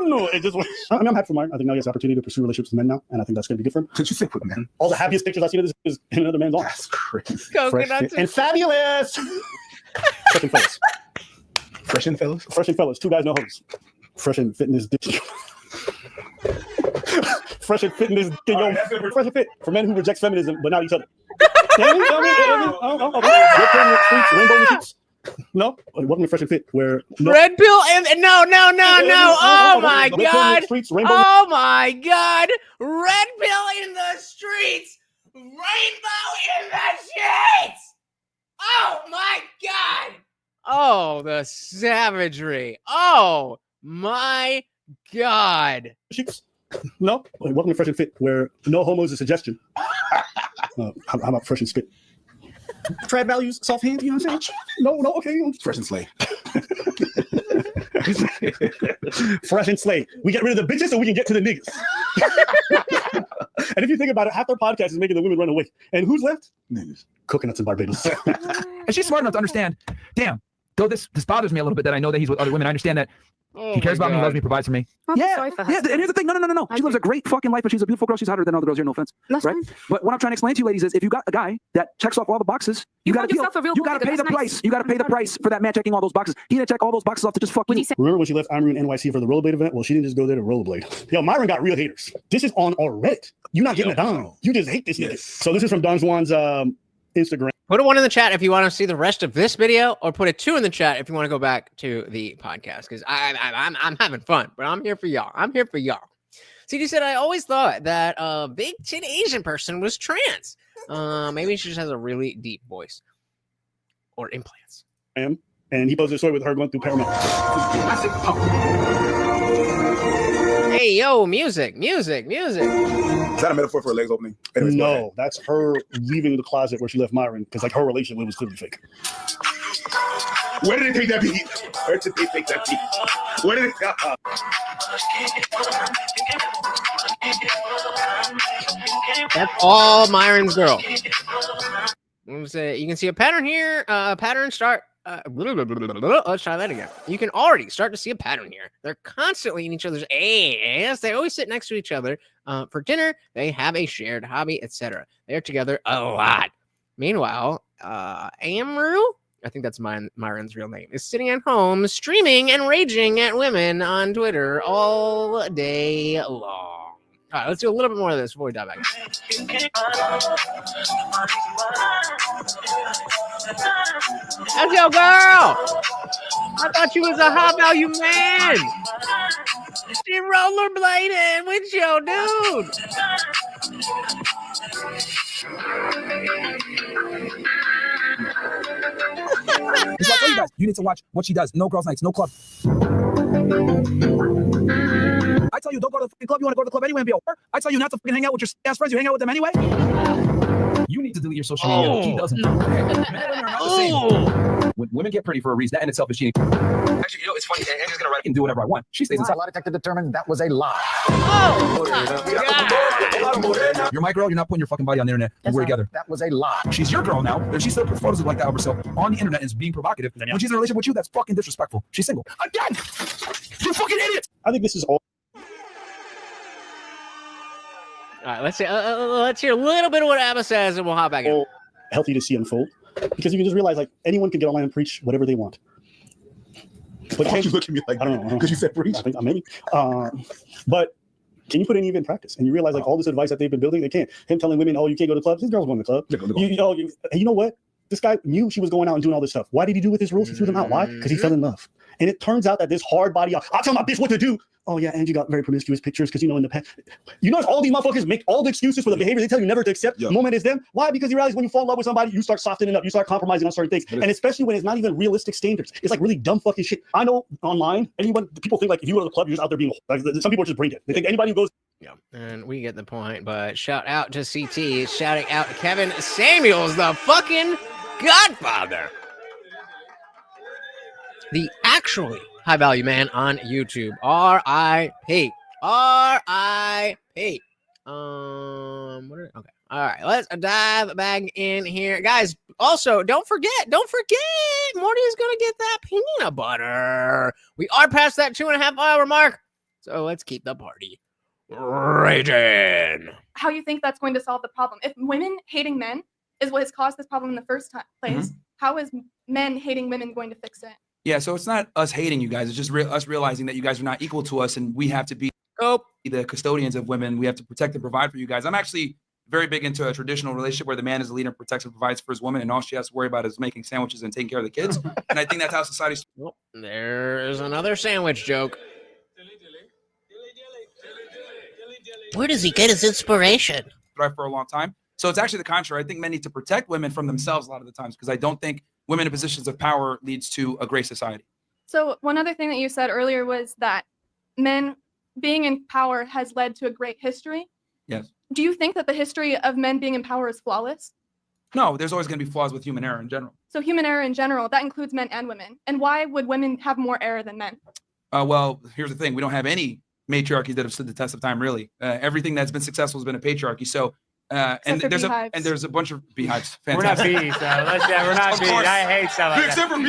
no. It just, I'm happy for Myron. I think now he has the opportunity to pursue relationships with men now, and I think that's going to be good for him. Did you say with men? All the happiest pictures I see of this is in another man's arms. That's crazy. Coconuts And fabulous. Fresh and fellas. Fresh and fellas? Fresh and fellas. Two guys, no hoes. Fresh and fitness. Fresh and fitness. Fresh and fit for men who reject feminism but not each other. Can you tell me? Rainbow receipts? No. Welcome to Fresh and Fit, where Red pill and no. Oh my god. Oh my god. Red pill in the streets. Rainbow in the sheets. Oh my god. Oh, the savagery. Oh my god. No. Welcome to Fresh and Fit, where no homo is a suggestion. How about Fresh and Spit? Trad values, soft hand, you know what I'm saying? No, okay. Fresh and slay. Fresh and slay. We get rid of the bitches so we can get to the niggas. And if you think about it, half our podcast is making the women run away. And who's left? Niggas. Coconuts in Barbados. And she's smart enough to understand, damn, though this bothers me a little bit that I know that he's with other women. I understand that he cares about me, loves me, provides for me. Yeah, and here's the thing. No. She lives a great fucking life, but she's a beautiful girl. She's hotter than other girls here. No offense, right? Fine. But what I'm trying to explain to you, ladies, is if you got a guy that checks off all the boxes, you got to pay the price. You got to pay the price for that man checking all those boxes. He didn't check all those boxes off to just fuck you. Remember when she left Amaroon NYC for the rollerblade event? Well, she didn't just go there to rollerblade. Yo, Myron got real haters. This is on our Reddit. You're not getting it down. You just hate this nigga. So this is from Don Juan's Instagram. Put a 1 in the chat if you want to see the rest of this video, or put a 2 in the chat if you want to go back to the podcast, because I'm having fun, but I'm here for y'all. I'm here for y'all. CD said, I always thought that a big chin Asian person was trans. Maybe she just has a really deep voice. Or implants. And he posted a story with her going through paramedics. Hey, yo, music. Is that a metaphor for her legs opening? Anyways, no, that's her leaving the closet where she left Myron, because like her relationship was clearly fake. Where did they take that beat? Where did they take that beat? Where did it go? That's all Myron's girl. You can see a pattern here. Pattern start. Let's try that again. You can already start to see a pattern here. They're constantly in each other's ass. They always sit next to each other. For dinner, they have a shared hobby, etc. They're together a lot. Meanwhile, Amru, I think that's Myron's real name, is sitting at home streaming and raging at women on Twitter all day long. All right, let's do a little bit more of this before we dive back. That's your girl. I thought you was a high value man. She rollerblading with your dude. It's like, oh, you guys, you need to watch what she does. No girls' nights, no club. I tell you, don't go to the fucking club. You want to go to the club anyway and be a whore? I tell you not to fucking hang out with your ass friends. You hang out with them anyway. You need to delete your social media. She doesn't. Men and women are not the same. When women get pretty for a reason, that in itself is cheating. Actually, you know, it's funny. Andrew's gonna write and do whatever I want. She stays inside. Lie detector determined that was a lie. You're my girl. You're not putting your fucking body on the internet. And we're together. That was a lie. She's your girl now. And she still puts photos of like that of herself on the internet and is being provocative. When she's in a relationship with you, that's fucking disrespectful. She's single. Again! You fucking idiot! I think this is all. All right, let's hear a little bit of what Abba says, and we'll hop back in. Healthy to see unfold, because you can just realize like anyone can get online and preach whatever they want. But why you look at me like I don't know because you said preach? I think maybe. But can you put any of it in practice? And you realize like all this advice that they've been building, they can't. Him telling women, oh, you can't go to clubs. These girls going to the club. You know what? This guy knew she was going out and doing all this stuff. Why did he do with his rules? He threw them out. Why? Because he fell in love. And it turns out that this hard body, I'll tell my bitch what to do. Oh yeah, Angie got very promiscuous pictures because in the past, all these motherfuckers make all the excuses for the behavior they tell you never to accept. The moment it's them. Why? Because you realize when you fall in love with somebody, you start softening up, you start compromising on certain things, and especially when it's not even realistic standards. It's like really dumb fucking shit. I know online, people think like if you go to the club, you're just out there being like some people are just brain dead. They think anybody who goes. Yeah, and we get the point. But shout out to CT, shouting out to Kevin Samuels, the fucking Godfather, the actually high value man on YouTube. R.I.P. R.I.P. Okay. All right. Let's dive back in here, guys. Also, don't forget. Morty is gonna get that peanut butter. We are past that 2.5 hour mark, so let's keep the party raging. How you think that's going to solve the problem? If women hating men is what has caused this problem in the first place, how is men hating women going to fix it? Yeah, so it's not us hating you guys. It's just us realizing that you guys are not equal to us, and we have to be the custodians of women. We have to protect and provide for you guys. I'm actually very big into a traditional relationship where the man is the leader, protects and provides for his woman, and all she has to worry about is making sandwiches and taking care of the kids. And I think that's how society's. Well, there's another sandwich joke. Where does he get his inspiration? For a long time. So it's actually the contrary. I think men need to protect women from themselves a lot of the times, because I don't think women in positions of power leads to a great society. So one other thing that you said earlier was that men being in power has led to a great history. Yes. Do you think that the history of men being in power is flawless? No, there's always going to be flaws with human error in general. So human error in general, that includes men and women. And why would women have more error than men? Well, here's the thing. We don't have any matriarchies that have stood the test of time, really. Everything that's been successful has been a patriarchy. So and there's a bunch of beehives. Fantastic. We're not bees, though. We're not bees. I hate stuff like that.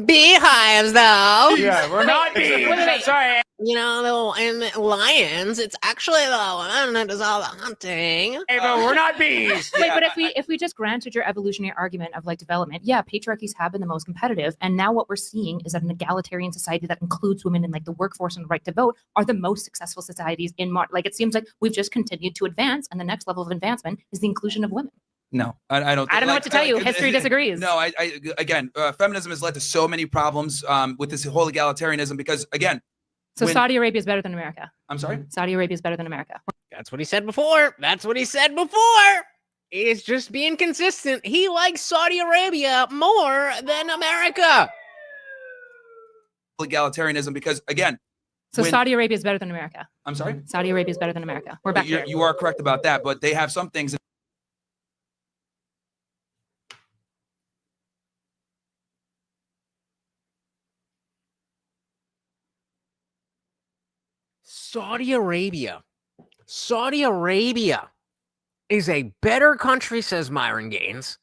Beehives, though. Yeah, we're not bees. Sorry. And lions, it's actually the one that does all the hunting. Hey, but we're not bees. Wait, but if we just granted your evolutionary argument of like development, yeah, patriarchies have been the most competitive, and now what we're seeing is that an egalitarian society that includes women in like the workforce and the right to vote are the most successful societies in modern. Like it seems like we've just continued to advance, and the next level of advancement is the inclusion of women. No, I don't. I don't know what to tell you. History disagrees. No, again, feminism has led to so many problems with this whole egalitarianism because, again. So Saudi Arabia is better than America. I'm sorry? Saudi Arabia is better than America. That's what he said before. That's what he said before. He's just being consistent. He likes Saudi Arabia more than America. Egalitarianism because, again. So Saudi Arabia is better than America. I'm sorry? Saudi Arabia is better than America. We're back here. You are correct about that, but they have some things. Saudi Arabia is a better country, says Myron Gaines,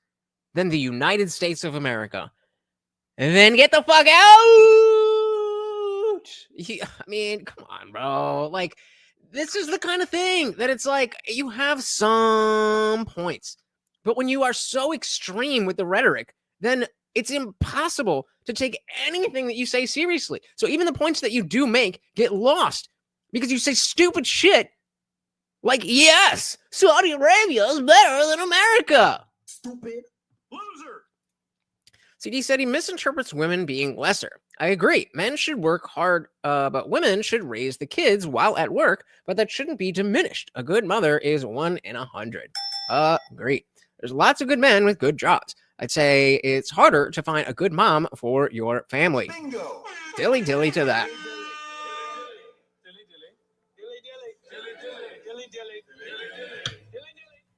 than the United States of America. And then get the fuck out. I mean, come on, bro. Like, this is the kind of thing that it's like you have some points, but when you are so extreme with the rhetoric, then it's impossible to take anything that you say seriously. So even the points that you do make get lost because you say stupid shit like, yes, Saudi Arabia is better than America. Stupid loser. CD said he misinterprets women being lesser. I agree. Men should work hard, but women should raise the kids while at work, but that shouldn't be diminished. A good mother is 1 in 100. Great. There's lots of good men with good jobs. I'd say it's harder to find a good mom for your family. Bingo. Dilly dilly to that.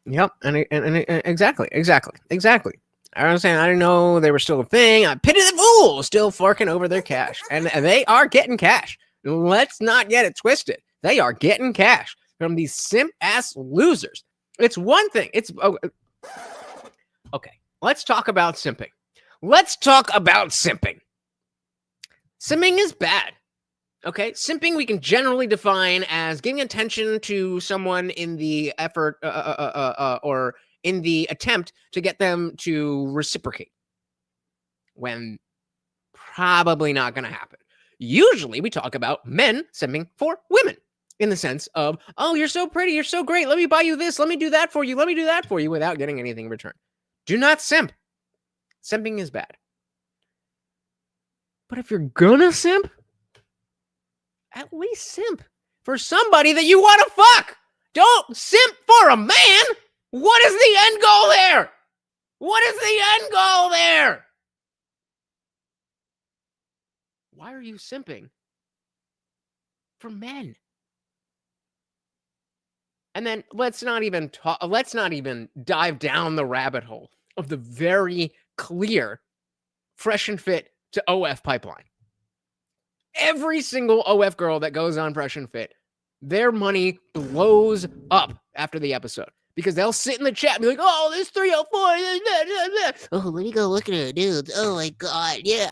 Yep, and exactly. I was saying I didn't know they were still a thing. I pity the fool still forking over their cash, and they are getting cash. Let's not get it twisted. They are getting cash from these simp ass losers. It's one thing. Okay. Let's talk about simping. Simping is bad. Okay, simping we can generally define as giving attention to someone in the effort or in the attempt to get them to reciprocate, when probably not going to happen. Usually we talk about men simping for women in the sense of, oh, you're so pretty, you're so great, let me buy you this, let me do that for you, without getting anything in return. Do not simp. Simping is bad. But if you're gonna simp, at least simp for somebody that you want to fuck. Don't simp for a man. What is the end goal there? Why are you simping for men? And then let's not even dive down the rabbit hole of the very clear Fresh and Fit to OF pipeline. Every single OF girl that goes on Fresh and Fit, their money blows up after the episode because they'll sit in the chat and be like, oh, this 304. Oh, let me go look at her dudes. Oh my God, yeah.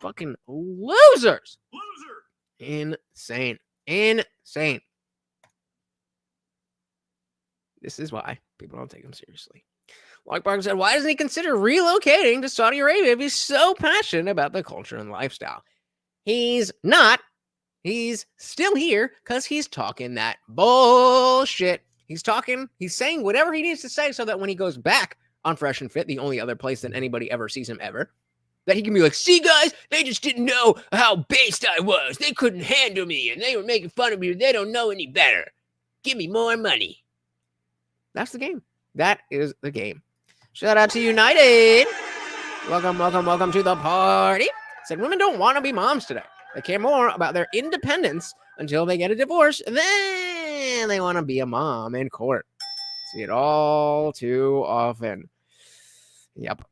Fucking losers. Insane. This is why people don't take him seriously. Lockbox said, why doesn't he consider relocating to Saudi Arabia if he's so passionate about the culture and lifestyle? He's not. He's still here because he's talking that bullshit. He's saying whatever he needs to say so that when he goes back on Fresh and Fit, the only other place that anybody ever sees him ever, that he can be like, see guys, they just didn't know how based I was. They couldn't handle me and they were making fun of me. They don't know any better. Give me more money. That's the game. That is the game. Shout out to United. Welcome to the party. Said women don't want to be moms today. They care more about their independence until they get a divorce. Then they want to be a mom in court. See it all too often. Yep.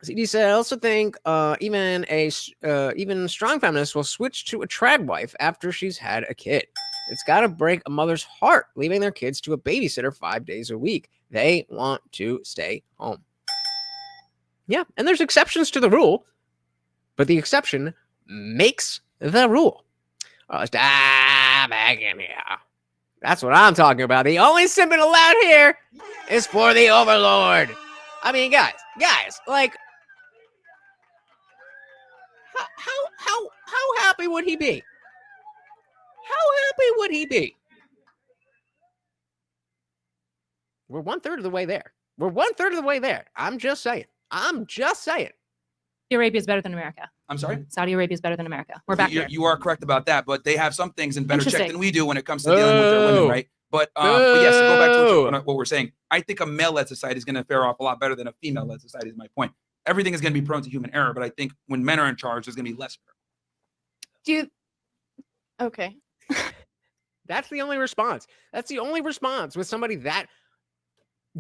CD said, I also think even strong feminists will switch to a trad wife after she's had a kid. It's got to break a mother's heart leaving their kids to a babysitter 5 days a week. They want to stay home. Yeah, and there's exceptions to the rule, but the exception makes the rule. Back in here. That's what I'm talking about. The only simping allowed here is for the overlord. I mean, guys, like, how happy would he be? How happy would he be We're 1/3 of the way there. We're 1/3 of the way there. I'm just saying. Saudi Arabia is better than America. I'm sorry? Saudi Arabia is better than America. We're back here. You are correct about that, but they have some things in better check Interesting. than we do when it comes to dealing with their women, right? But yes, to go back to what we're saying, I think a male-led society is going to fare off a lot better than a female-led society. Is my point. Everything is going to be prone to human error, but I think when men are in charge, there's going to be less error. Okay. That's the only response. That's the only response with somebody that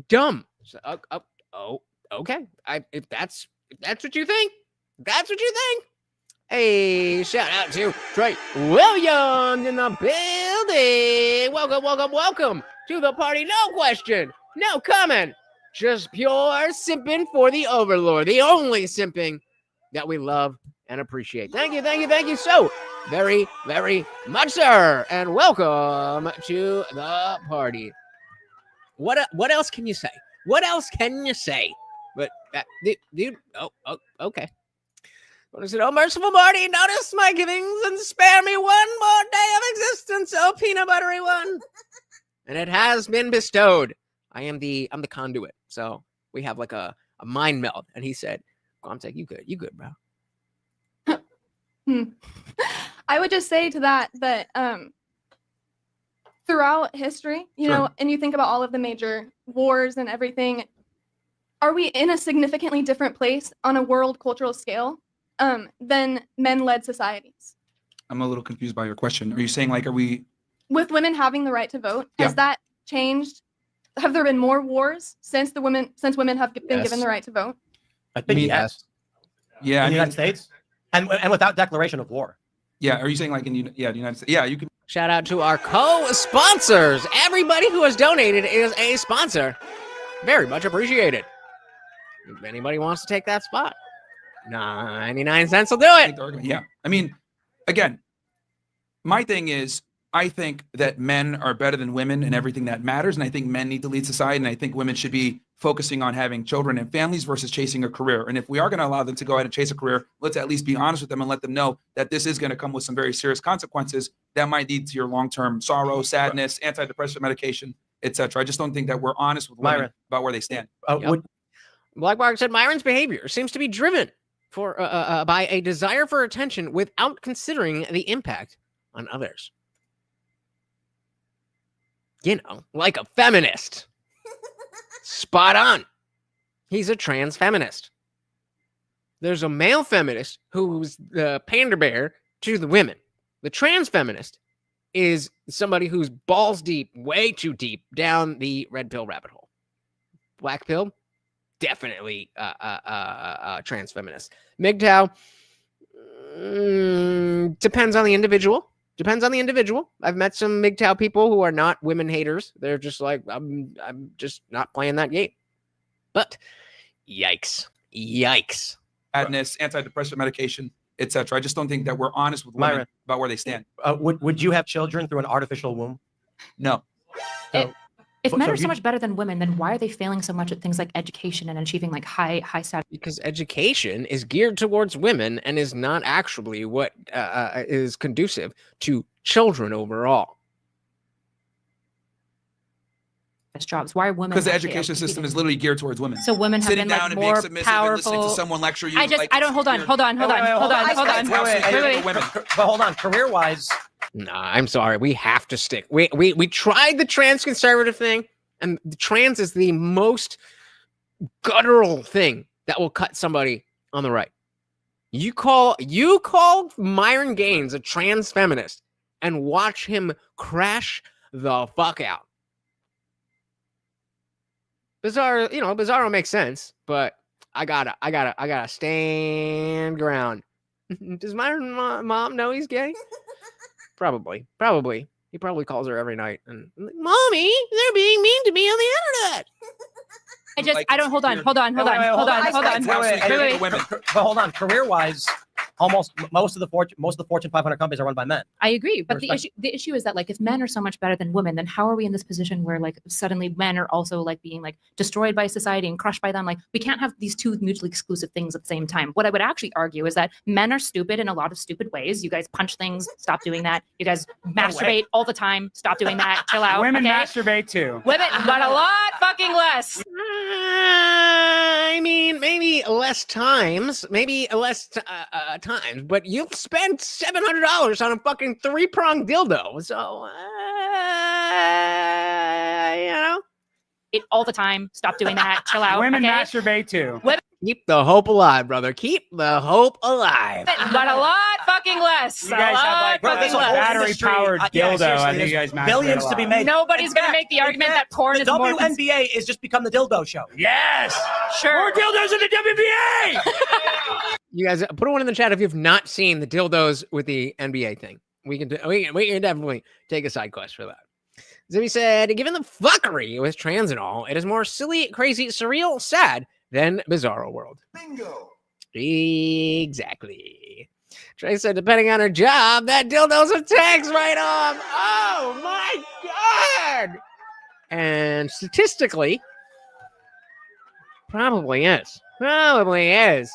dumb. So, okay. If that's what you think, that's what you think. Hey, shout out to Trey Williams in the building. Welcome to the party. No question, no comment, just pure simping for the overlord, the only simping that we love and appreciate. Thank you so very, very much, sir. And welcome to the party. What else can you say? What else can you say? But dude, okay. What is it? Oh, merciful Marty, notice my givings and spare me one more day of existence, oh peanut buttery one. And it has been bestowed. I'm the conduit. So we have like a mind meld. And he said, Quamtech, you good, bro. I would just say to that throughout history, you know, and you think about all of the major wars and everything, are we in a significantly different place on a world cultural scale than men-led societies? I'm a little confused by your question. Are you saying like, are we with women having the right to vote? Has that changed? Have there been more wars since women have been given the right to vote? I think yes. Yeah, in the United States, and without declaration of war. Yeah, are you saying like the United States? Yeah, you can. Shout out to our co-sponsors. Everybody who has donated is a sponsor. Very much appreciated. If anybody wants to take that spot, 99 cents will do it. Yeah. I mean, again, my thing is, I think that men are better than women in everything that matters. And I think men need to lead society. And I think women should be focusing on having children and families versus chasing a career. And if we are going to allow them to go ahead and chase a career, let's at least be honest with them and let them know that this is going to come with some very serious consequences that might lead to your long-term sorrow, sadness, antidepressant medication, etc. I just don't think that we're honest with women about where they stand. Blackbark said Myron's behavior seems to be driven by a desire for attention without considering the impact on others. You know, like a feminist. Spot on. He's a trans feminist. There's a male feminist who's the pander bear to the women. The trans feminist is somebody who's balls deep, way too deep down the red pill rabbit hole. Black pill, definitely trans feminist. MGTOW, depends on the individual. Depends on the individual. I've met some MGTOW people who are not women haters. They're just like, I'm just not playing that game. But yikes. Sadness, antidepressant medication, etc. I just don't think that we're honest with women about where they stand. Would you have children through an artificial womb? No. If men are so much better than women, then why are they failing so much at things like education and achieving like high status? Because education is geared towards women and is not actually what is conducive to children overall. Jobs. Why are women? Because the education system is literally geared towards women. So women have sitting been down like and more being submissive powerful. and listening to someone lecture you. I don't. Hold on. But hold on. Career-wise. No, I'm sorry. We have to stick. We tried the trans conservative thing, and the trans is the most guttural thing that will cut somebody on the right. You call Myron Gaines a trans feminist and watch him crash the fuck out. Bizarro makes sense, but I gotta stand ground. Does Myron mom know he's gay? Probably. He probably calls her every night and, Mommy, they're being mean to me on the internet. Hold on. But hold on. Career-wise, Almost most of the Fortune 500 companies are run by men. I agree, but Respect. the issue is that like if men are so much better than women, then how are we in this position where like suddenly men are also like being like destroyed by society and crushed by them? Like we can't have these two mutually exclusive things at the same time. What I would actually argue is that men are stupid in a lot of stupid ways. You guys punch things, stop doing that. You guys masturbate all the time, stop doing that. Chill out. Women okay? masturbate too. Women, but a lot fucking less. I mean, maybe less times, times, but you've spent $700 on a fucking 3-pronged dildo, so you know, It all the time. Stop doing that. Chill out. Women okay? masturbate too. Women, keep the hope alive, brother. Keep the hope alive. but a lot fucking less. You guys have like Bro, a there's a whole battery-powered industry. Yeah, dildo. seriously, I think there's you guys masturbate billions a to be lot. made. Nobody's In going to fact- make the argument in that fact, porn the is more. WNBA is just become the dildo show. Yes. Sure. More dildos in the WNBA. You guys put one in the chat if you've not seen the dildos with the NBA thing. We can definitely take a side quest for that. Zibby said, given the fuckery with trans and all, it is more silly, crazy, surreal, sad than Bizarro World. Bingo. Exactly. Trey said, depending on her job, that dildo's a tax write-off. Oh my God. And statistically, probably is. Probably is.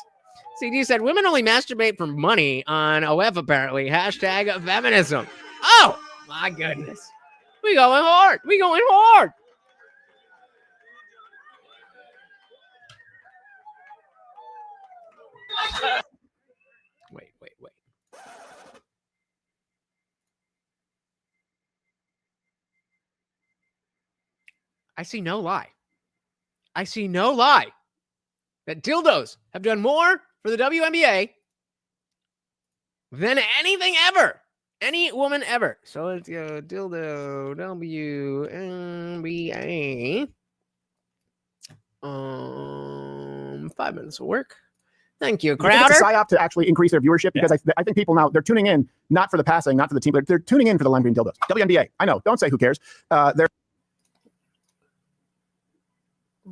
CD said, women only masturbate for money on OF apparently. Hashtag feminism. Oh my goodness. We going hard. We going hard. Wait. I see no lie that dildos have done more for the WNBA than anything ever. Any woman ever. So it's dildo WNBA. 5 minutes of work. Thank you, I think Crowder. it's a psyop to actually increase their viewership because I think people now, they're tuning in, not for the passing, not for the team, but they're tuning in for the lime green dildos. WNBA. I know. Don't say who cares. They're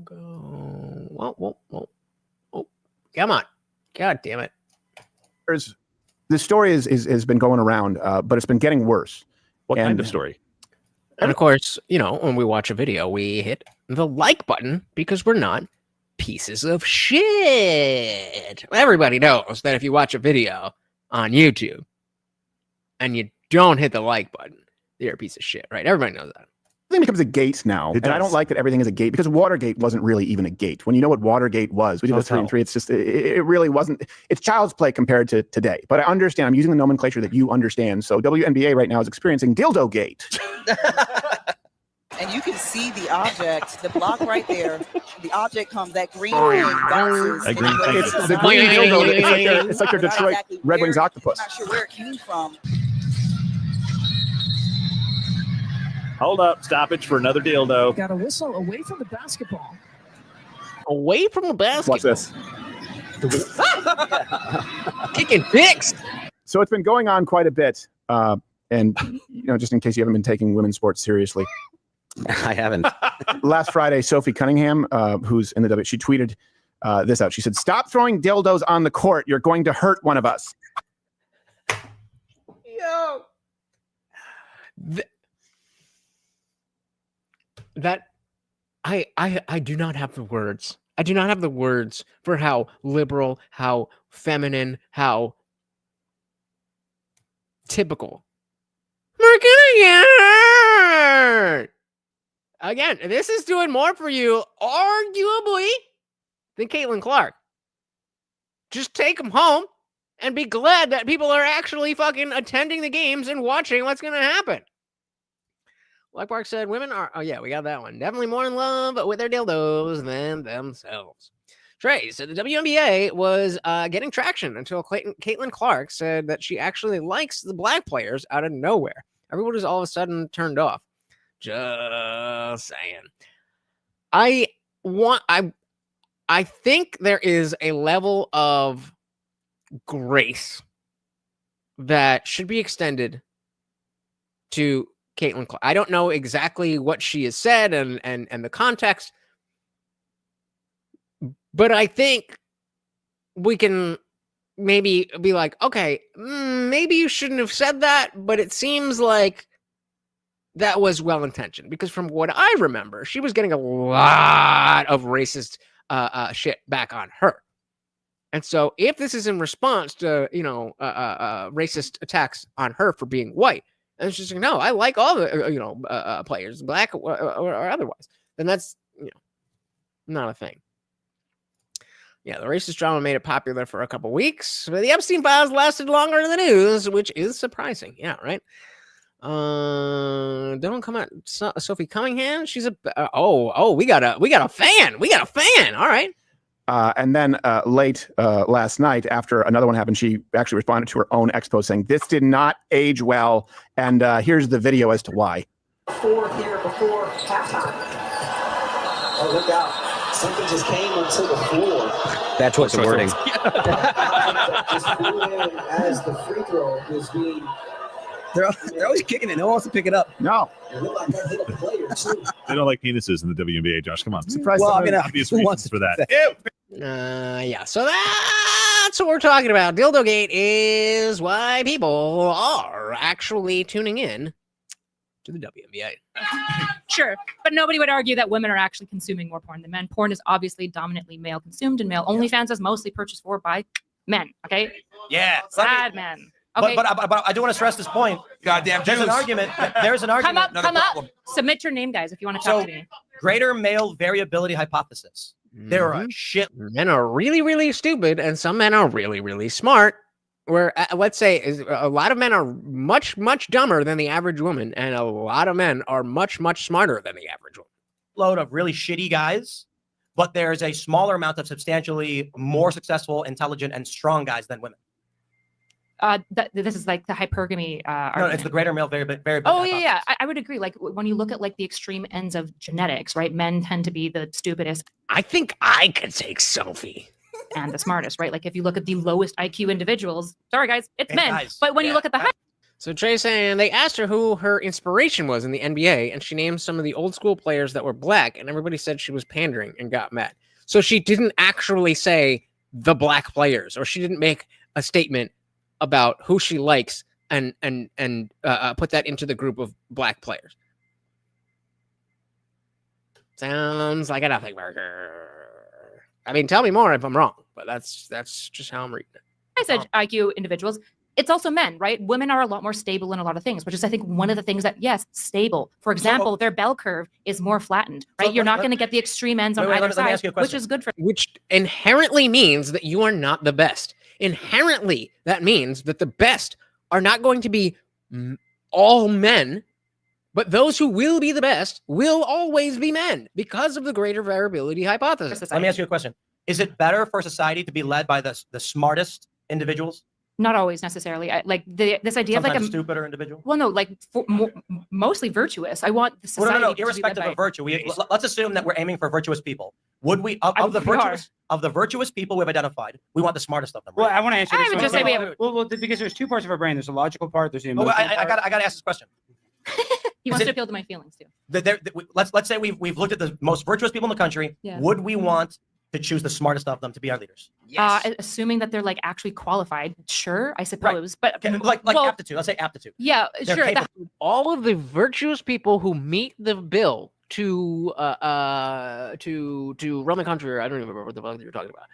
Whoa. Oh, come on. God damn it. This story has been going around, but it's been getting worse. What kind of story? And of course, you know, when we watch a video, we hit the like button because we're not pieces of shit. Everybody knows that if you watch a video on YouTube and you don't hit the like button, you're a piece of shit, right? Everybody knows that. Everything becomes a gate now, and I don't like that everything is a gate because Watergate wasn't really even a gate. When you know what Watergate was, we did the 3 and 3. It's just it really wasn't. It's child's play compared to today. But I understand. I'm using the nomenclature that you understand. So WNBA right now is experiencing Dildo Gate. And you can see the object, the block right there. The object comes, that green thing bounces. It's the green dildo. It's like their Detroit Red Wings octopus. I'm not sure where it came from. Hold up, stoppage for another dildo. Got a whistle away from the basketball. Away from the basketball. Watch this. Kicking dicks. So it's been going on quite a bit. And, you know, just in case you haven't been taking women's sports seriously. I haven't. Last Friday, Sophie Cunningham, who's in the W, she tweeted this out. She said, "Stop throwing dildos on the court. You're going to hurt one of us." Yo. That I do not have the words. I do not have the words for how liberal, how feminine, how typical. We're gonna get hurt. Again, this is doing more for you, arguably, than Caitlin Clark. Just take them home and be glad that people are actually fucking attending the games and watching what's gonna happen. Like Park said, women are, oh yeah, we got that one. Definitely more in love with their dildos than themselves. Trey said the WNBA was getting traction until Caitlin Clark said that she actually likes the black players out of nowhere. Everyone was all of a sudden turned off. Just saying. I think there is a level of grace that should be extended to Caitlin Clark. I don't know exactly what she has said and the context, but I think we can maybe be like, okay, maybe you shouldn't have said that, but it seems like that was well-intentioned, because from what I remember, she was getting a lot of racist shit back on her. And so if this is in response to, racist attacks on her for being white, and it's just like, no, I like all the, players, black or otherwise, then that's, not a thing. Yeah, the racist drama made it popular for a couple weeks, but the Epstein files lasted longer than the news, which is surprising. Yeah, right. Don't come out, Sophie Cunningham. She's a we got a fan. All right. And then late last night, after another one happened, she actually responded to her own expo saying, "This did not age well." And here's the video as to why. Before halftime. Oh, look out. Something just came onto the floor. That's what's the wording. Just flew in as the free throw was being... They're always kicking it. No one wants to pick it up. No. It looked like that hit a player, too. They don't like penises in the WNBA, Josh. Come on. Surprise! Well, I mean, who wants for that? Yeah. So that's what we're talking about. Dildogate is why people are actually tuning in to the WNBA. Sure, but nobody would argue that women are actually consuming more porn than men. Porn is obviously dominantly male consumed, and male OnlyFans is mostly purchased for by men. Okay. Yeah. Sad men. Okay. Okay. But I do want to stress this point. Goddamn There's Jews. an argument. There's an argument. Come up. Submit your name, guys, if you want to talk to me. Greater male variability hypothesis. There are shit. Men are really, really stupid, and some men are really, really smart. Where let's say a lot of men are much, much dumber than the average woman, and a lot of men are much, much smarter than the average woman. Load of really shitty guys, but there's a smaller amount of substantially more successful, intelligent, and strong guys than women. This is like the hypergamy No, argument. it's the greater male variability. Oh yeah. I would agree. Like when you look at like the extreme ends of genetics, right? Men tend to be the stupidest. I think I could take Sophie. And the smartest, right? Like if you look at the lowest IQ individuals, sorry guys, it's men. Guys, but when you look at the high. So Trey's saying they asked her who her inspiration was in the NBA, and she named some of the old school players that were black, and everybody said she was pandering and got mad. So she didn't actually say the black players, or she didn't make a statement about who she likes and put that into the group of black players. Sounds like a nothing burger. I mean, tell me more if I'm wrong, but that's just how I'm reading it. I said IQ individuals. It's also men, right? Women are a lot more stable in a lot of things, which is, I think, one of the things that, yes, stable. For example, their bell curve is more flattened, right? You're not going to get the extreme ends on either side, which is good for. Which inherently means that you are not the best. Inherently, that means that the best are not going to be all men, but those who will be the best will always be men because of the greater variability hypothesis. Let me ask you a question. Is it better for society to be led by the smartest individuals? Not always necessarily. This idea of like a stupider individual. Well, no, like mostly virtuous. I want the society. No. Irrespective of virtue, let's assume that we're aiming for virtuous people. Would we of the virtuous people we've identified, we want the smartest of them? Right? Well, I want to answer. I would just say we have. Well, because there's two parts of our brain. There's a logical part. There's the Oh, emotional I got to ask this question. He wants to appeal to my feelings too. Let's say we've looked at the most virtuous people in the country. Yeah. Would we want to choose the smartest of them to be our leaders? Yes. Assuming that they're like actually qualified, sure, I suppose. But Okay, like aptitude. Let's say aptitude. Yeah, They're sure. capable. All of the virtuous people who meet the bill to run the country, or I don't even remember what the fuck you're talking about.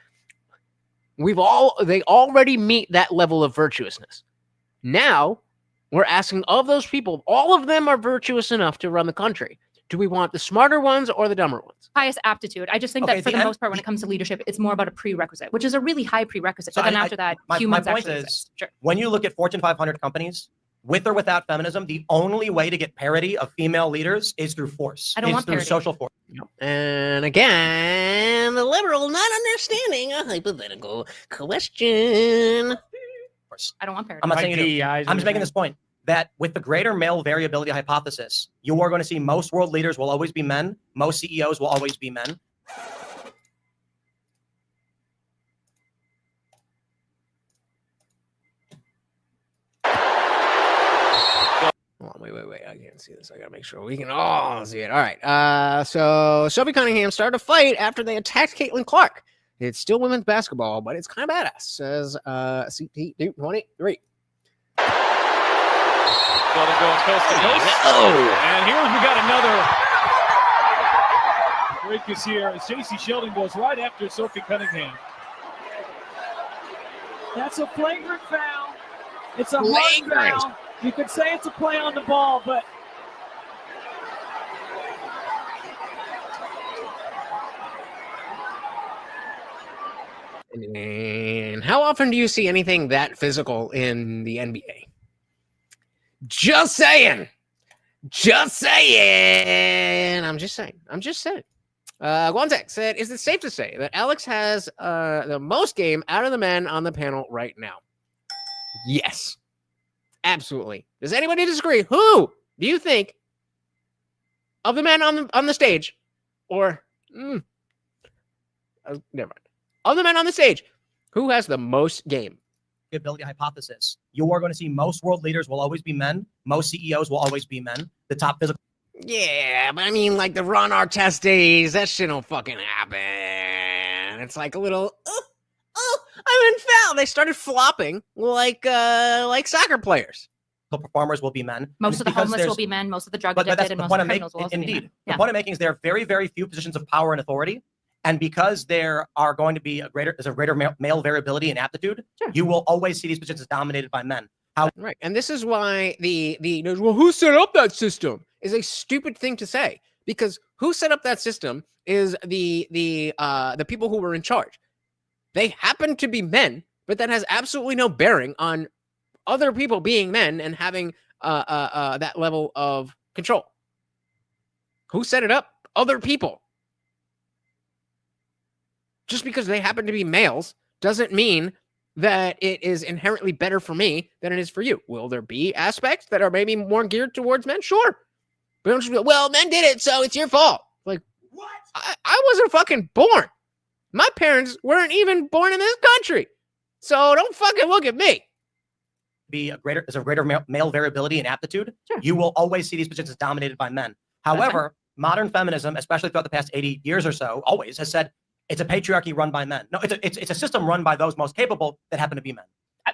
They already meet that level of virtuousness. Now we're asking of those people, all of them are virtuous enough to run the country. Do we want the smarter ones or the dumber ones? Highest aptitude. I just think that for the most part, when it comes to leadership, it's more about a prerequisite, which is a really high prerequisite. So But then after that, my humans point actually is, exist. Sure. when you look at Fortune 500 companies, with or without feminism, the only way to get parity of female leaders is through force. I don't want through parity. social force. And again, the liberal not understanding a hypothetical question. I don't want parity. I'm not saying you do. I'm just making this point that with the greater male variability hypothesis, you are going to see most world leaders will always be men. Most CEOs will always be men. Hold on, wait. I can't see this. I gotta make sure we can all see it. All right. So Sophie Cunningham started a fight after they attacked Caitlin Clark. It's still women's basketball, but it's kind of badass, says CT23. Sheldon going coast to coast. And here we got another break is here as J.C. Sheldon goes right after Sophie Cunningham. That's a flagrant foul. It's a hard foul. You could say it's a play on the ball, but And how often do you see anything that physical in the NBA? Just saying. Just saying. I'm just saying. Guanzek said, is it safe to say that Alex has the most game out of the men on the panel right now? Yes. Absolutely. Does anybody disagree? Who do you think of the men on the stage or never mind. Of the men on the stage, who has the most game? Ability hypothesis. You are going to see most world leaders will always be men. Most CEOs will always be men. The top physical. Yeah, but I mean, like the Ron Artest days, that shit don't fucking happen. It's like a little, I'm in foul. They started flopping like soccer players. Performers will be men. Most of the homeless will be men. Most of the drug addicted and most of the criminals will also be men. Indeed. The point I'm making is there are very, very few positions of power and authority. And because there are going to be a greater male variability in aptitude, you will always see these positions dominated by men. Right. And this is why well, who set up that system is a stupid thing to say, because who set up that system is the people who were in charge. They happen to be men, but that has absolutely no bearing on other people being men and having that level of control. Who set it up? Other people. Just because they happen to be males doesn't mean that it is inherently better for me than it is for you. Will there be aspects that are maybe more geared towards men? Sure. But don't just be like, well, men did it, so it's your fault. Like, what? I wasn't fucking born. My parents weren't even born in this country. So don't fucking look at me. There's a greater male variability in aptitude. You will always see these positions dominated by men. However, modern feminism, especially throughout the past 80 years or so, always has said, it's a patriarchy run by men. No, it's a system run by those most capable that happen to be men.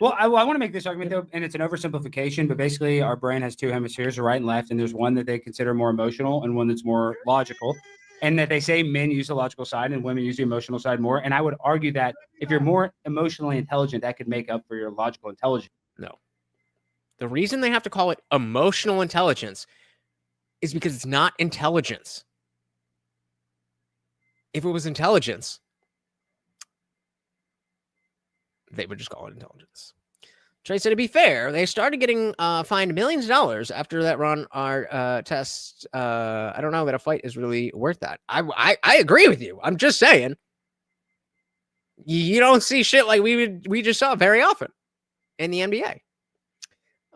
Well, I want to make this argument, though, and it's an oversimplification, but basically our brain has two hemispheres, right and left, and there's one that they consider more emotional and one that's more logical, and that they say men use the logical side and women use the emotional side more. And I would argue that if you're more emotionally intelligent, that could make up for your logical intelligence. No. The reason they have to call it emotional intelligence is because it's not intelligence. If it was intelligence, they would just call it intelligence. Trey said, to be fair, they started getting fined millions of dollars after that Ron test. I don't know that a fight is really worth that. I agree with you. I'm just saying, you don't see shit like we just saw very often in the NBA.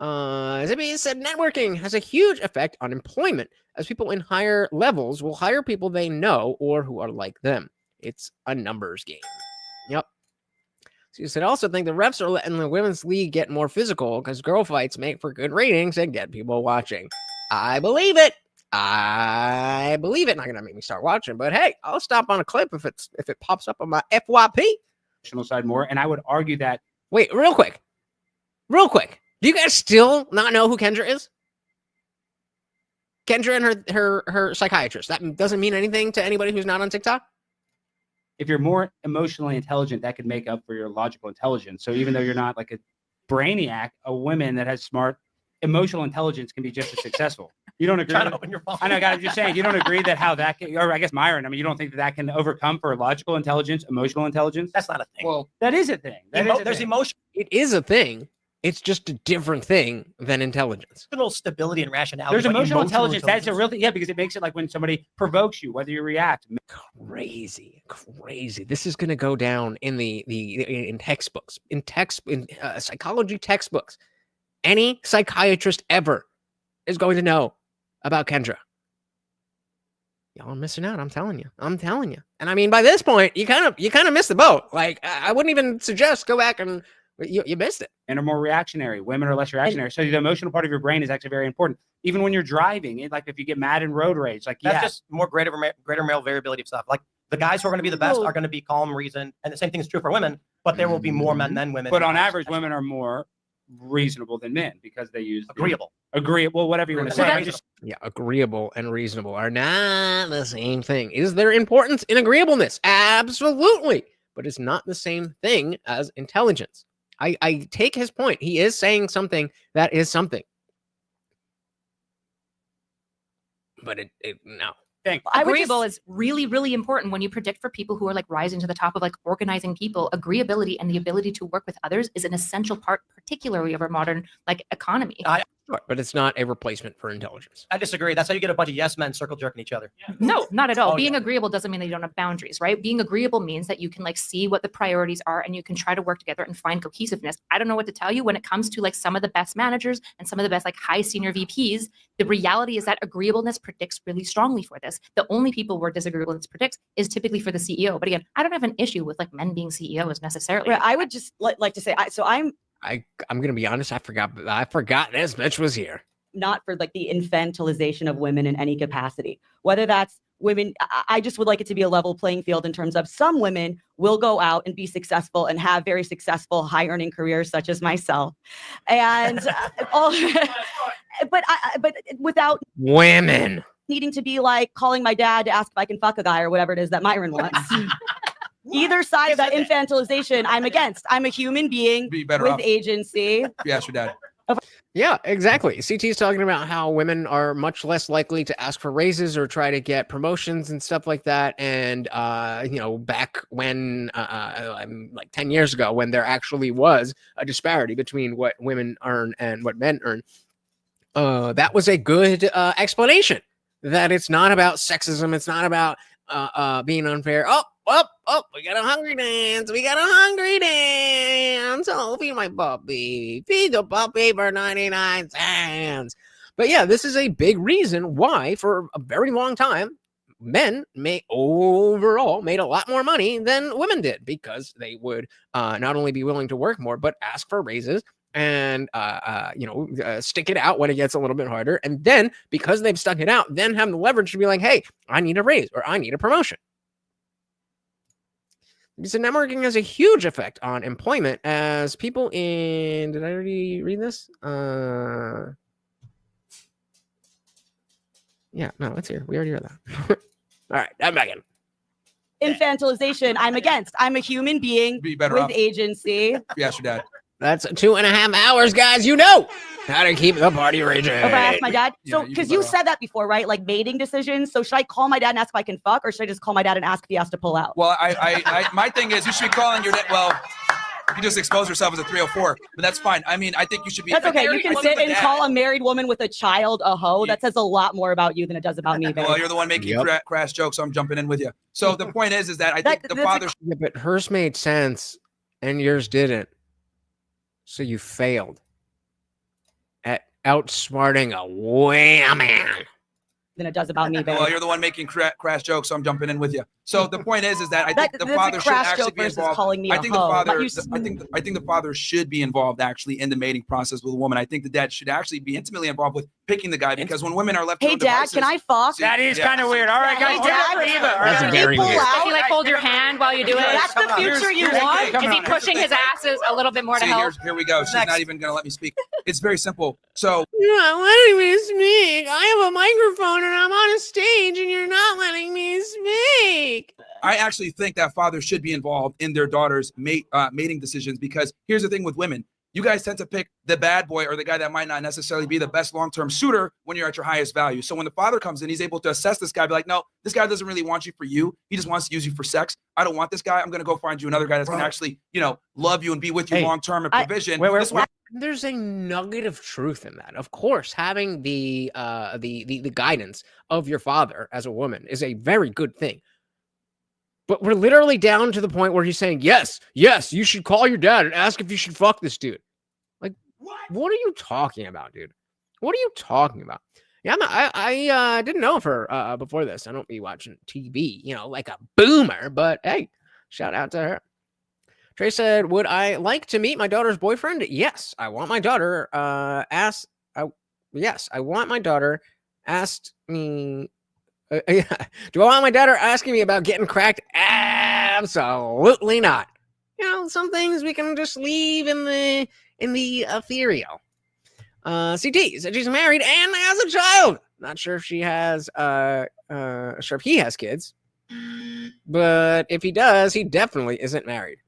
Zibby said, networking has a huge effect on employment, as people in higher levels will hire people they know or who are like them. It's a numbers game. Yep. So you said, also think the refs are letting the women's league get more physical because girl fights make for good ratings and get people watching. I believe it. Not gonna make me start watching, but hey, I'll stop on a clip if it pops up on my FYP. Side more, and I would argue that. Wait, real quick. Do you guys still not know who Kendra is? Kendra and her psychiatrist. That doesn't mean anything to anybody who's not on TikTok? If you're more emotionally intelligent, that could make up for your logical intelligence. So even though you're not like a brainiac, a woman that has smart emotional intelligence can be just as successful. You don't agree? Trying to open your phone. I know, God, I'm just saying, you don't agree that how that can, or I guess Myron, I mean, you don't think that can overcome for logical intelligence, emotional intelligence? That's not a thing. Well, that is a thing. There's emotion. It is a thing. It's just a different thing than intelligence. Emotional stability and rationality. There's emotional intelligence. That's a real thing. Yeah, because it makes it like when somebody provokes you, whether you react. Crazy. This is going to go down in textbooks, in psychology textbooks. Any psychiatrist ever is going to know about Kendra. Y'all are missing out. I'm telling you. And I mean, by this point, you kind of missed the boat. Like, I wouldn't even suggest go back and you missed it. And are more reactionary. Women are less reactionary. So the emotional part of your brain is actually very important. Even when you're driving, like if you get mad in road rage, like that's just more greater male variability of stuff. Like The guys who are going to be the best are going to be calm, reasoned, and the same thing is true for women. But there will be more men than women. But on average, women are more reasonable than men because they use agreeable. Agreeable, whatever you want to say. Yeah, agreeable and reasonable are not the same thing. Is there importance in agreeableness? Absolutely. But it's not the same thing as intelligence. I take his point. He is saying something that is something. But no. Agreeable is really, really important when you predict for people who are like rising to the top of like organizing people. Agreeability and the ability to work with others is an essential part, particularly of our modern like economy. But it's not a replacement for intelligence. I disagree. That's how you get a bunch of yes men circle jerking each other. No, not at all. Being agreeable doesn't mean that you don't have boundaries, right? Being agreeable means that you can like see what the priorities are and you can try to work together and find cohesiveness. I don't know what to tell you when it comes to like some of the best managers and some of the best like high senior VPs. The reality is that agreeableness predicts really strongly for this. The only people where disagreeableness predicts is typically for the CEO. But again, I don't have an issue with like men being CEOs necessarily. I would just like to say, I'm gonna be honest. I forgot this bitch was here. Not for like the infantilization of women in any capacity, whether that's women. I just would like it to be a level playing field in terms of some women will go out and be successful and have very successful high earning careers such as myself. And but without women needing to be like calling my dad to ask if I can fuck a guy or whatever it is that Myron wants. Either side of that infantilization, I'm against. I'm a human being with agency. Yes, your dad. Yeah, exactly. CT is talking about how women are much less likely to ask for raises or try to get promotions and stuff like that. And, back when, like 10 years ago, when there actually was a disparity between what women earn and what men earn, that was a good explanation that it's not about sexism. It's not about being unfair. Oh, we got a hungry dance. Oh, feed my puppy. Feed the puppy for 99 cents. But yeah, this is a big reason why for a very long time, men overall made a lot more money than women did because they would not only be willing to work more, but ask for raises and, stick it out when it gets a little bit harder. And then because they've stuck it out, then have the leverage to be like, hey, I need a raise or I need a promotion. So networking has a huge effect on employment as people in, did I already read this? Yeah, no, it's here. We already read that. All right, I'm back in. Infantilization, I'm against. I'm a human being with agency. Yes, your dad. That's 2.5 hours, guys. You know how to keep the party raging. If I ask my dad, so because you said that before, right? Like mating decisions. So should I call my dad and ask if I can fuck, or should I just call my dad and ask if he has to pull out? Well, my thing is you should be calling your dad. Well, you just expose yourself as a 304, but that's fine. I mean, I think you should be. That's okay. You can sit and call a married woman with a child a hoe. That says a lot more about you than it does about me. Babe. Well, you're the one making crass jokes, so I'm jumping in with you. So the point is that I think the father. Yeah, but hers made sense, and yours didn't. So you failed at outsmarting a woman. Than it does about me, babe. Well, you're the one making crass jokes, so I'm jumping in with you. So the point is that I think the father should actually be involved. Calling me I think the father should be involved actually in the mating process with a woman. I think the dad should actually be intimately involved with picking the guy because when women are left to hey, dad, can I fuck? That is kind of weird. All right, guys, that's very weird. Does he like hold your hand while you do it? That's the future you want. Is he pushing his asses a little bit more to help? Here we go. She's not even going to let me speak. It's very simple. So you're not letting me speak. I have a microphone and I'm on a stage and you're not letting me speak. I actually think that fathers should be involved in their daughters' mating decisions because here's the thing with women. You guys tend to pick the bad boy or the guy that might not necessarily be the best long-term suitor when you're at your highest value. So when the father comes in, he's able to assess this guy, be like, no, this guy doesn't really want you for you. He just wants to use you for sex. I don't want this guy. I'm going to go find you another guy that's going to actually, love you and be with you long-term and provision. There's a nugget of truth in that. Of course, having the guidance of your father as a woman is a very good thing. But we're literally down to the point where he's saying, yes, you should call your dad and ask if you should fuck this dude. Like, what are you talking about, dude? What are you talking about? Yeah, I didn't know of her before this. I don't be watching TV, like a boomer. But hey, shout out to her. Trey said, would I like to meet my daughter's boyfriend? Yes, I want my daughter asked me Yeah. Do I want my daughter asking me about getting cracked? Absolutely not. Some things we can just leave in the ethereal. CT said she's married and has a child. Not sure if she has sure if he has kids, but if he does, he definitely isn't married.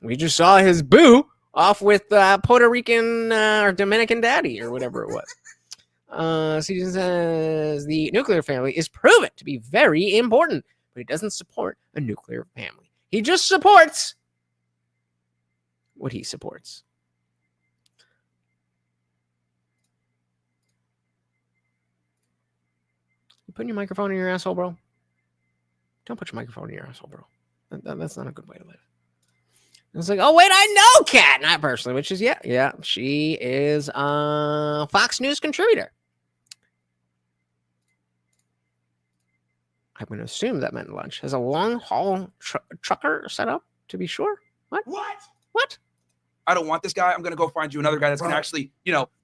We just saw his boo off with Puerto Rican or Dominican daddy or whatever it was. CT says the nuclear family is proven to be very important, but he doesn't support a nuclear family. He just supports what he supports. You putting your microphone in your asshole, bro? Don't put your microphone in your asshole, bro. That's not a good way to live. It's like, oh, wait, I know Kat. Not personally, which is, yeah. She is a Fox News contributor. I'm going to assume that meant lunch. Has a long-haul trucker set up, to be sure. What? I don't want this guy. I'm going to go find you another guy that's going to actually,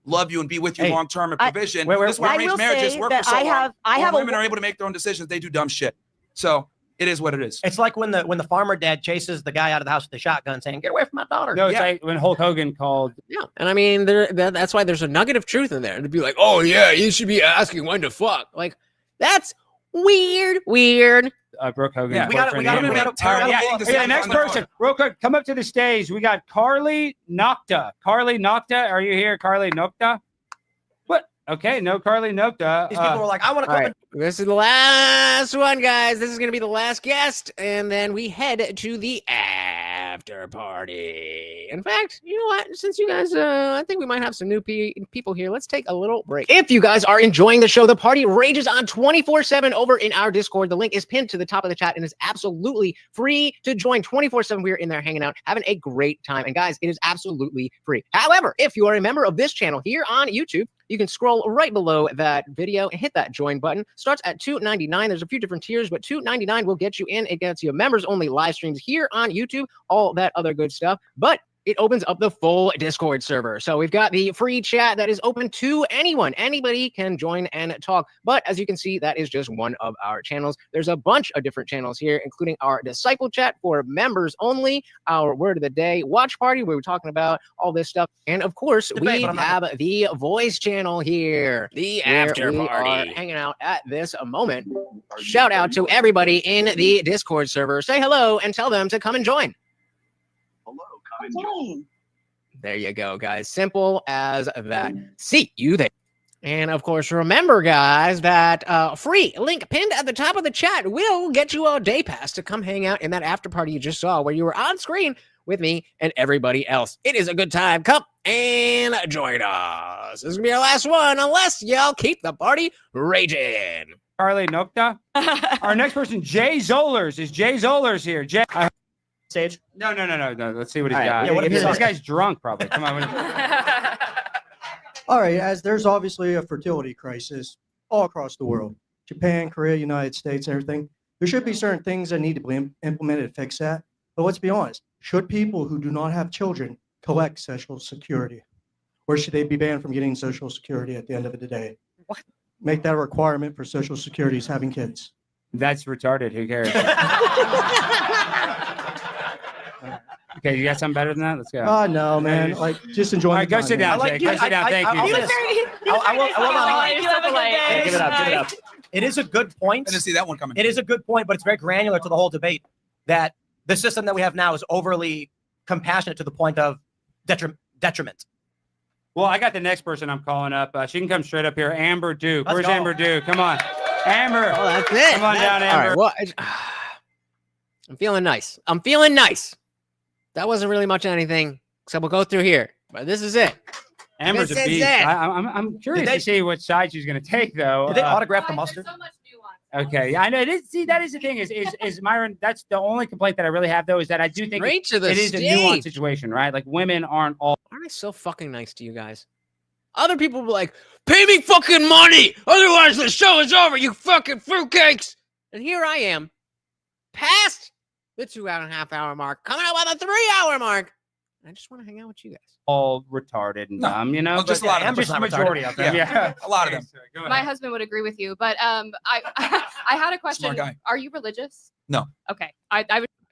love you and be with you long term and provision. This is why arranged marriages work for so long. Women are able to make their own decisions. They do dumb shit. So it is what it is. It's like when the farmer dad chases the guy out of the house with the shotgun, saying, "Get away from my daughter." No, it's like when Hulk Hogan called. Yeah, and I mean, that's why there's a nugget of truth in there to be like, "Oh yeah, you should be asking when to fuck." Like that's weird. Brooke Hogan. Yeah, we got the next person, real quick, come up to the stage. We got Carly Nocta. Carly Nocta, are you here, Carly Nocta? What? Okay, no Carly Nocta. These people were like, I want to come. Right. This is the last one, guys. This is going to be the last guest, and then we head to the after party. In fact, you know what? Since you guys, I think we might have some new people here. Let's take a little break. If you guys are enjoying the show, the party rages on 24/7 over in our Discord. The link is pinned to the top of the chat and is absolutely free to join 24/7. We're in there hanging out, having a great time. And guys, it is absolutely free. However, if you are a member of this channel here on YouTube, you can scroll right below that video and hit that join button. Starts at $2.99. There's a few different tiers, but $2.99 will get you in. It gets you members only live streams here on YouTube, all that other good stuff. But it opens up the full Discord server. So we've got the free chat that is open to anyone. Anybody can join and talk. But as you can see, that is just one of our channels. There's a bunch of different channels here, including our Disciple chat for members only, our Word of the Day watch party, where we're talking about all this stuff. And of course, we have the voice channel here. The after party. We are hanging out at this moment. Shout out to everybody in the Discord server. Say hello and tell them to come and join. There you go, guys. Simple as that. See you there. And of course, remember, guys, that free link pinned at the top of the chat will get you a day pass to come hang out in that after party you just saw, where you were on screen with me and everybody else. It is a good time. Come and join us. This is gonna be our last one, unless y'all keep the party raging. Carly Nocta. Our next person, Jay Zollers. Is Jay Zollers here? Jay. Stage? No. Let's see what he's got. Yeah, what if this guy's drunk, probably. Come on. All right, as there's obviously a fertility crisis all across the world, Japan, Korea, United States, everything, there should be certain things that need to be implemented to fix that. But let's be honest, should people who do not have children collect Social Security? Or should they be banned from getting Social Security at the end of the day? What? Make that a requirement for Social Security is having kids. That's retarded. Who cares? Okay, you got something better than that? Let's go. Oh, no, man. Like, just enjoy. All right, go sit down, Jake. Go sit down. Thank you. Give it up. It is a good point. I didn't see that one coming. It is a good point, but it's very granular to the whole debate that the system that we have now is overly compassionate to the point of detriment. Well, I got the next person I'm calling up. She can come straight up here. Amber Duke. Let's Where's go. Amber Duke? Come on. Amber. Oh, that's it. Come on down, Amber. All right, well, I'm feeling nice. That wasn't really much of anything, except we'll go through here. But this is it. Amber's a beast. I'm curious to see what side she's going to take, though. Did they autograph the mustard? Okay, yeah, I know. See, that is the thing. Is Myron? That's the only complaint that I really have, though, is that I do think it is a nuanced situation, right? Like women aren't all. Aren't I so fucking nice to you guys? Other people will be like, "Pay me fucking money, otherwise the show is over. You fucking fruitcakes." And here I am, past the 2.5 hour mark, coming up on the 3 hour mark. I just want to hang out with you guys. All retarded and dumb, you know. Oh, just a lot of them. Just Not majority retarded. of them. Yeah. A lot of them. My husband would agree with you, but I had a question. Smart guy. Are you religious? No. Okay. I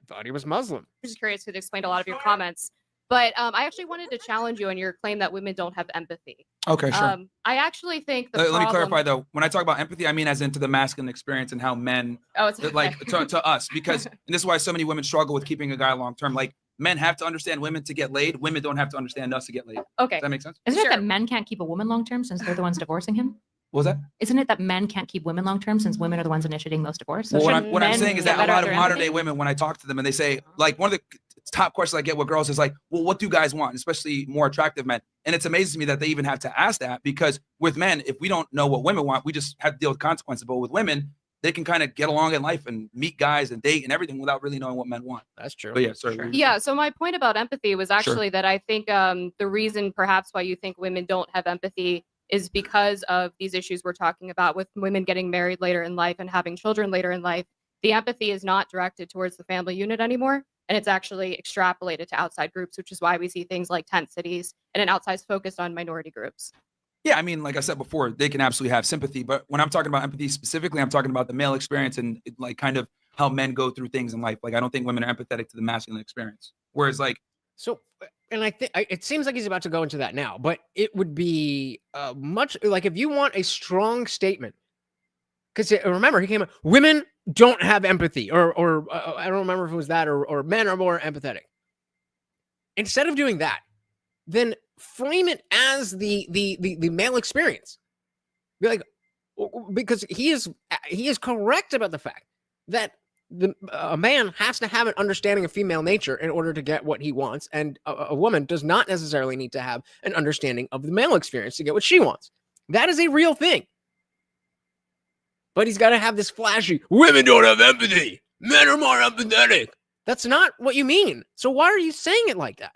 thought he was Muslim. just curious because it explained a lot of your comments. But I actually wanted to challenge you on your claim that women don't have empathy. Okay, sure. I actually think the Let me problem- clarify though. When I talk about empathy, I mean as into the masculine experience and how men, Oh, it's like to us, because and this is why so many women struggle with keeping a guy long term. Like men have to understand women to get laid. Women don't have to understand us to get laid. Okay. Does that make sense? Isn't it that men can't keep a woman long term since they're the ones divorcing him? What was that? Isn't it that men can't keep women long term since women are the ones initiating most divorce? So Well, shouldn't what I'm men saying is get that a better at lot of their modern day empathy? women, when I talk to them and they say, like, one of the top questions I get with girls is like, well, what do guys want? Especially more attractive men. And it's amazing to me that they even have to ask that, because with men, if we don't know what women want, we just have to deal with consequences. But with women, they can kind of get along in life and meet guys and date and everything without really knowing what men want. That's true. But yeah, sorry. Yeah, so my point about empathy was actually that I think the reason perhaps why you think women don't have empathy is because of these issues we're talking about with women getting married later in life and having children later in life. The empathy is not directed towards the family unit anymore, and it's actually extrapolated to outside groups, which is why we see things like tent cities and an outsized focus on minority groups. Yeah, I mean, like I said before, they can absolutely have sympathy. But when I'm talking about empathy specifically, I'm talking about the male experience and like kind of how men go through things in life. Like, I don't think women are empathetic to the masculine experience. Whereas like, So, and I think it seems like he's about to go into that now, but it would be much like if you want a strong statement, because remember he came up, women don't have empathy, or I don't remember if it was that, or men are more empathetic. Instead of doing that, then frame it as the male experience. Be like, because he is correct about the fact that a man has to have an understanding of female nature in order to get what he wants, and a woman does not necessarily need to have an understanding of the male experience to get what she wants. That is a real thing. But he's got to have this flashy, women don't have empathy, men are more empathetic. That's not what you mean. So why are you saying it like that?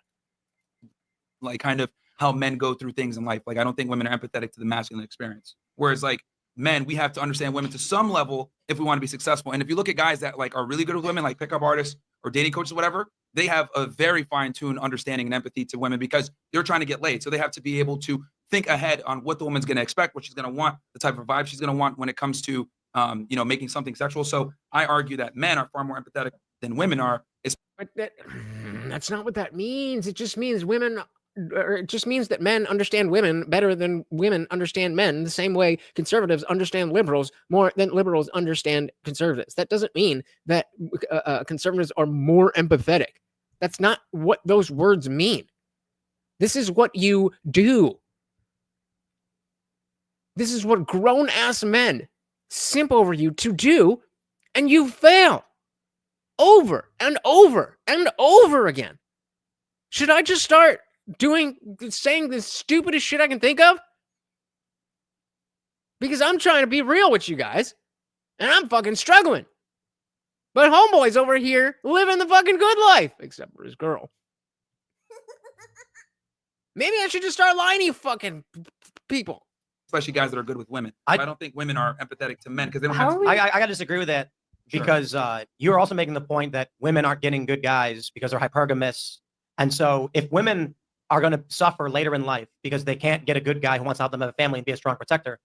like kind of how men go through things in life. Like, I don't think women are empathetic to the masculine experience. Whereas like men, we have to understand women to some level if we want to be successful. And if you look at guys that like are really good with women, like pickup artists or dating coaches, whatever, they have a very fine-tuned understanding and empathy to women because they're trying to get laid. So they have to be able to think ahead on what the woman's going to expect, what she's going to want, the type of vibe she's going to want when it comes to, you know, making something sexual. So I argue that men are far more empathetic than women are. But that's not what that means. It just means women, or it just means that men understand women better than women understand men, the same way conservatives understand liberals more than liberals understand conservatives. That doesn't mean that conservatives are more empathetic. That's not what those words mean. This is what you do. This is what grown-ass men simp over you to do, and you fail over and over and over again. Should I just start saying the stupidest shit I can think of? Because I'm trying to be real with you guys, and I'm fucking struggling. But homeboy's over here living the fucking good life, except for his girl. Maybe I should just start lying to you fucking people. Especially guys that are good with women. I don't think women are empathetic to men because they don't How have. are we- I gotta disagree with that because you're also making the point that women aren't getting good guys because they're hypergamous. And so if women are going to suffer later in life because they can't get a good guy who wants to help them have a family and be a strong protector,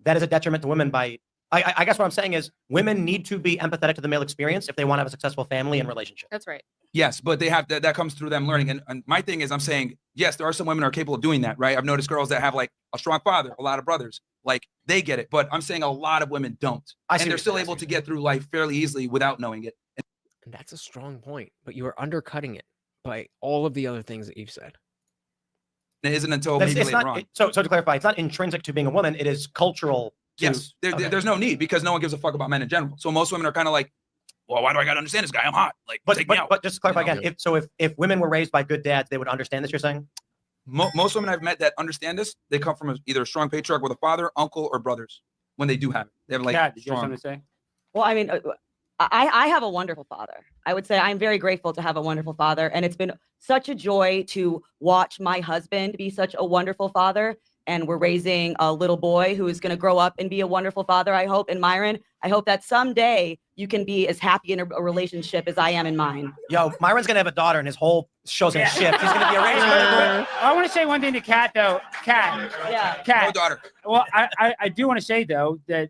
that is a detriment to women by, I guess what I'm saying is women need to be empathetic to the male experience if they want to have a successful family and relationship. That's right. Yes, but they have that comes through them learning. And my thing is, I'm saying, yes, there are some women who are capable of doing that, right? I've noticed girls that have like a strong father, a lot of brothers, like they get it. But I'm saying a lot of women don't. And they're still able to get through life fairly easily without knowing it. And that's a strong point, but you are undercutting it by all of the other things that you've said. It isn't until That's- maybe it's later not, on. so to clarify, it's not intrinsic to being a woman. It is cultural. Yes, there's no need because no one gives a fuck about men in general. So most women are kind of like, well, why do I got to understand this guy? I'm hot. Like, take me out. But just to clarify You know? again, if women were raised by good dads, they would understand this, you're saying? Most women I've met that understand this, they come from either a strong patriarch with a father, uncle, or brothers when they do have it. They have like Kat, did you have strong. something to say? Well, I mean, I have a wonderful father. I would say I'm very grateful to have a wonderful father. And it's been such a joy to watch my husband be such a wonderful father. and we're raising a little boy who is going to grow up and be a wonderful father, I hope. And Myron, I hope that someday you can be as happy in a relationship as I am in mine. Yo, Myron's gonna have a daughter, and his whole show's gonna shift. He's gonna be a raised. I want to say one thing to Kat, though. Kat, Kat. No daughter. Well, I do want to say though that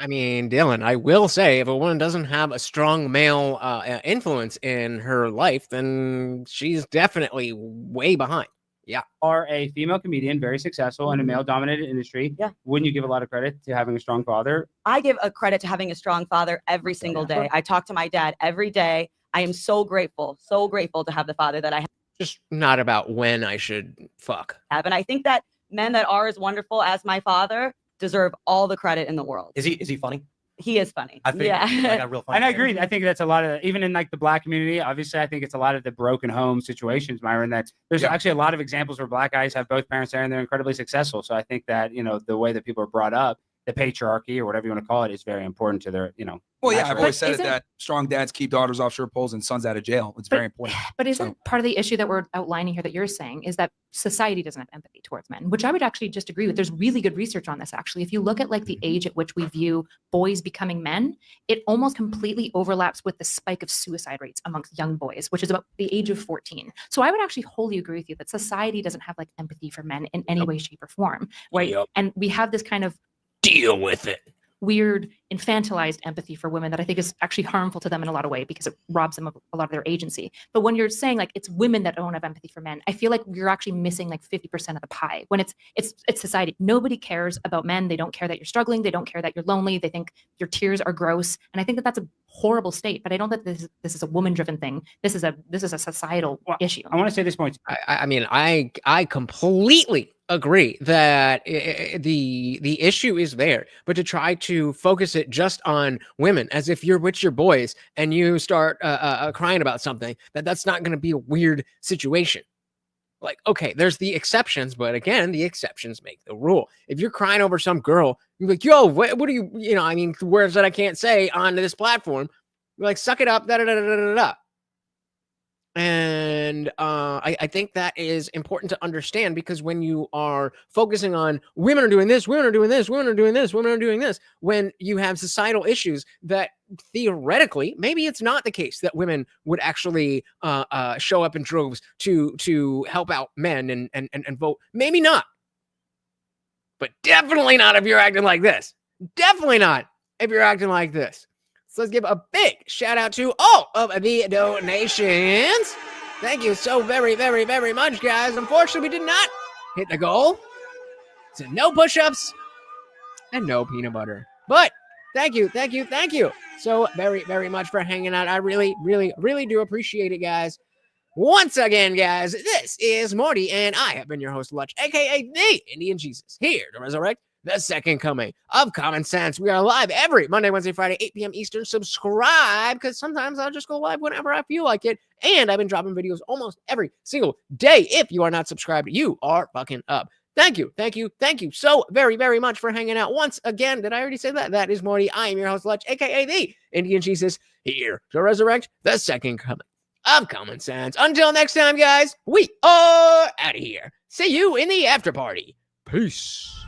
I mean, Dylan, I will say, if a woman doesn't have a strong male influence in her life, then she's definitely way behind. Yeah. Are a female comedian, very successful in a male-dominated industry. Yeah. Wouldn't you give a lot of credit to having a strong father? I give a credit to having a strong father every single day. I talk to my dad every day. I am so grateful to have the father that I have. Just not about when I should fuck. And I think that men that are as wonderful as my father deserve all the credit in the world. Is he funny? He is funny. I think yeah. I got real funny. And I agree. I think that's a lot of, even in like the Black community, obviously, I think it's a lot of the broken home situations, Myron, that there's actually a lot of examples where Black guys have both parents there and they're incredibly successful. So I think that, the way that people are brought up, the patriarchy or whatever you want to call it, is very important to their, Well, yeah, I've always said that strong dads keep daughters off sure poles and sons out of jail. It's very important. But isn't part of the issue that we're outlining here that you're saying is that society doesn't have empathy towards men, which I would actually just agree with. There's really good research on this, actually. If you look at like the age at which we view boys becoming men, it almost completely overlaps with the spike of suicide rates amongst young boys, which is about the age of 14. So I would actually wholly agree with you that society doesn't have like empathy for men in any way, shape, or form, right? Yep. And we have this kind of deal with it. Weird infantilized empathy for women that I think is actually harmful to them in a lot of ways because it robs them of a lot of their agency. But when you're saying like it's women that don't have empathy for men, I feel like you're actually missing like 50% of the pie. When it's society. Nobody cares about men. They don't care that you're struggling. They don't care that you're lonely. They think your tears are gross. And I think that that's a horrible state. But I don't think this is a woman-driven thing. This is a societal issue. I want to say this point. I mean, I completely agree that the issue is there, but to try to focus it just on women as if you're with your boys and you start crying about something, that's not going to be a weird situation. Like, okay, there's the exceptions, but again, the exceptions make the rule. If you're crying over some girl, you're like, yo, what are you, I mean, words that I can't say on this platform, you're like, suck it up, da-da-da-da-da-da. And I think that is important to understand, because when you are focusing on women are doing this, women are doing this, women are doing this, women are doing this, when you have societal issues that theoretically, maybe it's not the case that women would actually show up in droves to help out men and vote. Maybe not. But definitely not if you're acting like this. Definitely not if you're acting like this. So let's give a big shout out to all of the donations. Thank you so very, very, very much, guys. Unfortunately, we did not hit the goal. So no push-ups and no peanut butter. But thank you so very, very much for hanging out. I really, really, really do appreciate it, guys. Once again, guys, this is Morty, and I have been your host, Lutch, aka the Indian Jesus, here to resurrect the second coming of common sense. We are live every Monday, Wednesday, Friday, 8 p.m. Eastern. Subscribe, because sometimes I'll just go live whenever I feel like it. And I've been dropping videos almost every single day. If you are not subscribed, you are fucking up. Thank you so very, very much for hanging out. Once again, did I already say that? That is Morty. I am your host, Lutch, aka the Indian Jesus, here to resurrect the second coming of common sense. Until next time, guys, we are out of here. See you in the after party. Peace.